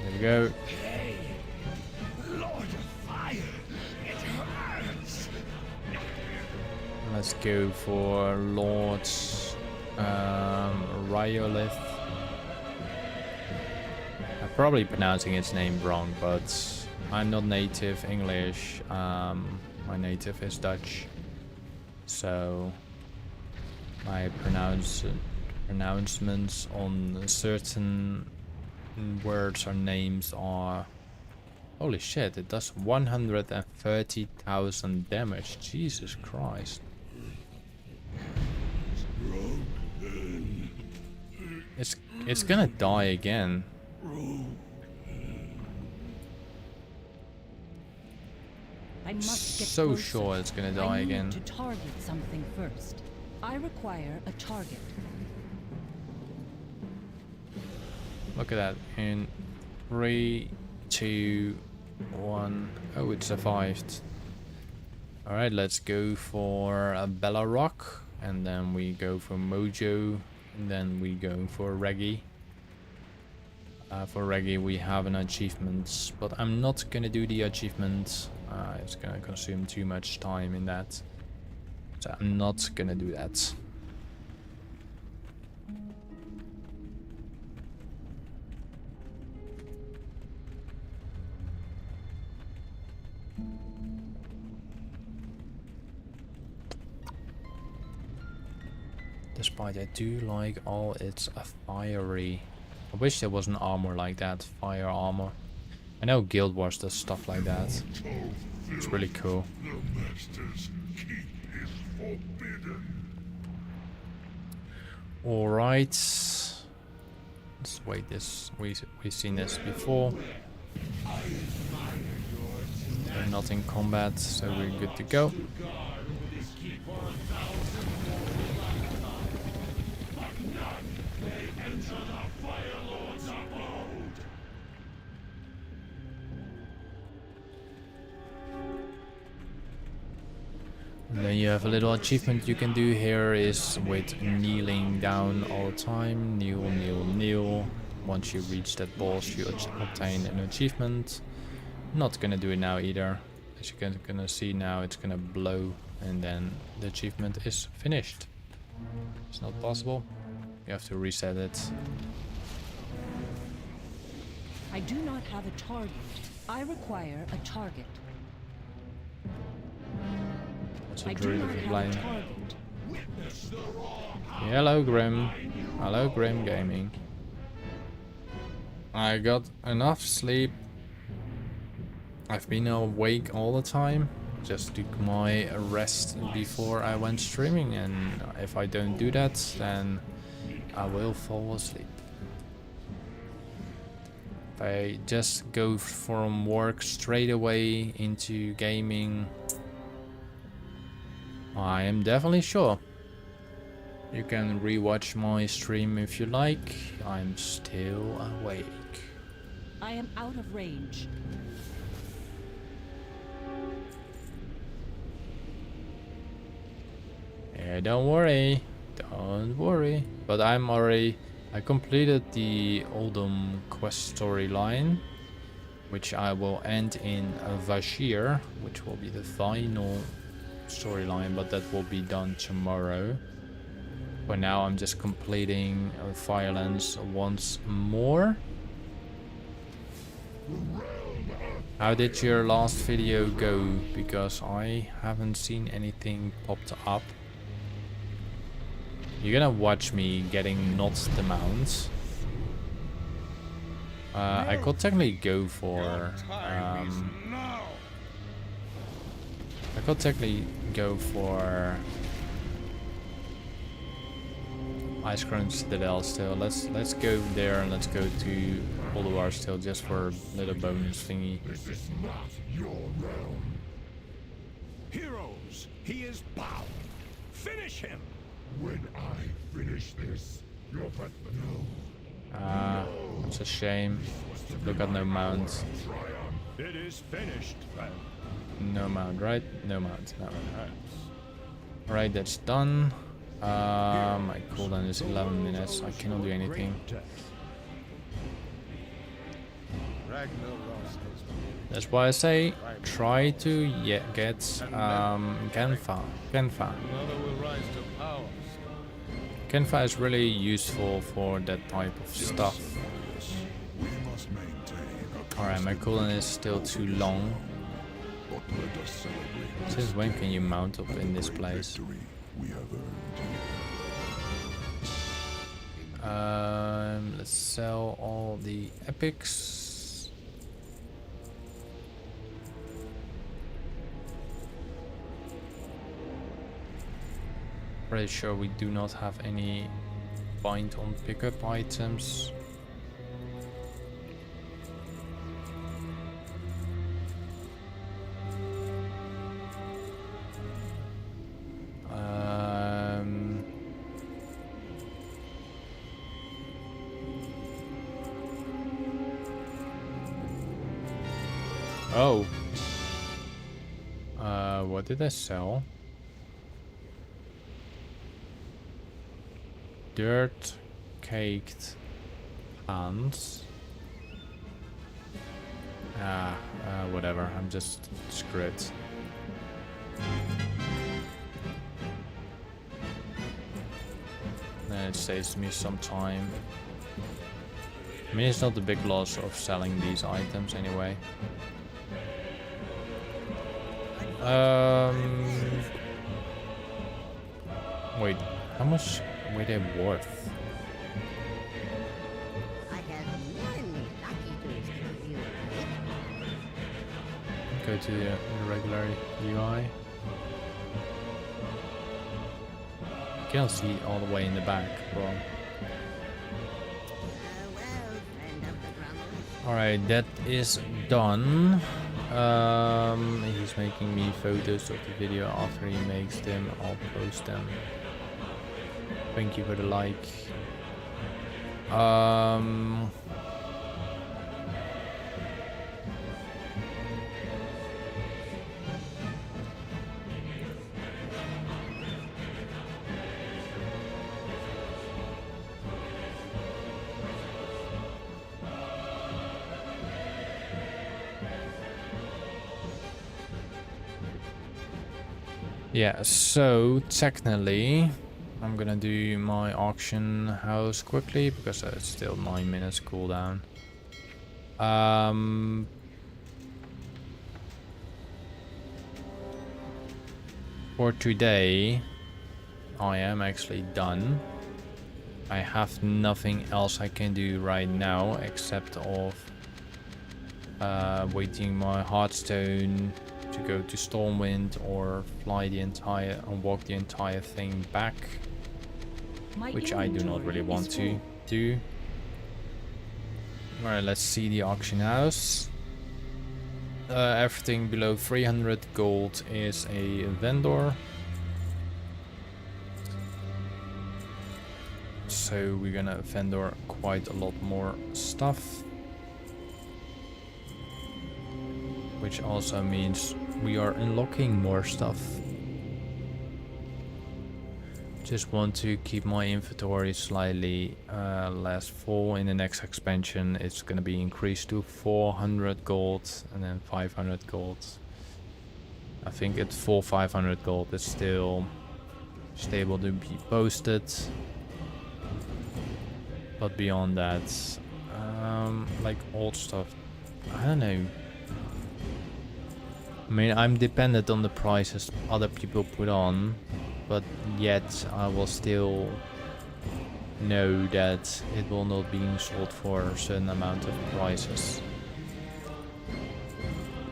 There we go. Let's go for Lord Ryolith. probably pronouncing its name wrong, but I'm not native English. My native is Dutch, so my pronouncements on certain words or names are... Holy shit, it does 130,000 damage. Jesus Christ. It's gonna die again. I must get So closer. sure it's gonna die I need again. to target something first. I require a target. Look at that. In 3, 2, 1. Oh, it survived. Alright, let's go for a Bella Rock. And then we go for Mojo. And then we go for Reggie. For Reggie we have an achievement. But I'm not gonna do the achievement. It's gonna consume too much time in that. So I'm not gonna do that. Despite I do like all its fiery. I wish there was an armor like that, fire armor. I know Guild Wars does stuff like that. It's really cool. Alright. Let's wait this. We've seen this before. We're not in combat, so we're good to go. And then you have a little achievement you can do here is with kneeling down all the time. Kneel, kneel, kneel. Once you reach that boss you obtain an achievement. Not gonna do it now either. As you're gonna see now it's gonna blow and then the achievement is finished. It's not possible. You have to reset it. I do not have a target. I require a target. What's a I do druid not of the have a blind? target. Hello Grim. Hello Grim Gaming. I got enough sleep. I've been awake all the time. Just took my rest before I went streaming, and if I don't do that then I will fall asleep. If I just go from work straight away into gaming, I am definitely sure. You can rewatch my stream if you like. I'm still awake. I am out of range. Yeah, don't worry. Don't worry. But I completed the Uldum quest storyline, which I will end in Vashir, which will be the final storyline, but that will be done tomorrow. For now I'm just completing Firelands once more. How did your last video go? Because I haven't seen anything popped up. You're gonna watch me getting not the mount. I could technically go for Ice Crown Citadel still. Let's go there and let's go to Ulduar still just for a little bonus thingy. This is not your realm. Heroes, he is bound. Finish him. When I finish this, you're but no. It's a shame. Look at no mount. It is finished. No mount, right? No mount. No. Alright, that's done. My cooldown is 11 minutes. I cannot do anything. That's why I say try to get Genfa. Genfa is really useful for that type of stuff. We must make Alright, my cooldown is still too long. But let us celebrate. Since when can you mount up in this place? Victory we have earned. Let's sell all the epics. Pretty sure we do not have any bind on pickup items. Oh. What did I sell? Dirt caked pants. Whatever. I'm just screwed. Then it saves me some time. I mean, it's not a big loss of selling these items anyway. Wait, how much were they worth? I have one lucky to you. Go to the regular UI. I can't see all the way in the back, bro. Well, friend of the grumble. Alright, that is done. He's making me photos of the video. After he makes them, I'll post them. Thank you for the like. Yeah, so technically I'm gonna do my auction house quickly because it's still 9 minutes cooldown. For today I am actually done. I have nothing else I can do right now except of waiting my Hearthstone to go to Stormwind or fly the entire and walk the entire thing back, which I do not really want to do. Alright, let's see the auction house. Everything below 300 gold is a vendor. So we're gonna vendor quite a lot more stuff. Which also means we are unlocking more stuff. Just want to keep my inventory slightly less full. In the next expansion it's going to be increased to 400 gold and then 500 gold. I think at full 500 gold it's still stable to be posted. But beyond that, like old stuff, I don't know. I mean, I'm dependent on the prices other people put on, but yet I will still know that it will not be sold for a certain amount of prices.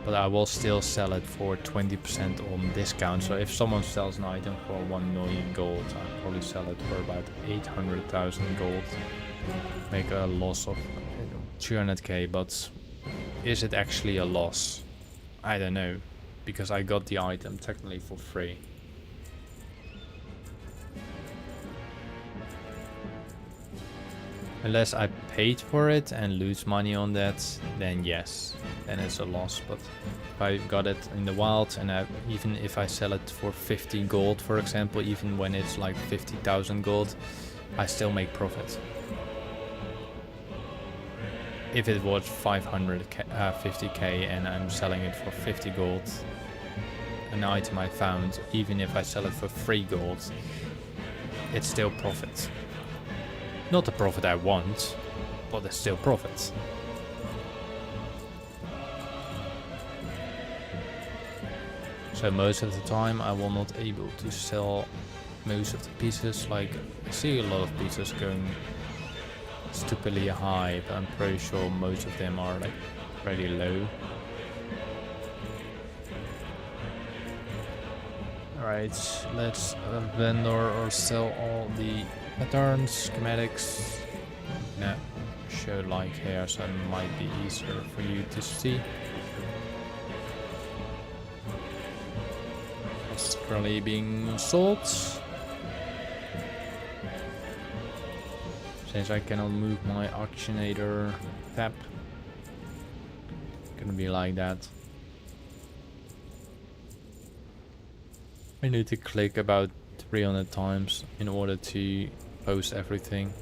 But I will still sell it for 20% on discount. So if someone sells an item for 1 million gold, I'll probably sell it for about 800,000 gold. Make a loss of 200k, but is it actually a loss? I don't know, because I got the item technically for free. Unless I paid for it and lose money on that, then yes, then it's a loss. But if I got it in the wild and even if I sell it for 50 gold, for example, even when it's like 50,000 gold, I still make profit. If it was 50k and I'm selling it for 50 gold, an item I found, even if I sell it for 3 gold, it's still profit. Not the profit I want, but it's still profit. So most of the time I will not able to sell most of the pieces. Like I see a lot of pieces going stupidly high, but I'm pretty sure most of them are like pretty low. Alright, let's vendor or sell all the patterns, schematics. No, show like here, so it might be easier for you to see. It's currently being sold. Since I cannot move my auctionator tab, gonna be like that. I need to click about 300 times in order to post everything.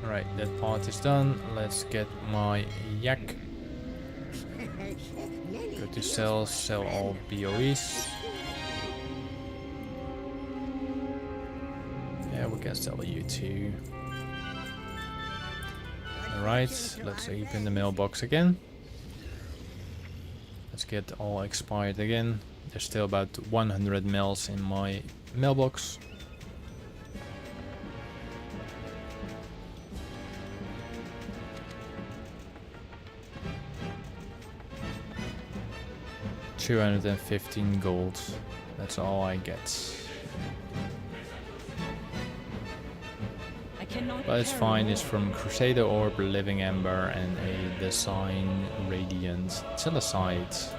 Alright, that part is done. Let's get my yak. Go to sell, sell all BOEs. Yeah, we can sell you too. Alright, let's open the mailbox again. Let's get all expired again. There's still about 100 mails in my mailbox. $215 gold. That's all I get. But it's fine. It's from Crusader Orb, Living Ember, and a Design Radiant Silicite.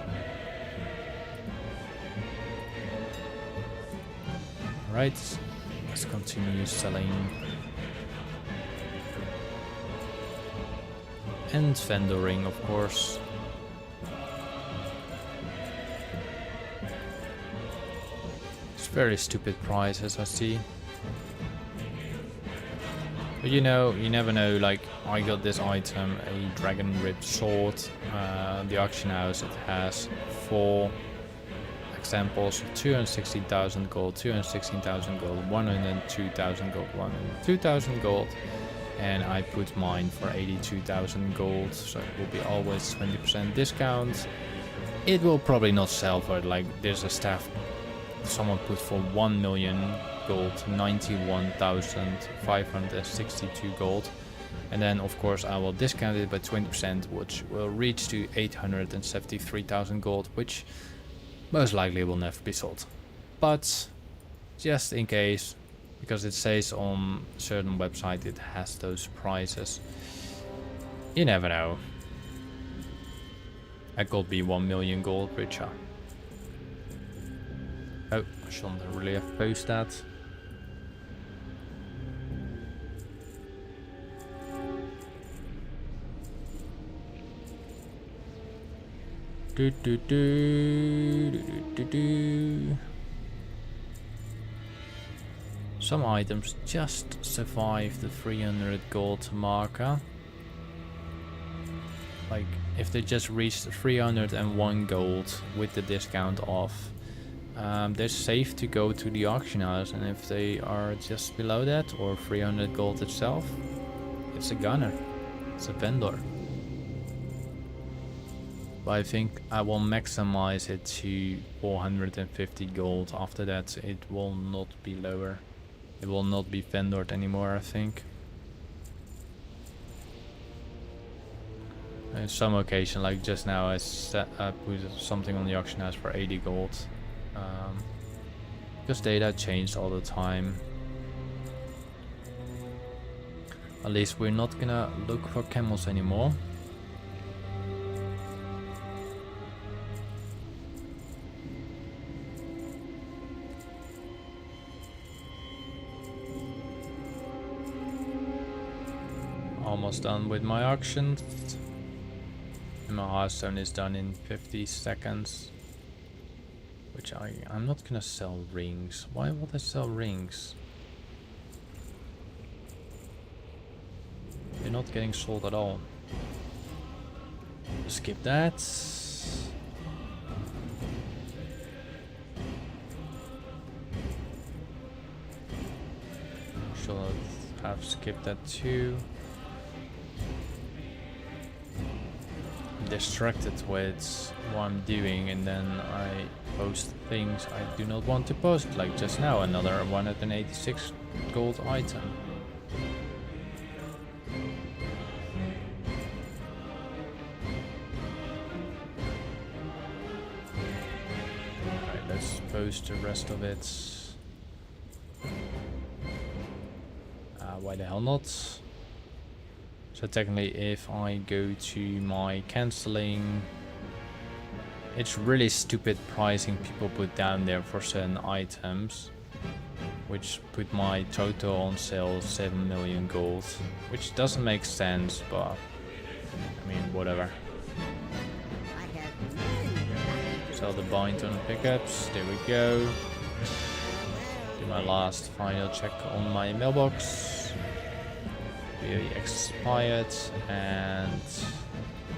Alright, let's continue selling. And vendoring, of course. Very stupid prices, I see. But you know, you never know. Like, I got this item, a dragon ribbed sword. The auction house, it has 4 examples: 260,000 gold, 216,000 gold, 102,000 gold, 102,000 gold, and I put mine for 82,000 gold. So it will be always 20% discount. It will probably not sell for it. Like, there's a staff. Someone put for 1 million gold, 91,562 gold, and then of course I will discount it by 20%, which will reach to 873,000 gold, which most likely will never be sold. But just in case, because it says on a certain website it has those prices, you never know. I could be 1 million gold richer. Oh, I shouldn't really have posted that. Some items just survive the 300 gold marker. Like, if they just reached 301 gold with the discount off, they're safe to go to the auction house, and if they are just below that or 300 gold itself, it's a gunner, it's a vendor. But I think I will maximize it to 450 gold. After that it will not be lower, it will not be vendored anymore, I think. In some occasion, like just now, I put something on the auction house for 80 gold. Because data changed all the time. At least we're not gonna look for camels anymore. Almost done with my auctions. And my Hearthstone is done in 50 seconds. Which I'm not gonna sell rings. Why would I sell rings? They're not getting sold at all. Skip that. Skip that too. Distracted with what I'm doing, and then I post things I do not want to post, like just now, another 186 gold item. Alright, let's post the rest of it. Why the hell not? So technically, if I go to my canceling, it's really stupid pricing people put down there for certain items, which put my total on sale 7 million gold, which doesn't make sense, but I mean, whatever. I have many Sell the bind on pickups, there we go. Do my last final check on my mailbox. Really expired and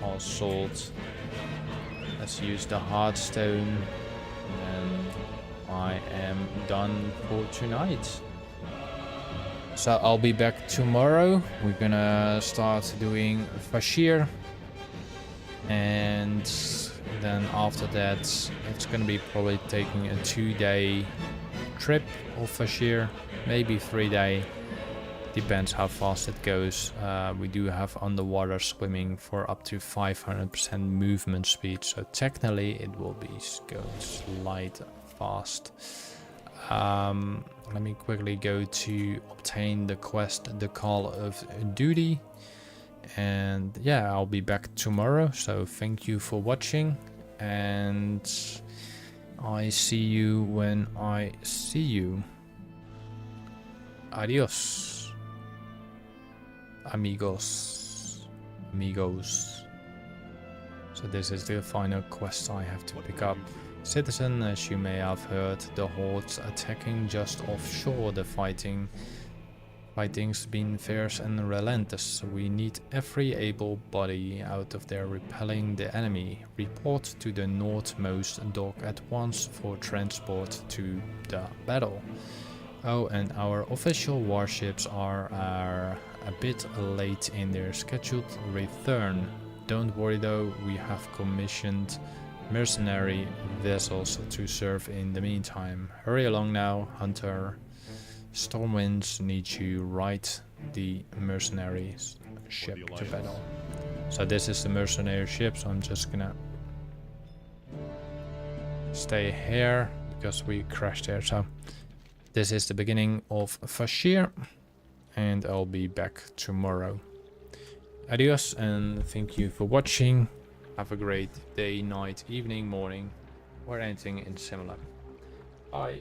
all sold. Let's use the hardstone and I am done for tonight. So I'll be back tomorrow. We're gonna start doing Fashir, and then after that it's gonna be probably taking a 2-day trip of Fashir, maybe 3-day. Depends how fast it goes. We do have underwater swimming for up to 500% movement speed, so technically it will be going slight fast. Let me quickly go to obtain the quest, the Call of Duty, and yeah, I'll be back tomorrow. So thank you for watching, and I see you when I see you. Adios. Amigos. So this is the final quest I have to pick up. Citizen, as you may have heard, the hordes attacking just offshore. The fighting's been fierce and relentless. We need every able body out of there repelling the enemy. Report to the northmost dock at once for transport to the battle. Oh, and our official warships are a bit late in their scheduled return. Don't worry though, we have commissioned mercenary vessels to serve in the meantime. Hurry along now, Hunter. Stormwinds need you right the mercenary ship to battle. So this is the mercenary ship, so I'm just gonna stay here because we crashed there. So this is the beginning of Fashir, and I'll be back tomorrow. Adios, and thank you for watching. Have a great day, night, evening, morning, or anything in similar. Bye.